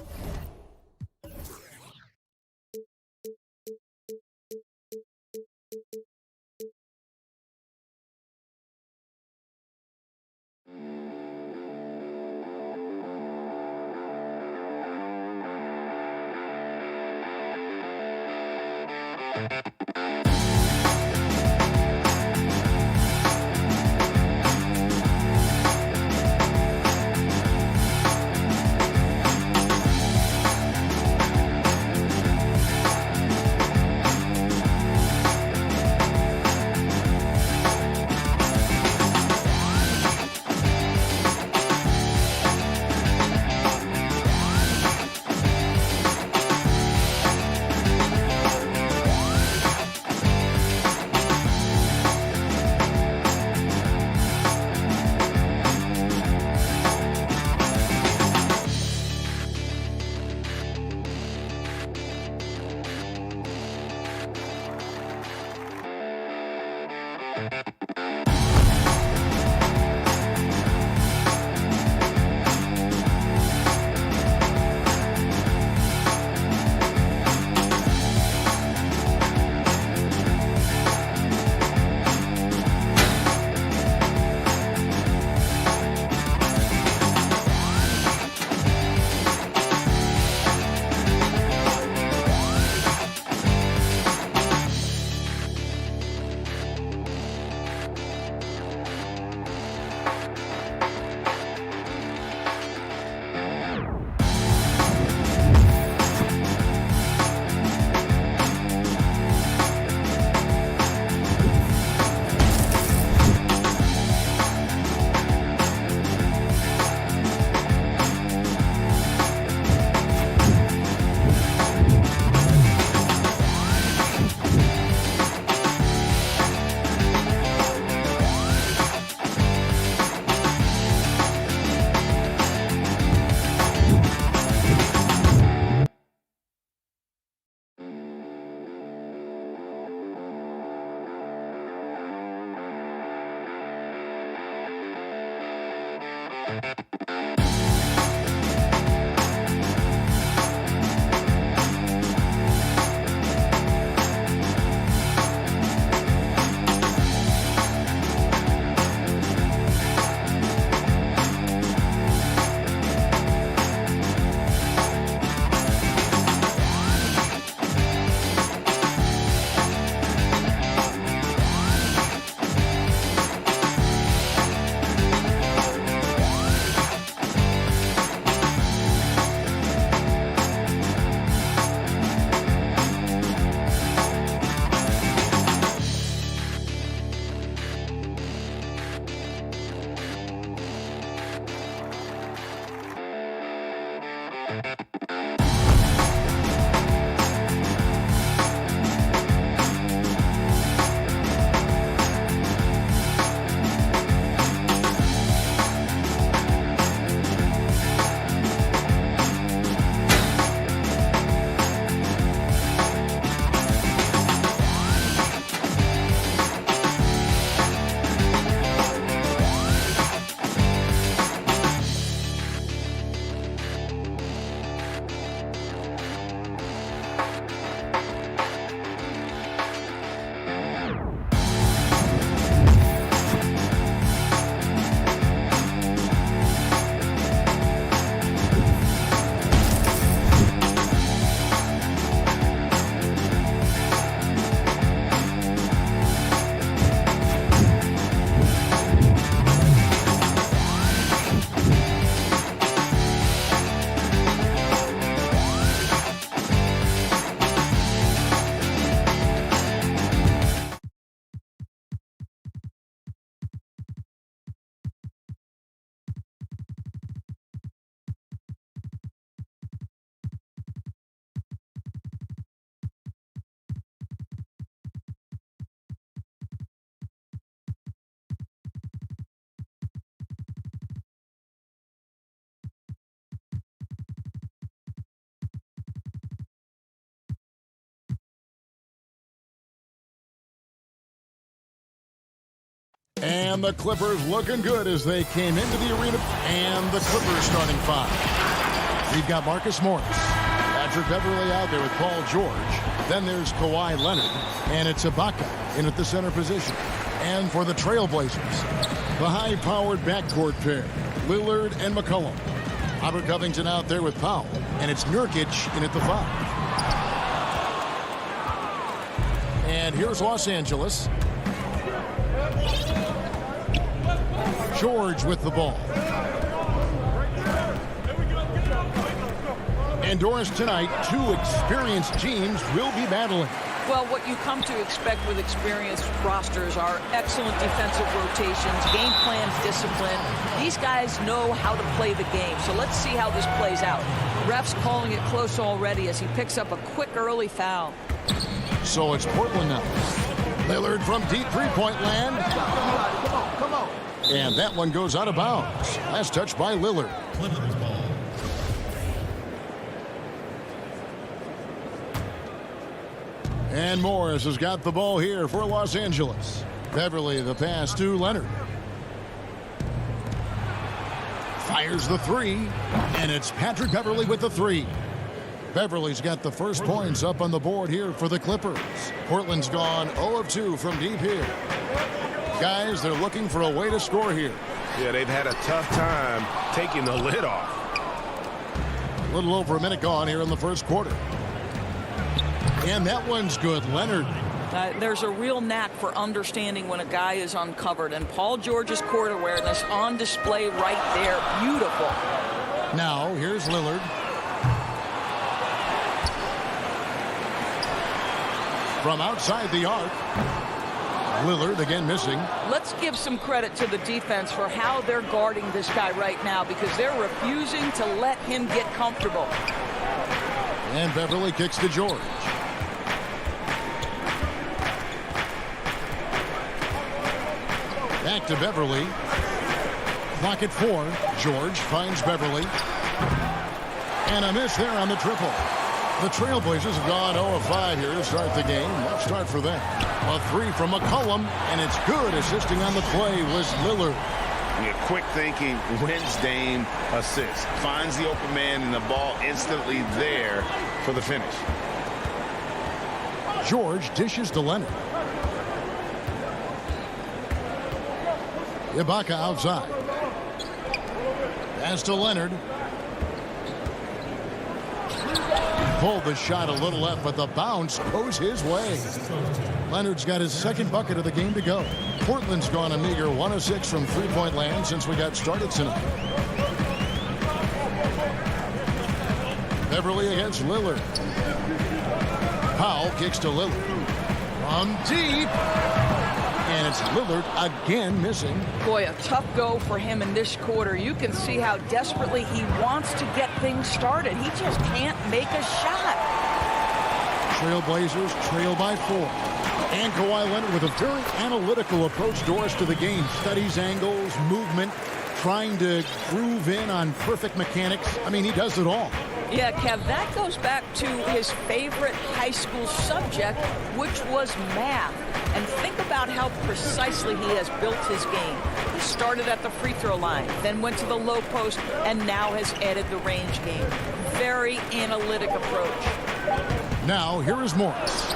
S1: And the Clippers looking good as they came into the arena. And the Clippers starting 5. We've got Marcus Morris. Patrick Beverly out there with Paul George. Then there's Kawhi Leonard. And it's Ibaka in at the center position. And for the Trailblazers, the high-powered backcourt pair, Lillard and McCollum. Robert Covington out there with Powell. And it's Nurkic in at the 5. And here's Los Angeles. George with the ball. Indoors tonight, 2 experienced teams will be battling.
S12: Well, what you come to expect with experienced rosters are excellent defensive rotations, game plans, discipline. These guys know how to play the game. So let's see how this plays out. Ref's calling it close already as he picks up a quick early foul.
S1: So it's Portland now. Lillard from deep three-point land.
S11: Come on.
S1: And that one goes out of bounds. Last touch by Lillard. And Morris has got the ball here for Los Angeles. Beverly the pass to Leonard. Fires the 3. And it's Patrick Beverly with the 3. Beverly's got the first points up on the board here for the Clippers. Portland's gone 0 of 2 from deep here. Guys, they're looking for a way to score here.
S9: Yeah, they've had a tough time taking the lid off.
S1: A little over a minute gone here in the first quarter. And that one's good. Leonard.
S12: There's a real knack for understanding when a guy is uncovered. And Paul George's court awareness on display right there. Beautiful.
S1: Now, here's Lillard. From outside the arc. Lillard again missing.
S12: Let's give some credit to the defense for how they're guarding this guy right now because they're refusing to let him get comfortable.
S1: And Beverly kicks to George. Back to Beverly. Clock at 4. George finds Beverly. And a miss there on the triple. The Trailblazers have gone 0 of 5 here to start the game. Rough start for them. A 3 from McCollum, and it's good. Assisting on the play was Lillard.
S11: Yeah, quick thinking, wins Dame assist. Finds the open man, and the ball instantly there for the finish.
S1: George dishes to Leonard. Ibaka outside. Pass to Leonard. Pulled the shot a little left, but the bounce goes his way. Leonard's got his second bucket of the game to go. Portland's gone a meager 1 of 6 from three-point land since we got started tonight. Beverly against Lillard. Powell kicks to Lillard. From deep. And it's Lillard again missing.
S12: Boy, a tough go for him in this quarter. You can see how desperately he wants to get things started. He just can't make a shot.
S1: Trailblazers trail by 4. And Kawhi Leonard with a very analytical approach, Doris, to the game. Studies angles, movement, trying to groove in on perfect mechanics. I mean, he does it all.
S12: Yeah, Kev, that goes back to his favorite high school subject, which was math. And think about how precisely he has built his game. He started at the free throw line, then went to the low post, and now has added the range game. Very analytic approach.
S1: Now, here is Morris.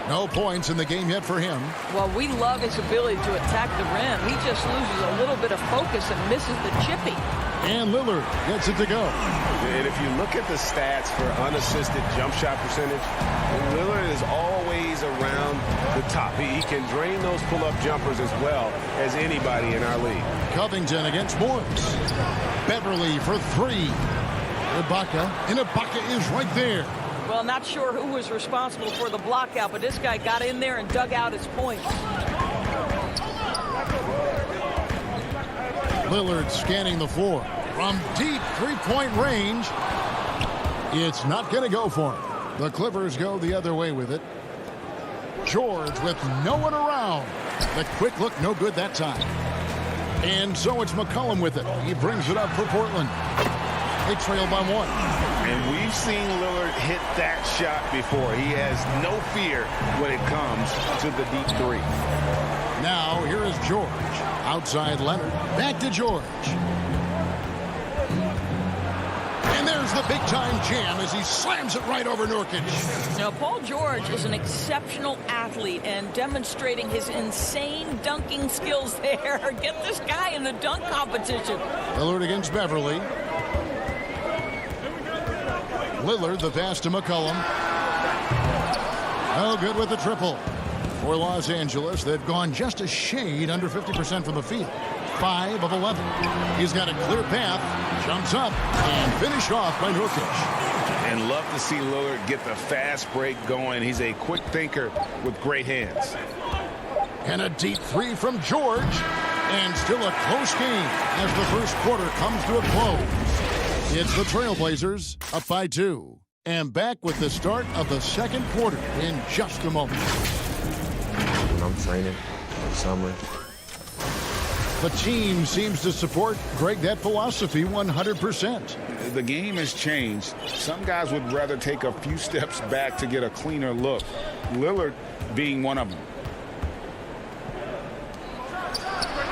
S1: No points in the game yet for him.
S12: Well, we love his ability to attack the rim. He just loses a little bit of focus and misses the chippy.
S1: And Lillard gets it to go.
S9: And if you look at the stats for unassisted jump shot percentage, Lillard is always around the top. He can drain those pull-up jumpers as well as anybody in our league.
S1: Covington against Morris. Beverly for 3. Ibaka. And Ibaka is right there.
S12: Well, not sure who was responsible for the block out, but this guy got in there and dug out his points.
S1: Lillard scanning the floor. From deep three-point range. It's not going to go for him. The Clippers go the other way with it. George with no one around. The quick look, no good that time. And so it's McCollum with it. He brings it up for Portland. They trail by 1.
S11: And we've seen Lillard hit that shot before. He has no fear when it comes to the deep 3.
S1: Now here is George. Outside Leonard. Back to George. And there's the big-time jam as he slams it right over Nurkic.
S12: Now, Paul George is an exceptional athlete and demonstrating his insane dunking skills there. Get this guy in the dunk competition.
S1: Lillard against Beverly. Lillard, the pass to McCollum. Oh, good with the triple. For Los Angeles, they've gone just a shade under 50% from the field. 5 of 11. He's got a clear path, jumps up, and finished off by Nurkic.
S2: And love to see Lillard get the fast break going. He's a quick thinker with great hands.
S1: And a deep 3 from George. And still a close game as the first quarter comes to a close. It's the Trailblazers up by 2. And back with the start of the second quarter in just a moment.
S4: When I'm training in the summer,
S1: the team seems to support, Greg, that philosophy 100%.
S2: The game has changed. Some guys would rather take a few steps back to get a cleaner look. Lillard being one of them.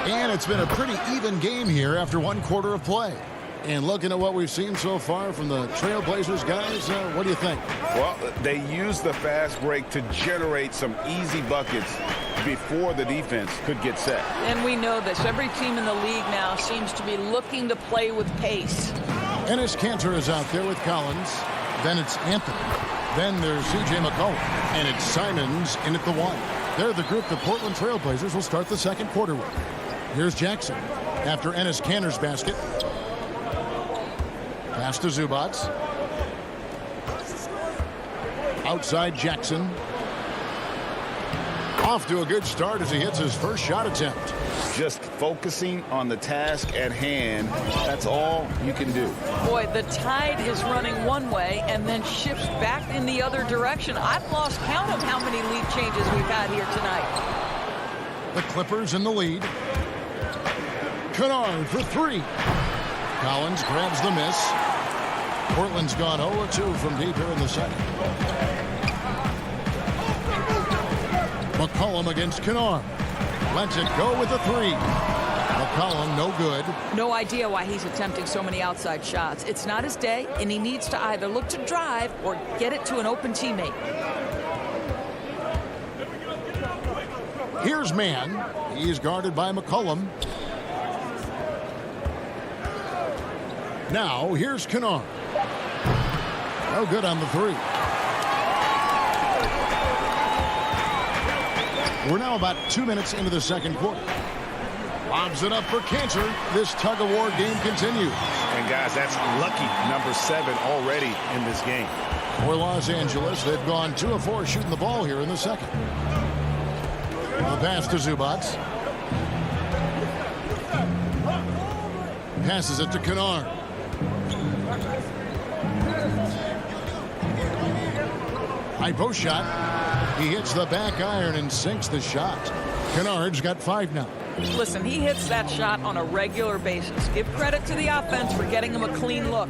S1: And it's been a pretty even game here after one quarter of play. And looking at what we've seen so far from the Trailblazers guys, what do you think?
S2: Well, they used the fast break to generate some easy buckets before the defense could get set.
S12: And we know this. Every team in the league now seems to be looking to play with pace.
S1: Enes Kanter is out there with Collins. Then it's Anthony. Then there's C.J. McCollum. And it's Simons in at the 1. They're the group the Portland Trailblazers will start the second quarter with. Here's Jackson after Enes Kanter's basket. Pass to Zubac. Outside Jackson. Off to a good start as he hits his first shot attempt.
S2: Just focusing on the task at hand, that's all you can do.
S12: Boy, the tide is running one way and then shifts back in the other direction. I've lost count of how many lead changes we've had here tonight.
S1: The Clippers in the lead. Kennard for 3. Collins grabs the miss. Portland's gone 0-2 from deep here in the second. McCollum against Kennard. Lets it go with a 3. McCollum no good.
S12: No idea why he's attempting so many outside shots. It's not his day, and he needs to either look to drive or get it to an open teammate.
S1: Here's Mann. He's guarded by McCollum. Now, here's Kennard. No good on the 3. We're now about 2 minutes into the second quarter. Lobs it up for Kanter. This tug-of-war game continues.
S2: And, guys, that's lucky number 7 already in this game.
S1: For Los Angeles, they've gone 2 of 4 shooting the ball here in the second. The pass to Zubac. Passes it to Kennard. High post shot. He hits the back iron and sinks the shot. Kennard's got 5 now.
S12: Listen, he hits that shot on a regular basis. Give credit to the offense for getting him a clean look.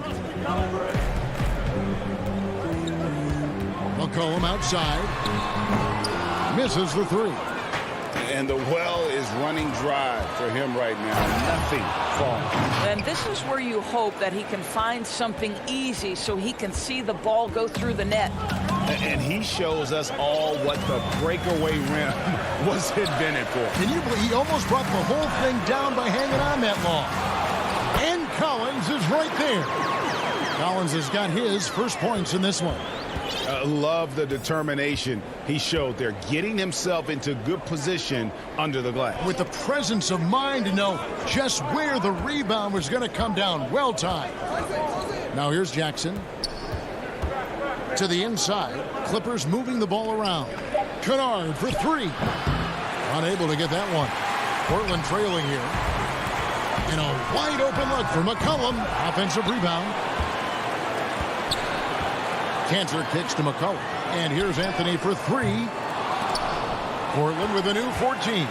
S1: McCollum outside. Misses the 3.
S2: And the well is running dry for him right now. Nothing falling.
S12: And this is where you hope that he can find something easy so he can see the ball go through the net.
S2: And he shows us all what the breakaway rim was invented for.
S1: Can you believe he almost brought the whole thing down by hanging on that long? And Collins is right there. Collins has got his first points in this one.
S2: Love the determination he showed there, getting himself into good position under the glass.
S1: With the presence of mind to know just where the rebound was going to come down. Well timed. Now here's Jackson. To the inside. Clippers moving the ball around. Kennard for 3. Unable to get that one. Portland trailing here. And a wide open look for McCollum. Offensive rebound. Kanter kicks to McCollum. And here's Anthony for 3. Portland with a new 14.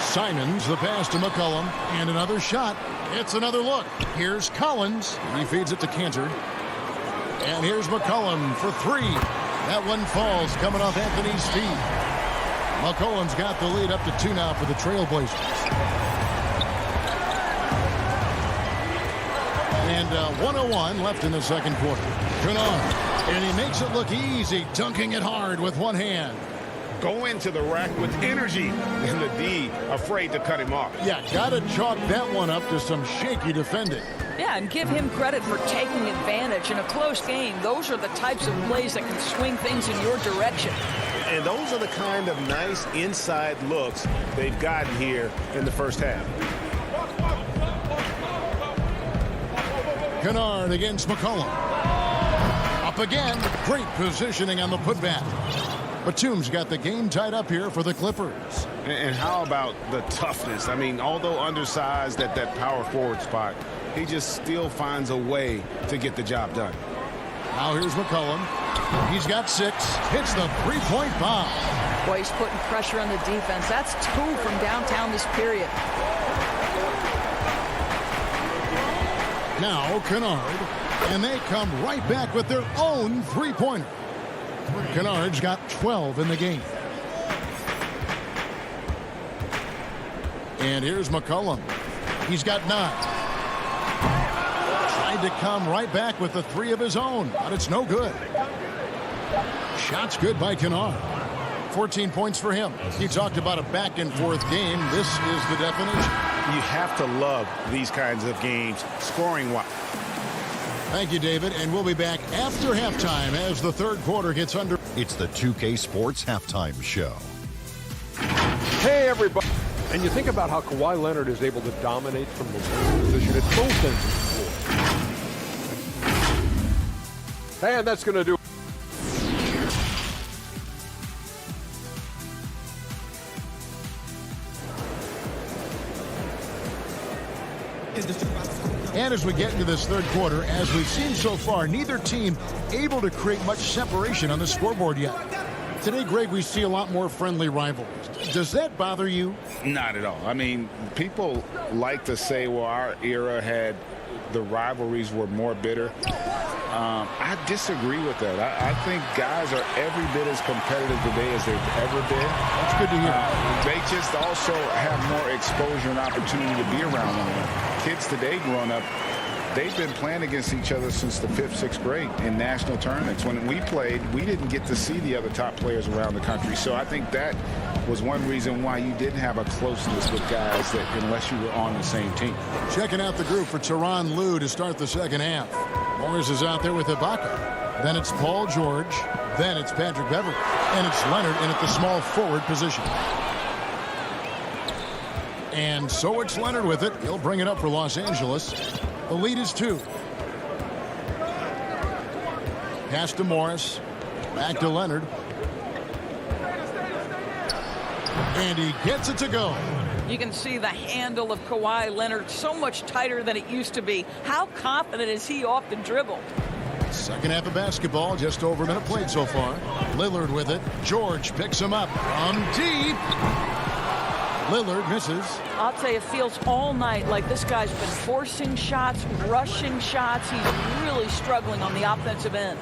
S1: Simons, the pass to McCollum. And another shot. It's another look. Here's Collins. He feeds it to Kanter. And here's McCollum for 3. That one falls coming off Anthony's feet. McCollum's got the lead up to 2 now for the Trailblazers. And 1:01 left in the second quarter. Kennard, and he makes it look easy, dunking it hard with one hand.
S2: Go into the rack with energy, and the D afraid to cut him off.
S1: Yeah, got to chalk that one up to some shaky defending.
S12: Yeah, and give him credit for taking advantage in a close game. Those are the types of plays that can swing things in your direction.
S9: And those are the kind of nice inside looks they've gotten here in the first half.
S1: Kennard against McCollum. Up again. Great positioning on the putback. Batum's got the game tied up here for the Clippers.
S2: And how about the toughness? I mean, although undersized at that power forward spot, he just still finds a way to get the job done.
S1: Now here's McCollum. He's got 6. Hits the three-point bomb.
S12: Boy, he's putting pressure on the defense. That's 2 from downtown this period.
S1: Now Kennard, and they come right back with their own three-pointer. Kennard's got 12 in the game. And here's McCollum. He's got 9. Tried to come right back with the 3 of his own, but it's no good. Shot's good by Kennard. 14 points for him. He talked about a back-and-forth game. This is the definition.
S2: You have to love these kinds of games, scoring-wise.
S1: Thank you, David, and we'll be back after halftime as the third quarter gets under.
S6: It's the 2K Sports Halftime Show.
S7: Hey, everybody. And you think about how Kawhi Leonard is able to dominate from the position at both ends of the floor. And that's going to do it.
S1: And as we get into this third quarter, as we've seen so far, neither team able to create much separation on the scoreboard yet. Today, Greg, we see a lot more friendly rivalries. Does that bother you?
S2: Not at all. I mean, people like to say, well, our era had the rivalries were more bitter. I disagree with that. I think guys are every bit as competitive today as they've ever been.
S1: That's good to hear.
S2: They just also have more exposure and opportunity to be around one another. Kids today growing up, they've been playing against each other since the 5th, 6th grade in national tournaments. When we played, we didn't get to see the other top players around the country. So I think that was one reason why you didn't have a closeness with guys that unless you were on the same team.
S1: Checking out the group for Tyronn Lue to start the second half. Morris is out there with Ibaka. Then it's Paul George. Then it's Patrick Beverley. And it's Leonard in at the small forward position. And so it's Leonard with it. He'll bring it up for Los Angeles. The lead is 2. Pass to Morris. Back to Leonard. And he gets it to go.
S12: You can see the handle of Kawhi Leonard so much tighter than it used to be. How confident is he off the dribble?
S1: Second half of basketball, just over a minute played so far. Lillard with it. George picks him up from deep. Lillard misses.
S12: I'll tell you, it feels all night like this guy's been forcing shots, rushing shots. He's really struggling on the offensive end.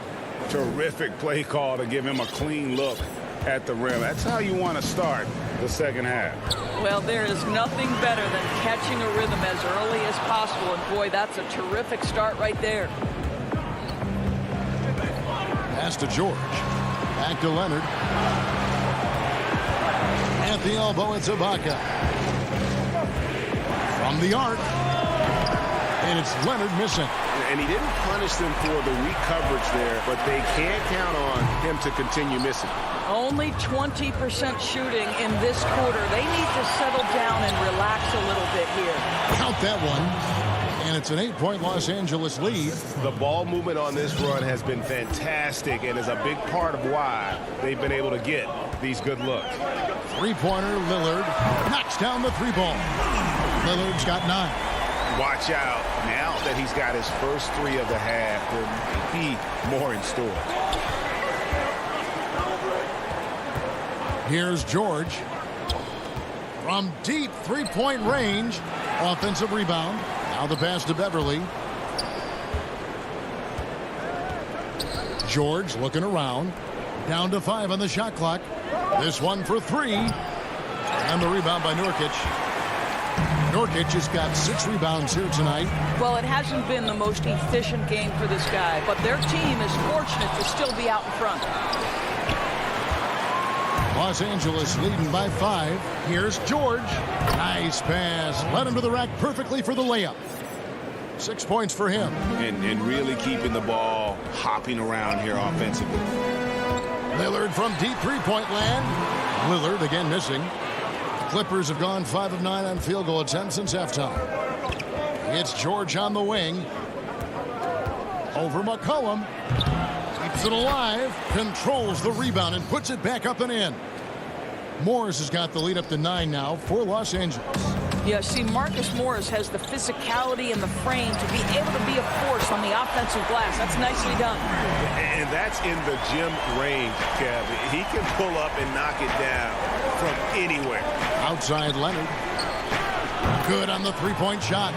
S2: Terrific play call to give him a clean look at the rim. That's how you want to start the second half.
S12: Well, there is nothing better than catching a rhythm as early as possible. And boy, that's a terrific start right there.
S1: Pass to George. Back to Leonard. At the elbow, it's Ibaka. From the arc. And it's Leonard missing.
S9: And he didn't punish them for the weak coverage there, but they can't count on him to continue missing.
S12: Only 20% shooting in this quarter. They need to settle down and relax a little bit here.
S1: Count that one. And it's an 8-point Los Angeles lead.
S9: The ball movement on this run has been fantastic and is a big part of why they've been able to get these good looks.
S1: Three-pointer, Lillard knocks down the 3-ball. Lillard's got 9.
S2: Watch out. Now that he's got his first 3 of the half, there may be more in store.
S1: Here's George. From deep 3-point range. Offensive rebound. Now the pass to Beverley. George looking around. Down to 5 on the shot clock. This one for three. And the rebound by Nurkic. Nurkic has got 6 rebounds here tonight.
S12: Well, it hasn't been the most efficient game for this guy, but their team is fortunate to still be out in front.
S1: Los Angeles leading by 5. Here's George. Nice pass. Led him to the rack perfectly for the layup. 6 points for him.
S9: And really keeping the ball hopping around here offensively.
S1: Lillard from deep three-point land. Lillard again missing. Clippers have gone 5 of 9 on field goal attempts since halftime. It's George on the wing. Over McCollum. Keeps it alive. Controls the rebound and puts it back up and in. Morris has got the lead up to 9 now for Los Angeles.
S12: Yeah, see, Marcus Morris has the physicality and the frame to be able to be a force on the offensive glass. That's nicely done.
S9: And that's in the gym range, Kev. He can pull up and knock it down from anywhere.
S1: Outside Leonard. Good on the three-point shot.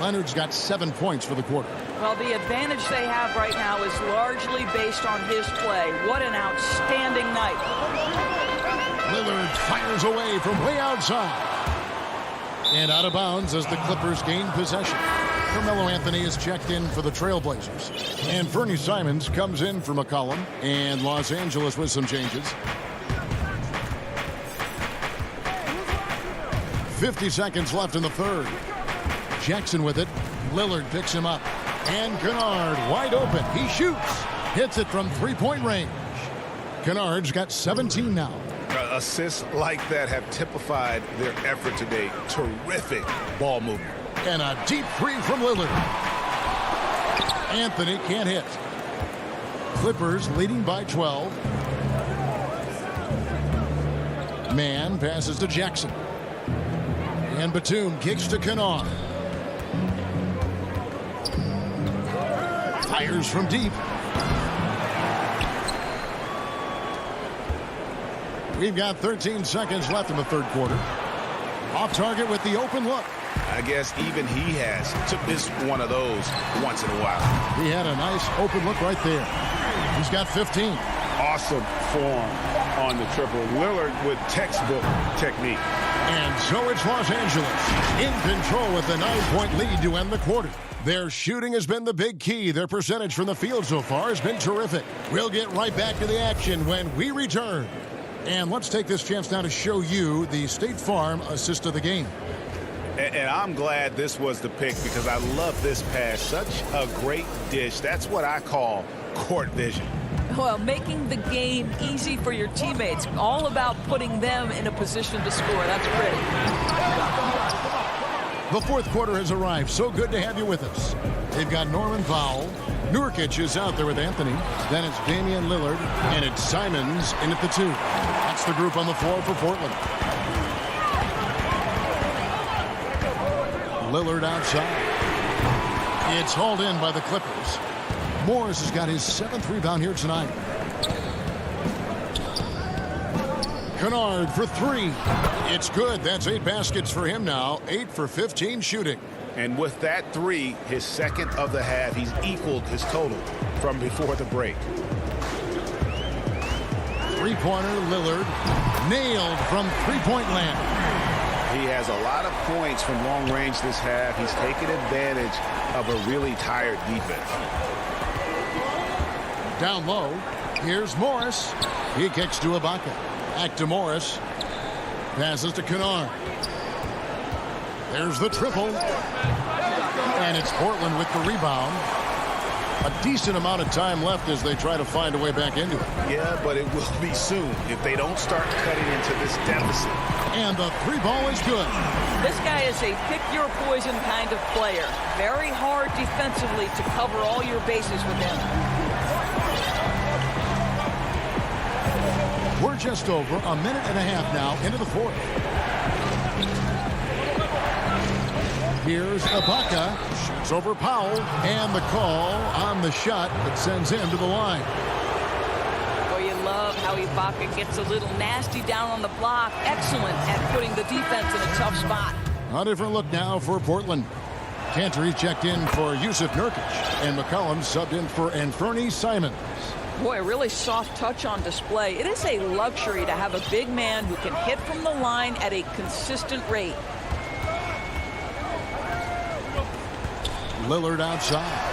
S1: Leonard's got 7 points for the quarter.
S12: Well, the advantage they have right now is largely based on his play. What an outstanding night.
S1: Lillard fires away from way outside. And out of bounds as the Clippers gain possession. Carmelo Anthony is checked in for the Trailblazers. And Fernie Simons comes in for McCollum. And Los Angeles with some changes. 50 seconds left in the third. Jackson with it. Lillard picks him up. And Kennard wide open. He shoots. Hits it from three-point range. Kennard's got 17 now.
S9: Assists like that have typified their effort today. Terrific ball movement.
S1: And a deep three from Lillard. Anthony can't hit. Clippers leading by 12. Mann passes to Jackson. And Batum kicks to Kennard. Fires from deep. We've got 13 seconds left in the third quarter. Off target with the open look.
S9: I guess even he has to miss one of those once in a while.
S1: He had a nice open look right there. He's got 15.
S2: Awesome form on the triple. Lillard with textbook technique.
S1: And so it's Los Angeles in control with a 9-point lead to end the quarter. Their shooting has been the big key. Their percentage from the field so far has been terrific. We'll get right back to the action when we return. And let's take this chance now to show you the State Farm assist of the game.
S9: And I'm glad this was the pick because I love this pass. Such a great dish. That's what I call court vision.
S12: Well, making the game easy for your teammates. All about putting them in a position to score. That's pretty.
S1: The fourth quarter has arrived. So good to have you with us. They've got Norman Powell. Nurkic is out there with Anthony. Then it's Damian Lillard. And it's Simons in at the 2. That's the group on the floor for Portland. Lillard outside. It's hauled in by the Clippers. Morris has got his 7th rebound here tonight. Kennard for 3. It's good. That's 8 baskets for him now. 8 for 15 shooting.
S9: And with that 3, his second of the half, he's equaled his total from before the break.
S1: Three-pointer, Lillard. Nailed from three-point land.
S9: He has a lot of points from long range this half. He's taken advantage of a really tired defense.
S1: Down low. Here's Morris. He kicks to Ibaka. Back to Morris. Passes to Kennard. There's the triple. And it's Portland with the rebound. A decent amount of time left as they try to find a way back into it.
S9: Yeah, but it will be soon if they don't start cutting into this deficit.
S1: And the 3 ball is good.
S12: This guy is a pick-your-poison kind of player. Very hard defensively to cover all your bases with him.
S1: We're just over a minute and a half now into the fourth. Here's Ibaka. Shoots over Powell. And the call on the shot that sends him to the line.
S12: Well, you love how Ibaka gets a little nasty down on the block. Excellent at putting the defense in a tough spot.
S1: A different look now for Portland. Cantor checked in for Yusuf Nurkic. And McCollum subbed in for Fernie Simons.
S12: Boy, a really soft touch on display. It is a luxury to have a big man who can hit from the line at a consistent rate.
S1: Lillard outside.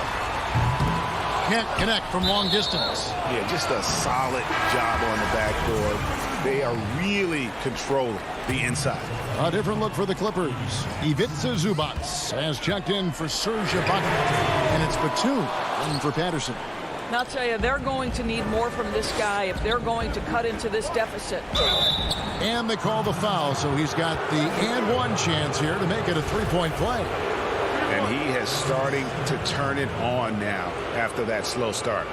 S1: Can't connect from long distance.
S11: Yeah, just a solid job on the backboard. They are really controlling the inside.
S1: A different look for the Clippers. Ivica Zubac has checked in for Serge Ibaka. And it's Batum in for Patterson.
S12: And I'll tell you, they're going to need more from this guy if they're going to cut into this deficit.
S1: And they call the foul, so he's got the and one chance here to make it a three-point play.
S2: And he is starting to turn it on now after that slow start.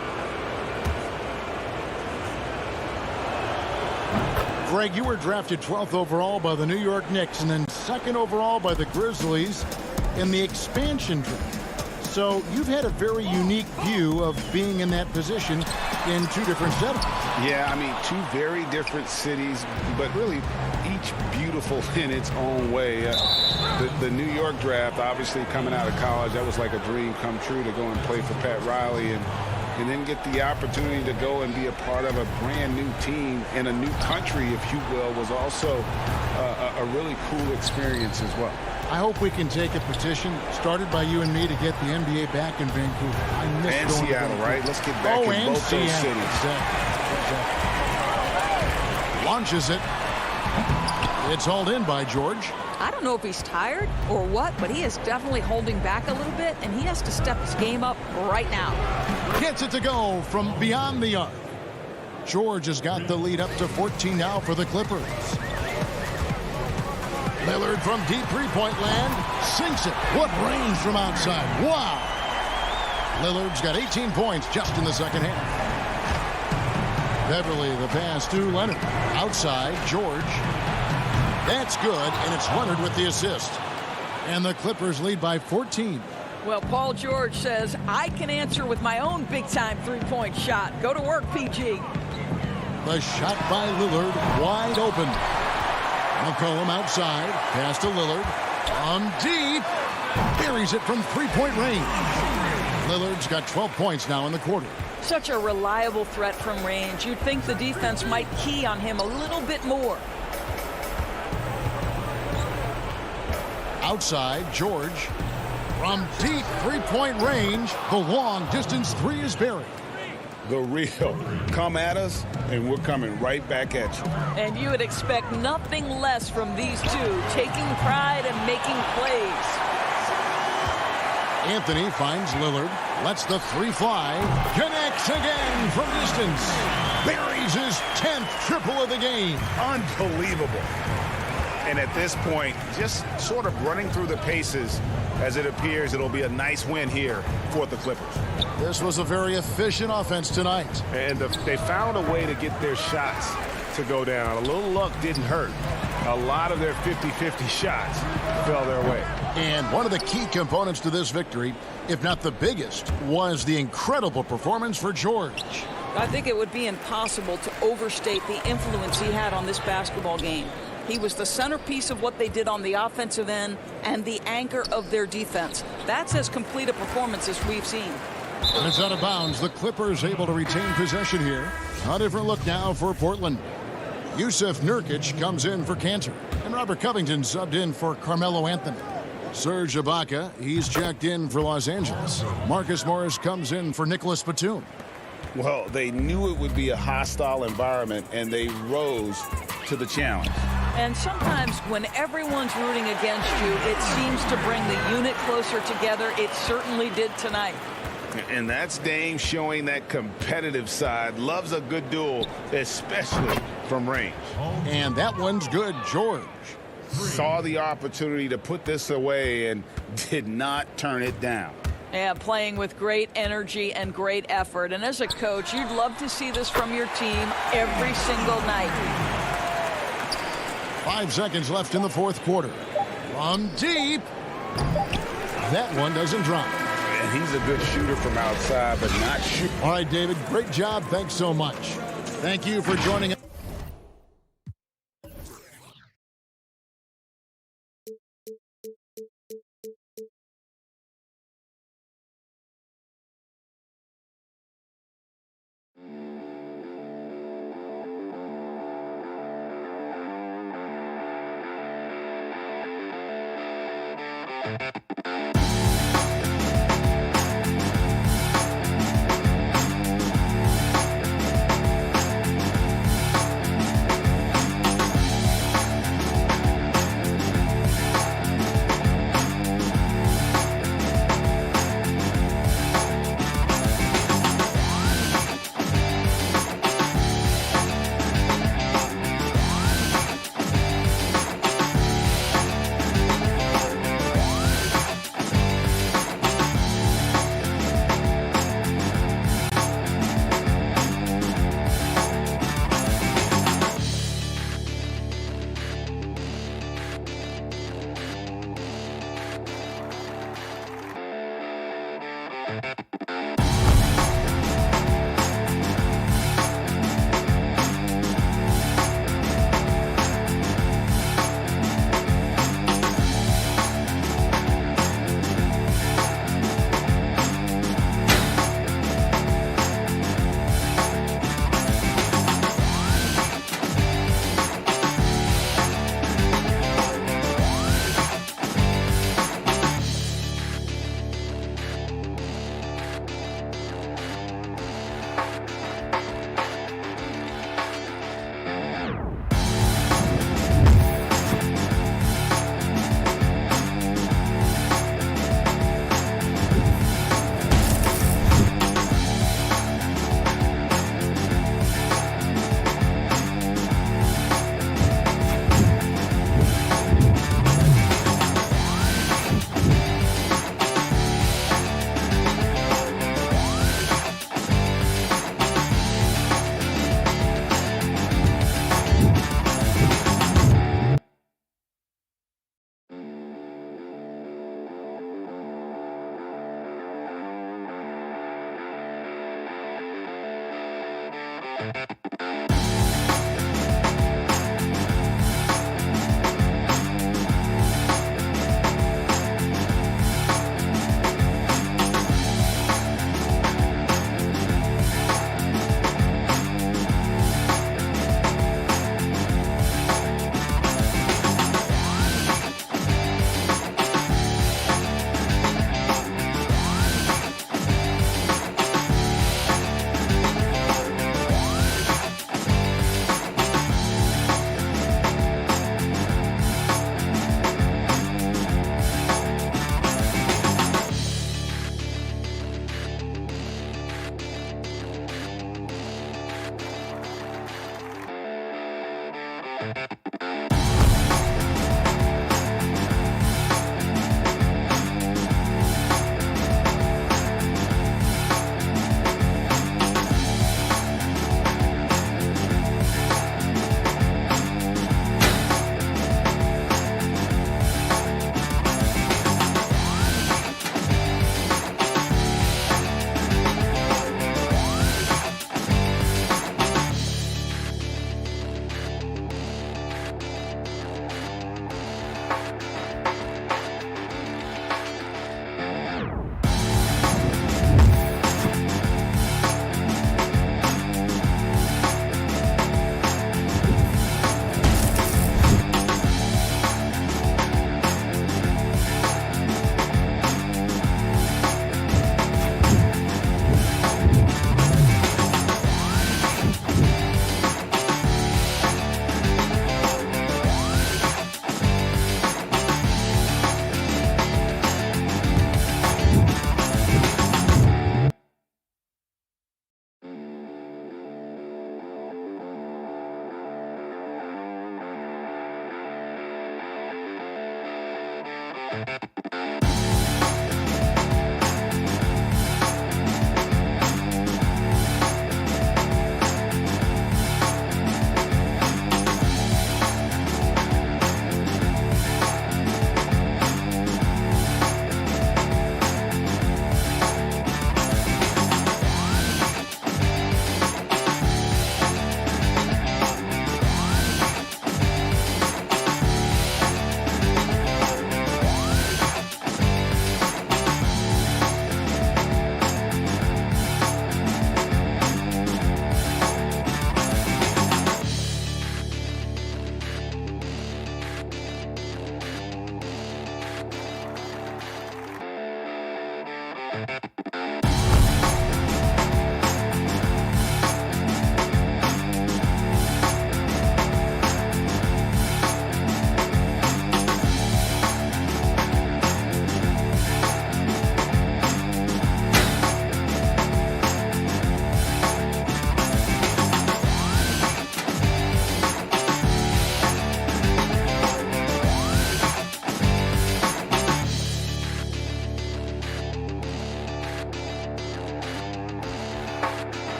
S1: Greg, you were drafted 12th overall by the New York Knicks and then 2nd overall by the Grizzlies in the expansion draft. So you've had a very unique view of being in that position in two different settings.
S2: Yeah, I mean, two very different cities, but really each beautiful in its own way. The New York draft, obviously coming out of college, that was like a dream come true to go and play for Pat Riley and then get the opportunity to go and be a part of a brand new team in a new country, if you will, was also a really cool experience as well.
S1: I hope we can take a petition started by you and me to get the NBA back in Vancouver. I miss
S2: and
S1: going
S2: Seattle,
S1: to
S2: right? Let's get back in both those cities.
S1: Exactly. Launches it. It's hauled in by George.
S12: I don't know if he's tired or what, but he is definitely holding back a little bit, and he has to step his game up right now.
S1: Gets it to go from beyond the arc. George has got the lead up to 14 now for the Clippers. Lillard from deep three-point land sinks it. What range from outside. Wow. Lillard's got 18 points just in the second half. Beverly the pass to Leonard. Outside, George. That's good, and it's Leonard with the assist. And the Clippers lead by 14.
S12: Well, Paul George says, I can answer with my own big-time three-point shot. Go to work, PG.
S1: The shot by Lillard wide open. McCollum outside. Pass to Lillard. On deep. Buries it from three-point range. Lillard's got 12 points now in the quarter.
S12: Such a reliable threat from range. You'd think the defense might key on him a little bit more.
S1: Outside, George. From deep three-point range, the long-distance three is buried.
S2: The real. Come at us, and we're coming right back at you.
S12: And you would expect nothing less from these two, taking pride and making plays.
S1: Anthony finds Lillard, lets the three fly, connects again from distance. Buries his 10th triple of the game.
S2: Unbelievable. And at this point, just sort of running through the paces, as it appears it'll be a nice win here for the Clippers.
S1: This was a very efficient offense tonight.
S2: And they found a way to get their shots to go down. A little luck didn't hurt. A lot of their 50-50 shots fell their way.
S1: And one of the key components to this victory, if not the biggest, was the incredible performance for George.
S12: I think it would be impossible to overstate the influence he had on this basketball game. He was the centerpiece of what they did on the offensive end and the anchor of their defense. That's as complete a performance as we've seen.
S1: And it's out of bounds. The Clippers able to retain possession here. A different look now for Portland. Yusuf Nurkic comes in for Cantor. And Robert Covington subbed in for Carmelo Anthony. Serge Ibaka, he's checked in for Los Angeles. Marcus Morris comes in for Nicholas Batum.
S2: Well, they knew it would be a hostile environment, and they rose to the challenge.
S12: And sometimes when everyone's rooting against you, it seems to bring the unit closer together. It certainly did tonight.
S2: And that's Dame showing that competitive side. Loves a good duel, especially from range.
S1: And that one's good, George.
S2: Saw the opportunity to put this away and did not turn it down.
S12: Yeah, playing with great energy and great effort. And as a coach, you'd love to see this from your team every single night.
S1: 5 seconds left in the fourth quarter. From deep. That one doesn't drop.
S2: And he's a good shooter from outside, but not shoot.
S1: All right, David, great job. Thanks so much. Thank you for joining us.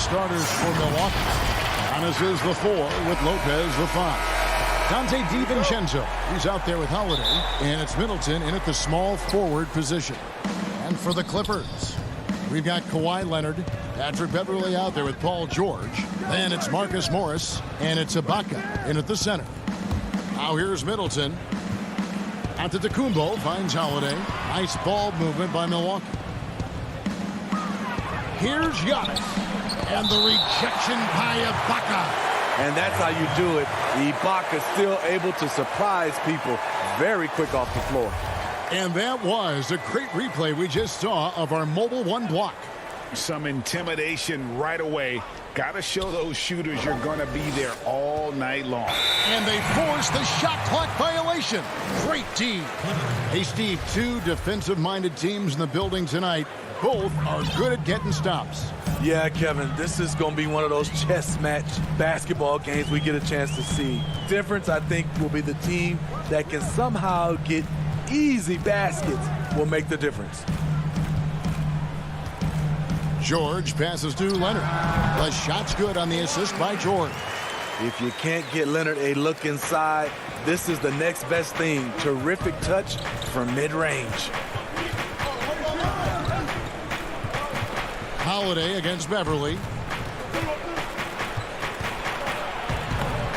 S1: starters for Milwaukee. Giannis is the 4 with Lopez the 5. Dante DiVincenzo, he's out there with Holiday, and it's Middleton in at the small forward position. And for the Clippers, we've got Kawhi Leonard, Patrick Beverley out there with Paul George. Then it's Marcus Morris, and it's Ibaka in at the center. Now here's Middleton. Antetokounmpo finds Holiday. Nice ball movement by Milwaukee. Here's Giannis. And the rejection by Ibaka.
S8: And that's how you do it. Ibaka still able to surprise people very quick off the floor.
S1: And that was a great replay we just saw of our Mobile One block.
S2: Some intimidation right away. Got to show those shooters you're going to be there all night long.
S1: And they force the shot clock violation. Great team. Hey, Steve, 2 defensive-minded teams in the building tonight. Both are good at getting stops.
S8: Yeah, Kevin, this is going to be one of those chess match basketball games we get a chance to see. Difference, I think, will be the team that can somehow get easy baskets will make the difference.
S1: George passes to Leonard. The shot's good on the assist by George.
S8: If you can't get Leonard a look inside, this is the next best thing. Terrific touch from mid-range.
S1: Holiday against Beverley.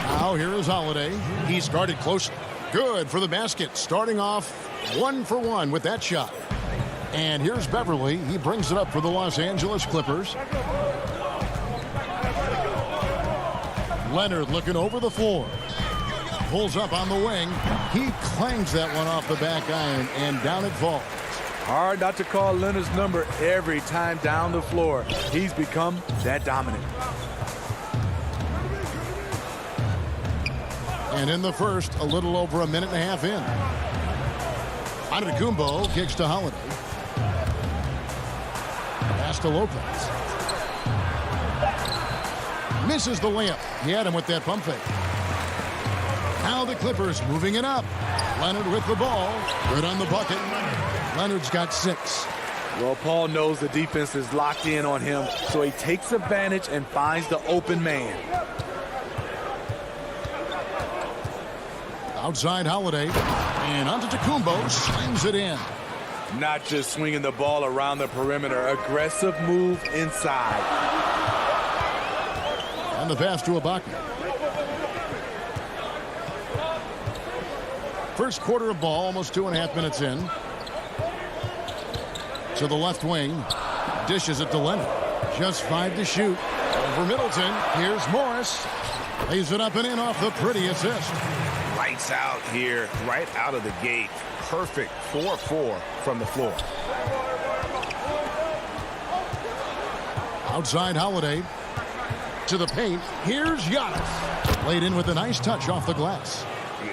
S1: Now here is Holiday. He started close. Good for the basket. Starting off 1 for 1 with that shot. And here's Beverley. He brings it up for the Los Angeles Clippers. Leonard looking over the floor. Pulls up on the wing. He clangs that one off the back iron, and down it falls.
S8: Hard not to call Leonard's number every time down the floor. He's become that dominant.
S1: And in the first, a little over a minute and a half in. Antetokounmpo kicks to Holiday. Pass to Lopez. Misses the layup. He had him with that pump fake. Now the Clippers moving it up. Leonard with the ball. Good on the bucket. Leonard's got 6.
S8: Well, Paul knows the defense is locked in on him, so he takes advantage and finds the open man.
S1: Outside Holiday. And Antetokounmpo slams it in.
S8: Not just swinging the ball around the perimeter. Aggressive move inside.
S1: And the pass to Ibaka. First quarter of ball, almost 2.5 minutes in. To the left wing. Dishes it to Leonard. Just 5 to shoot. Over Middleton. Here's Morris. Lays it up and in off the pretty assist.
S2: Lights out here, right out of the gate. Perfect 4-4 from the floor.
S1: Outside Holiday. To the paint. Here's Giannis. Laid in with a nice touch off the glass.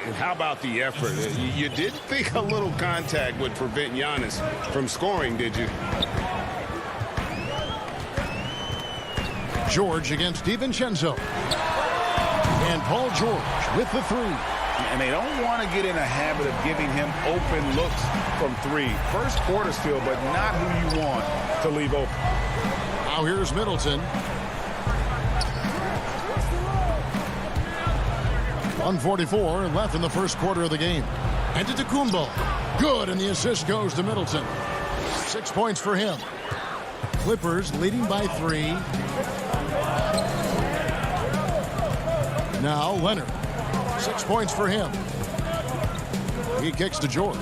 S2: And how about the effort? You didn't think a little contact would prevent Giannis from scoring, did you?
S1: George against DiVincenzo. And Paul George with the 3.
S2: And they don't want to get in a habit of giving him open looks from 3. First quarter still, but not who you want to leave open.
S1: Now here's Middleton. 1:44 left in the first quarter of the game. Antetokounmpo. Good, and the assist goes to Middleton. 6 points for him. Clippers leading by 3. Now Leonard. 6 points for him. He kicks to George.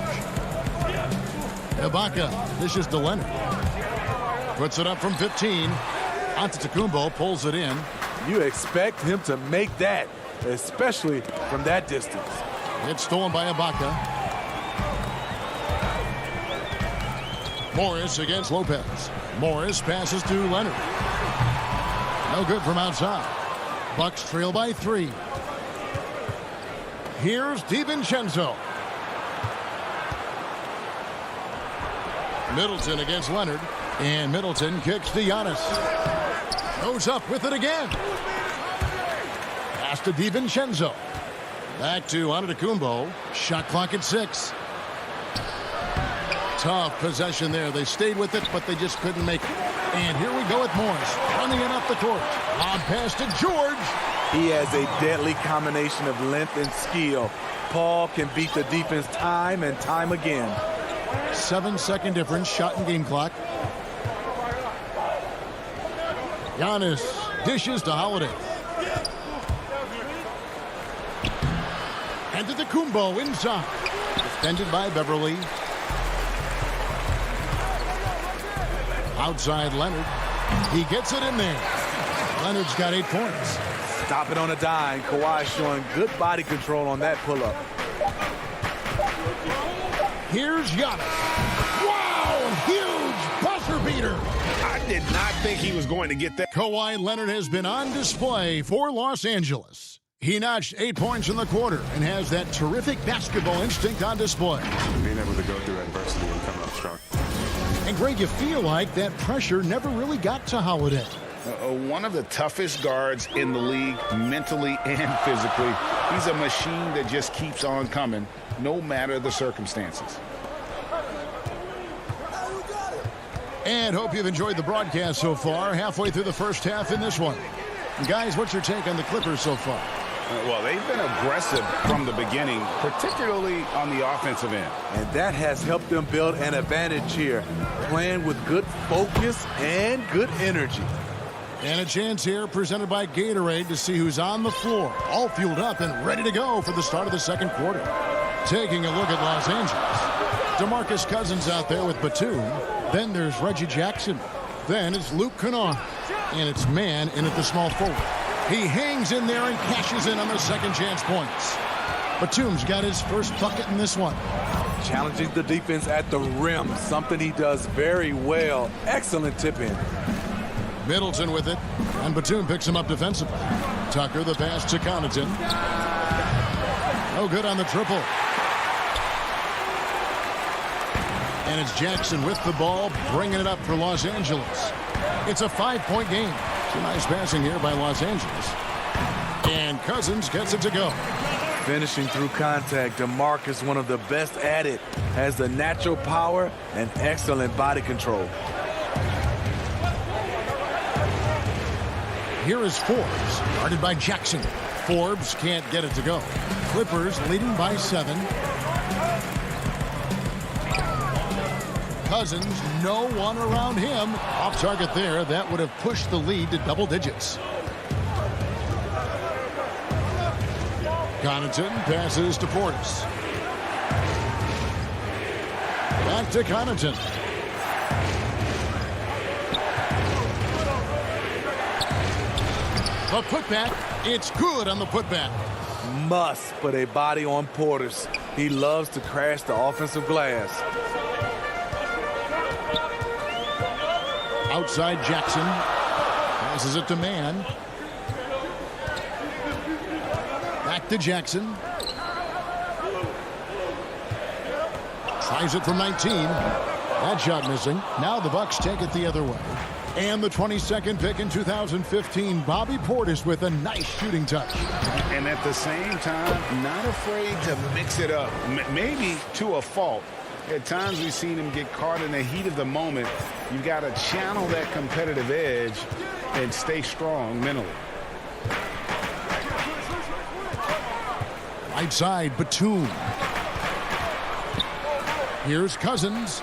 S1: Ibaka dishes to Leonard. Puts it up from 15. Antetokounmpo pulls it in.
S8: You expect him to make that, especially from that distance.
S1: It's stolen by Ibaka. Morris against Lopez. Morris passes to Leonard. No good from outside. Bucks trail by 3. Here's DiVincenzo. Middleton against Leonard. And Middleton kicks to Giannis. Goes up with it again. Pass to DiVincenzo. Back to Antetokounmpo. Shot clock at 6. Tough possession there. They stayed with it, but they just couldn't make it. And here we go with Morris. running it up the court. Lob pass to George.
S8: He has a deadly combination of length and skill. Paul can beat the defense time and time again.
S1: 7-second difference, shot and game clock. Giannis dishes to Holiday. And to Kumbo inside. Defended by Beverly. Outside Leonard. He gets it in there. Leonard's got 8 points.
S8: Stop it on a dime. Kawhi showing good body control on that pull-up.
S1: Here's Giannis. Wow, huge buzzer beater.
S2: I did not think he was going to get that.
S1: Kawhi Leonard has been on display for Los Angeles. He notched 8 points in the quarter and has that terrific basketball instinct on display.
S4: Being able to go through adversity and come up strong.
S1: And Greg, you feel like that pressure never really got to Holiday.
S2: One of the toughest guards in the league, mentally and physically. He's a machine that just keeps on coming, no matter the circumstances.
S1: And hope you've enjoyed the broadcast so far. Halfway through the first half in this one. Guys, what's your take on the Clippers so far?
S2: Well, they've been aggressive from the beginning, particularly on the offensive end.
S8: And that has helped them build an advantage here, playing with good focus and good energy.
S1: And a chance here presented by Gatorade to see who's on the floor, all fueled up and ready to go for the start of the second quarter. Taking a look at Los Angeles. DeMarcus Cousins out there with Batum. Then there's Reggie Jackson. Then it's Luke Kennard. And it's man in at the small forward. He hangs in there and cashes in on the second chance points. Batum's got his first bucket in this one.
S8: Challenging the defense at the rim, something he does very well. Excellent tip in.
S1: Middleton with it, and Batum picks him up defensively. Tucker the pass to Connaughton. No good on the triple. And it's Jackson with the ball, bringing it up for Los Angeles. It's a 5-point game. Some nice passing here by Los Angeles. And Cousins gets it to go.
S8: Finishing through contact, DeMarcus, one of the best at it, has the natural power and excellent body control.
S1: Here is Forbes, guarded by Jackson. Forbes can't get it to go. Clippers leading by 7. Cousins, no one around him. Off target there. That would have pushed the lead to double digits. Connaughton passes to Portis. Back to Connaughton. The putback. It's good on the putback.
S8: Must put a body on Portis. He loves to crash the offensive glass.
S1: Outside Jackson. Passes it to Mann. Back to Jackson. Tries it from 19. That shot missing. Now the Bucks take it the other way. And the 22nd pick in 2015, Bobby Portis with a nice shooting touch.
S2: And at the same time, not afraid to mix it up. Maybe to a fault. At times we've seen him get caught in the heat of the moment. You've got to channel that competitive edge and stay strong mentally.
S1: Right side, Batum. Here's Cousins.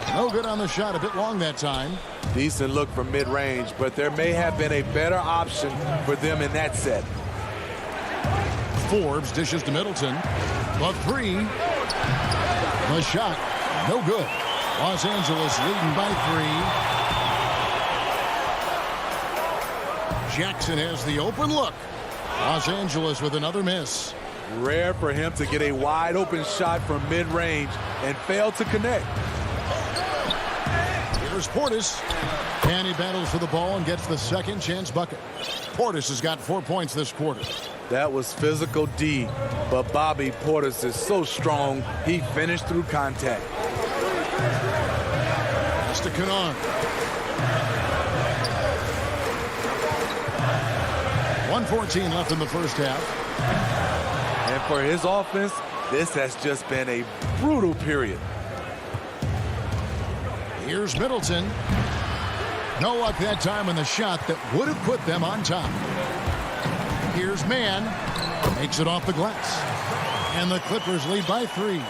S1: No good on the shot, a bit long that time.
S8: Decent look from mid-range, but there may have been a better option for them in that set.
S1: Forbes dishes to Middleton. The 3. The shot, no good. Los Angeles leading by 3. Jackson has the open look. Los Angeles with another miss.
S8: Rare for him to get a wide open shot from mid-range and fail to connect.
S1: Here's Portis. And he battles for the ball and gets the second chance bucket. Portis has got 4 points this quarter.
S8: That was physical D, but Bobby Portis is so strong, he finished through contact.
S1: That's to Kennard. 1:14 left in the first half.
S8: And for his offense, this has just been a brutal period.
S1: Here's Middleton. No luck that time in the shot that would have put them on top. Here's Mann. Makes it off the glass. And the Clippers lead by 3.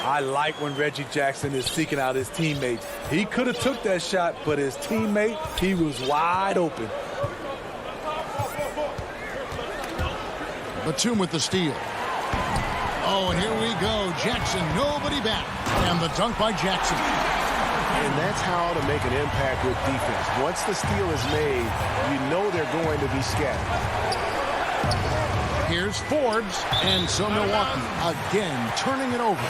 S8: I like when Reggie Jackson is seeking out his teammate. He could have took that shot, but his teammate, he was wide open.
S1: Batum with the steal. Oh, and here we go. Jackson, nobody back. And the dunk by Jackson.
S9: And that's how to make an impact with defense. Once the steal is made, you know they're going to be scattered.
S1: Here's Forbes, and so Milwaukee again turning it over.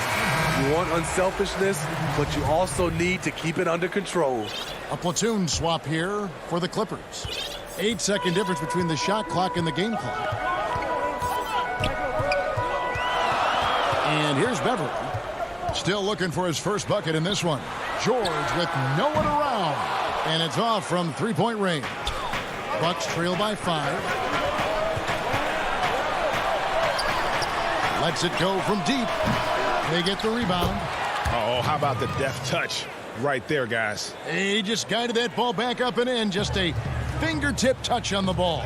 S8: You want unselfishness, but you also need to keep it under control.
S1: A platoon swap here for the Clippers. 8-second difference between the shot clock and the game clock. And here's Beverly. Still looking for his first bucket in this one. George with no one around. And it's off from three-point range. Bucks trail by 5. Lets it go from deep. They get the rebound.
S2: Oh, how about the deft touch right there, guys?
S1: He just guided that ball back up and in. Just a fingertip touch on the ball.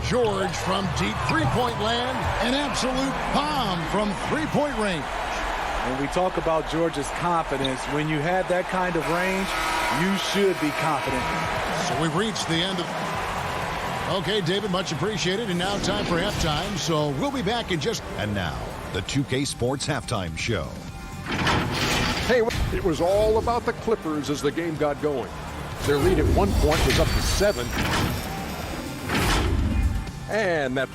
S1: George from deep three-point land. An absolute bomb from three-point range.
S8: When we talk about George's confidence, when you have that kind of range, you should be confident.
S1: So we've reached the end of... Okay, David, much appreciated. And now time for halftime. So we'll be back in just...
S6: And now, the 2K Sports Halftime Show.
S7: Hey, it was all about the Clippers as the game got going. Their lead at one point was up to 7. And that...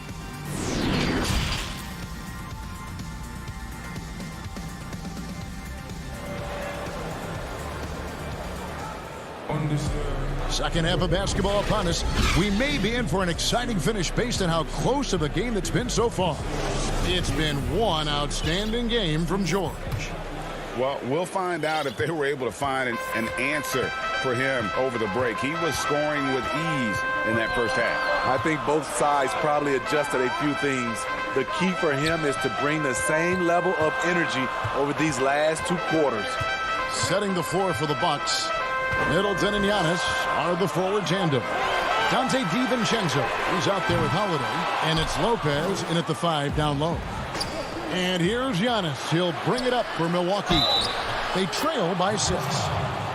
S1: Second half of basketball upon us. We may be in for an exciting finish based on how close of a game that's been so far. It's been one outstanding game from George.
S2: Well, we'll find out if they were able to find an answer for him over the break. He was scoring with ease in that first half.
S8: I think both sides probably adjusted a few things. The key for him is to bring the same level of energy over these last 2 quarters.
S1: Setting the floor for the Bucks. Middleton and Giannis are the forward tandem. Dante DiVincenzo, he's out there with Holiday. And it's Lopez in at the 5 down low. And here's Giannis. He'll bring it up for Milwaukee. They trail by 6.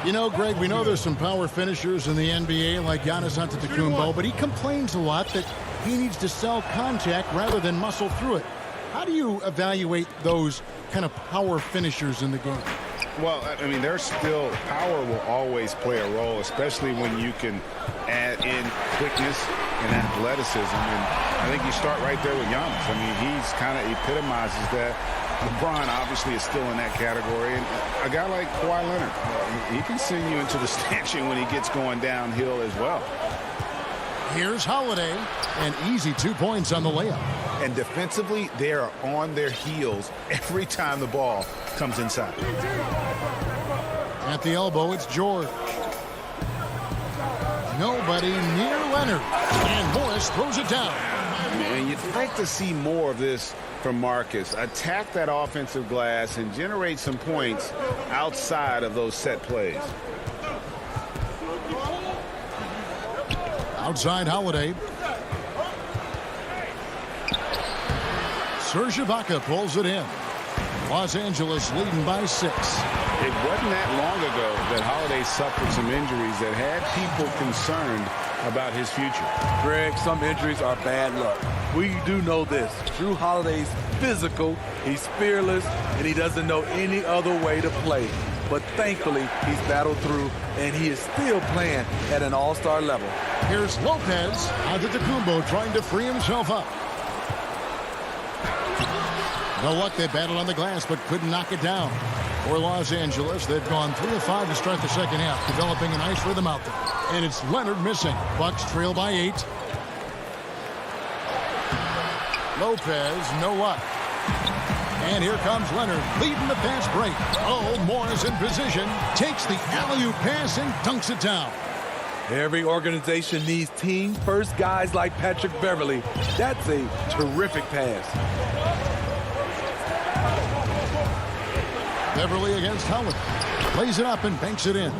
S1: You know, Greg, we know there's some power finishers in the NBA like Giannis Antetokounmpo, but he complains a lot that he needs to sell contact rather than muscle through it. How do you evaluate those kind of power finishers in the game?
S2: Well, I mean, there's still power will always play a role, especially when you can add in quickness and athleticism. And I think you start right there with Giannis. I mean, he's kind of epitomizes that. LeBron obviously is still in that category. And a guy like Kawhi Leonard, he can send you into the stanchion when he gets going downhill as well.
S1: Here's Holiday, an easy 2 points on the layup.
S2: And defensively, they are on their heels every time the ball comes inside.
S1: At the elbow, it's George. Nobody near Leonard. And Morris throws it down.
S2: And you'd like to see more of this from Marcus. Attack that offensive glass and generate some points outside of those set plays.
S1: Outside Holiday. Serge Ibaka pulls it in. Los Angeles leading by 6.
S2: It wasn't that long ago that Holiday suffered some injuries that had people concerned about his future.
S8: Greg, some injuries are bad luck. We do know this. Drew Holiday's physical, he's fearless, and he doesn't know any other way to play. But thankfully, he's battled through, and he is still playing at an all-star level.
S1: Here's Lopez. Antetokounmpo trying to free himself up. No luck, they battled on the glass, but couldn't knock it down. For Los Angeles, they've gone 3 of 5 to start the second half, developing a nice rhythm out there. And it's Leonard missing. Bucks trail by 8. Lopez, no luck. And here comes Leonard, leading the fast break. Oh, Morris in position, takes the alley-oop pass and dunks it down.
S8: Every organization needs team-first guys like Patrick Beverly. That's a terrific pass.
S1: Beverly against Howard. Plays it up and banks it in.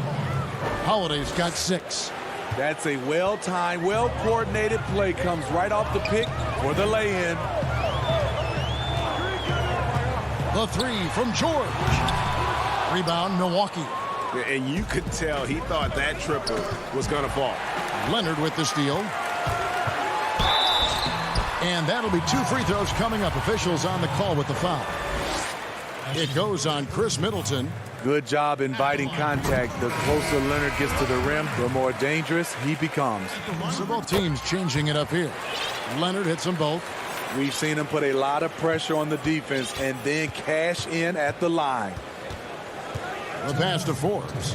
S1: Holiday's got 6.
S8: That's a well-timed, well-coordinated play. Comes right off the pick for the lay-in.
S1: The 3 from George. Rebound, Milwaukee.
S9: And you could tell he thought that triple was going to fall.
S1: Leonard with the steal. And that'll be 2 free throws coming up. Officials on the call with the foul. It goes on Chris Middleton.
S8: Good job inviting contact. The closer Leonard gets to the rim, the more dangerous he becomes.
S1: So both teams changing it up here. Leonard hits them both.
S8: We've seen him put a lot of pressure on the defense and then cash in at the line.
S1: The pass to Forbes.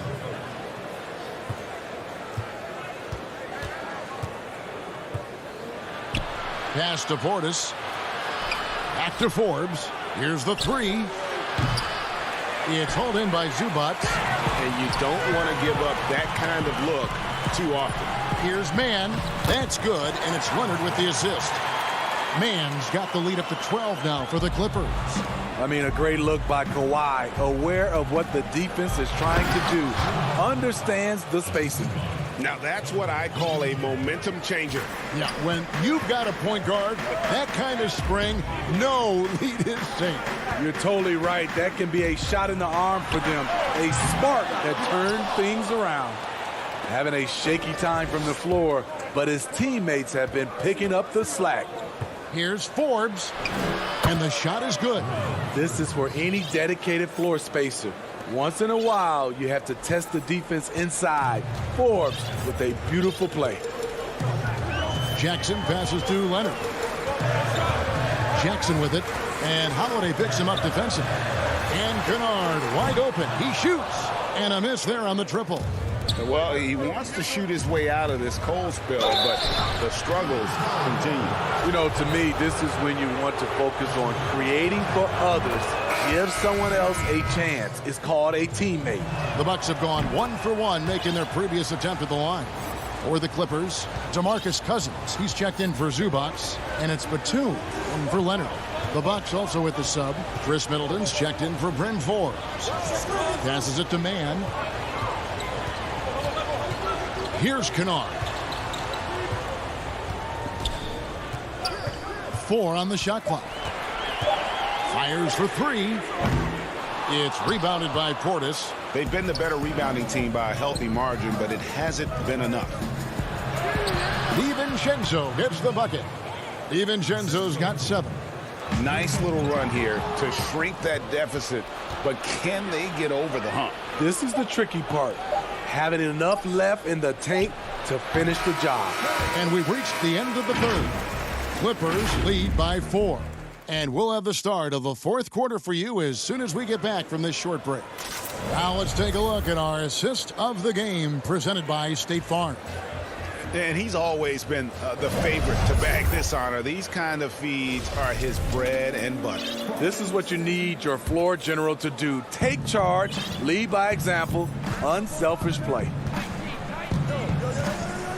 S1: Pass to Portis. Back to Forbes. Here's the 3. It's hauled in by Zubac.
S9: And you don't want to give up that kind of look too often.
S1: Here's Mann. That's good, and it's Leonard with the assist. Mann's got the lead up to 12 now for the Clippers.
S8: I mean, a great look by Kawhi, aware of what the defense is trying to do, understands the spacing.
S9: Now, that's what I call a momentum changer.
S1: Yeah, when you've got a point guard, that kind of spring, no lead is safe.
S8: You're totally right. That can be a shot in the arm for them, a spark that turns things around. Having a shaky time from the floor, but his teammates have been picking up the slack.
S1: Here's Forbes, and the shot is good.
S8: This is for any dedicated floor spacer. Once in a while, you have to test the defense inside. Forbes with a beautiful play.
S1: Jackson passes to Leonard. Jackson with it, and Holiday picks him up defensively. And Kennard wide open. He shoots, and a miss there on the triple.
S9: Well, he wants to shoot his way out of this cold spill, but the struggles continue.
S8: You know, to me, this is when you want to focus on creating for others. Give someone else a chance. It's called a teammate.
S1: The Bucks have gone 1 for 1, making their previous attempt at the line. For the Clippers, DeMarcus Cousins. He's checked in for Zubac, and it's Batum in for Leonard. The Bucks also with the sub. Chris Middleton's checked in for Bryn Forbes. Passes it to Mann. Here's Kennard. 4 on the shot clock. Fires for 3. It's rebounded by Portis.
S9: They've been the better rebounding team by a healthy margin, but it hasn't been enough.
S1: DiVincenzo gets the bucket. DiVincenzo's got 7.
S9: Nice little run here to shrink that deficit, but can they get over the hump?
S8: This is the tricky part. Having enough left in the tank to finish the job.
S1: And we've reached the end of the third. Clippers lead by 4. And we'll have the start of the fourth quarter for you as soon as we get back from this short break. Now let's take a look at our assist of the game presented by State Farm.
S9: And he's always been the favorite to bag this honor. These kind of feeds are his bread and butter.
S8: This is what you need your floor general to do. Take charge, lead by example, unselfish play.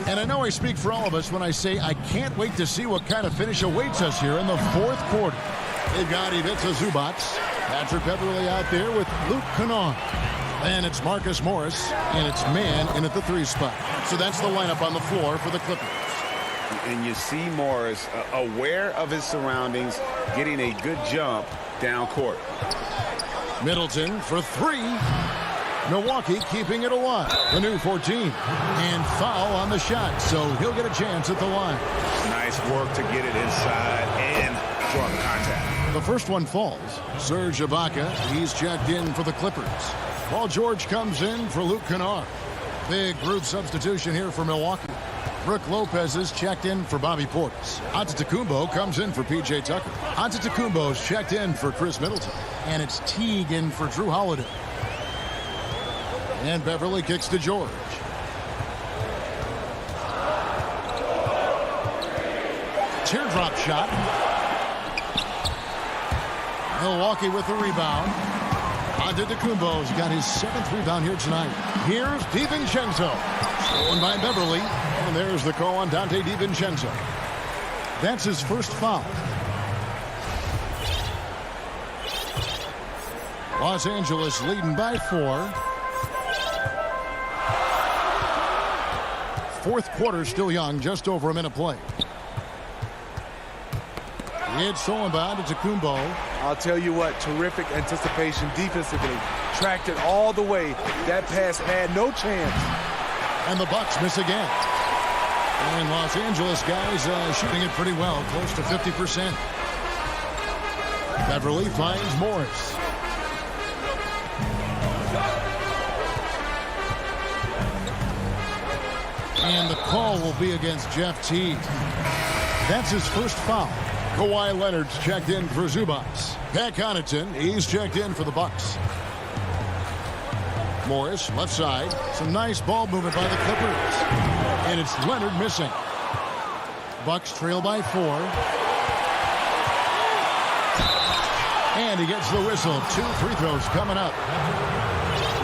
S1: And I know I speak for all of us when I say I can't wait to see what kind of finish awaits us here in the fourth quarter. They've got Ivica Zubac, Patrick Beverly out there with Luke Kennard. And it's Marcus Morris, and it's Mann in at the 3 spot. So that's the lineup on the floor for the Clippers.
S9: And you see Morris aware of his surroundings, getting a good jump down court.
S1: Middleton for 3. Milwaukee keeping it alive. The new 14. And foul on the shot, so he'll get a chance at the line.
S9: Nice work to get it inside and draw the contact.
S1: The first one falls. Serge Ibaka, he's checked in for the Clippers. Paul George comes in for Luke Kennard. Big group substitution here for Milwaukee. Brook Lopez is checked in for Bobby Portis. Antetokounmpo comes in for P.J. Tucker. Antetokounmpo's checked in for Chris Middleton. And it's Teague in for Drew Holiday. And Beverly kicks to George. Teardrop shot. Milwaukee with the rebound. Antetokounmpo's got his 7th rebound here tonight. Here's DiVincenzo. Stolen by Beverly. And there's the call on Dante DiVincenzo. That's his first foul. Los Angeles leading by 4. fourth quarter still young, just over a minute play. It's stolen by Antetokounmpo.
S8: I'll tell you what, terrific anticipation defensively. Tracked it all the way. That pass had no chance.
S1: And the Bucks miss again. And Los Angeles guys shooting it pretty well, close to 50%. Beverly finds Morris. And the call will be against Jeff Teague. That's his first foul. Kawhi Leonard's checked in for Zubats. Pat Connaughton, he's checked in for the Bucks. Morris, left side. Some nice ball movement by the Clippers. And it's Leonard missing. Bucks trail by 4. And he gets the whistle. 2 free throws coming up.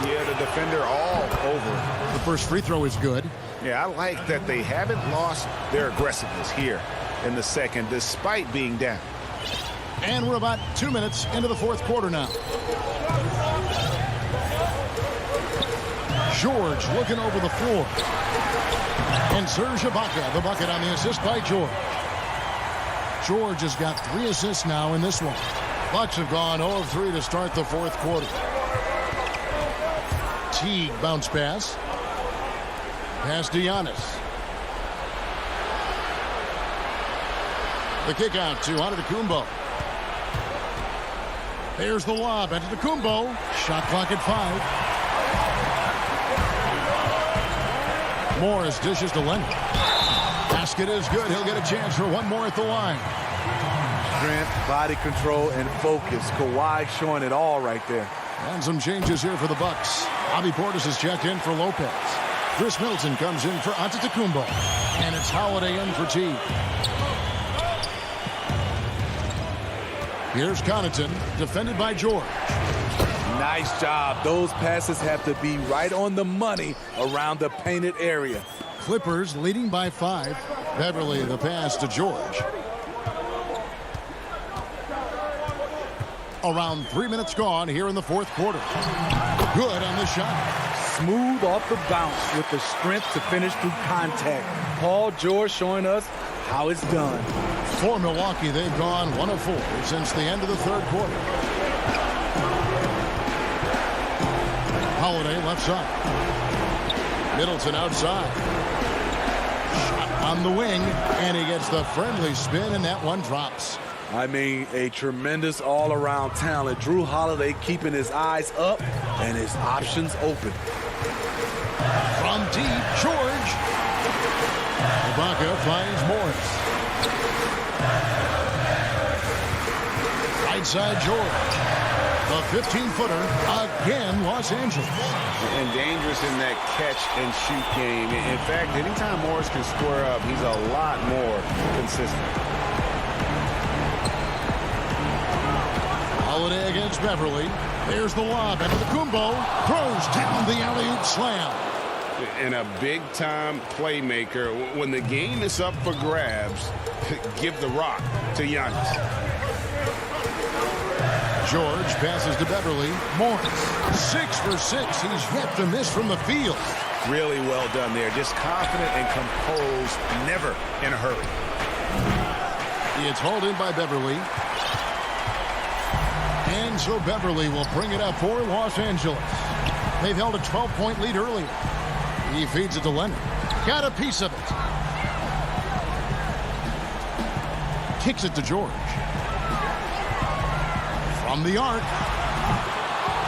S2: Yeah, the defender all over.
S1: The first free throw is good.
S2: Yeah, I like that they haven't lost their aggressiveness here in the second, despite being down.
S1: And we're about 2 minutes into the fourth quarter now. George looking over the floor. And Serge Ibaka, the bucket on the assist by George. George has got 3 assists now in this one. Bucks have gone 0 of 3 to start the fourth quarter. Teague bounce pass. Pass to Giannis. The kick out to Antetokounmpo. There's the lob. Antetokounmpo. Shot clock at 5. Morris dishes to Leonard. Basket is good. He'll get a chance for one more at the line.
S8: Strength, body control, and focus. Kawhi showing it all right there.
S1: And some changes here for the Bucks. Bobby Portis is checked in for Lopez. Chris Middleton comes in for Antetokounmpo. And it's Holiday in for Teague. Here's Connaughton, defended by George.
S8: Nice job. Those passes have to be right on the money around the painted area.
S1: Clippers leading by 5. Beverly the pass to George. Around 3 minutes gone here in the fourth quarter. Good on the shot.
S8: Smooth off the bounce with the strength to finish through contact. Paul George showing us how it's done.
S1: For Milwaukee, they've gone 1 of 4 since the end of the third quarter. Holiday left side. Middleton outside. Shot on the wing, and he gets the friendly spin, and that one drops.
S8: I mean, a tremendous all-around talent. Drew Holiday keeping his eyes up and his options open.
S1: From deep, George. Ibaka finds Morris. Right side, George. The 15-footer again, Los Angeles.
S2: And dangerous in that catch and shoot game. In fact, anytime Morris can square up, he's a lot more consistent.
S1: Holiday against Beverly. There's the lob. Antetokounmpo throws down the alley-oop slam.
S2: And a big-time playmaker. When the game is up for grabs, give the rock to Giannis.
S1: George passes to Beverly. Morris, 6 for 6. He's yet to miss from the field.
S2: Really well done there. Just confident and composed, never in a hurry.
S1: It's hauled in by Beverly. And so Beverly will bring it up for Los Angeles. They've held a 12-point lead earlier. He feeds it to Leonard. Got a piece of it. Kicks it to George. From the arc.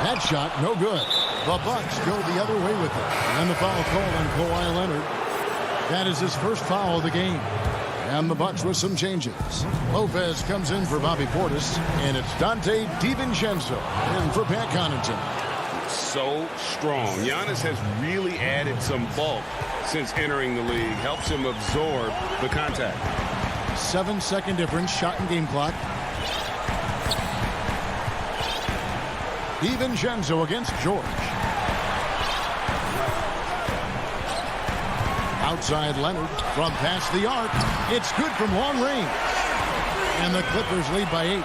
S1: That shot, no good. The Bucks go the other way with it. And the foul call on Kawhi Leonard. That is his first foul of the game. And the Bucks with some changes. Lopez comes in for Bobby Portis. And it's Dante DiVincenzo in for Pat Connaughton.
S2: So strong. Giannis has really added some bulk since entering the league. Helps him absorb the contact.
S1: 7-second difference, shot and game clock. DiVincenzo against George. Outside Leonard from past the arc. It's good from long range. And the Clippers lead by 8.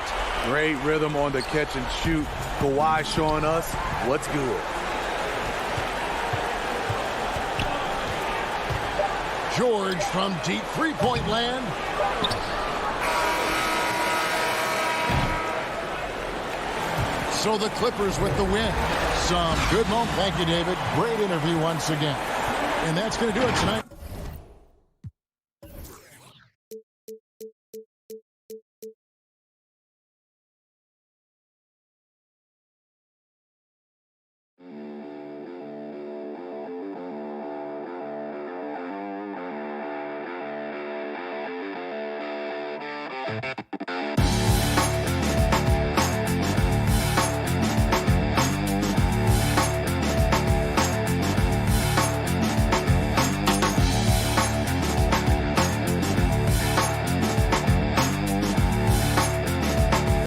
S8: Great rhythm on the catch and shoot. Kawhi showing us what's good.
S1: George from deep three-point land. So the Clippers with the win. Some good moment. Thank you, David. Great interview once again. And that's going to do it tonight.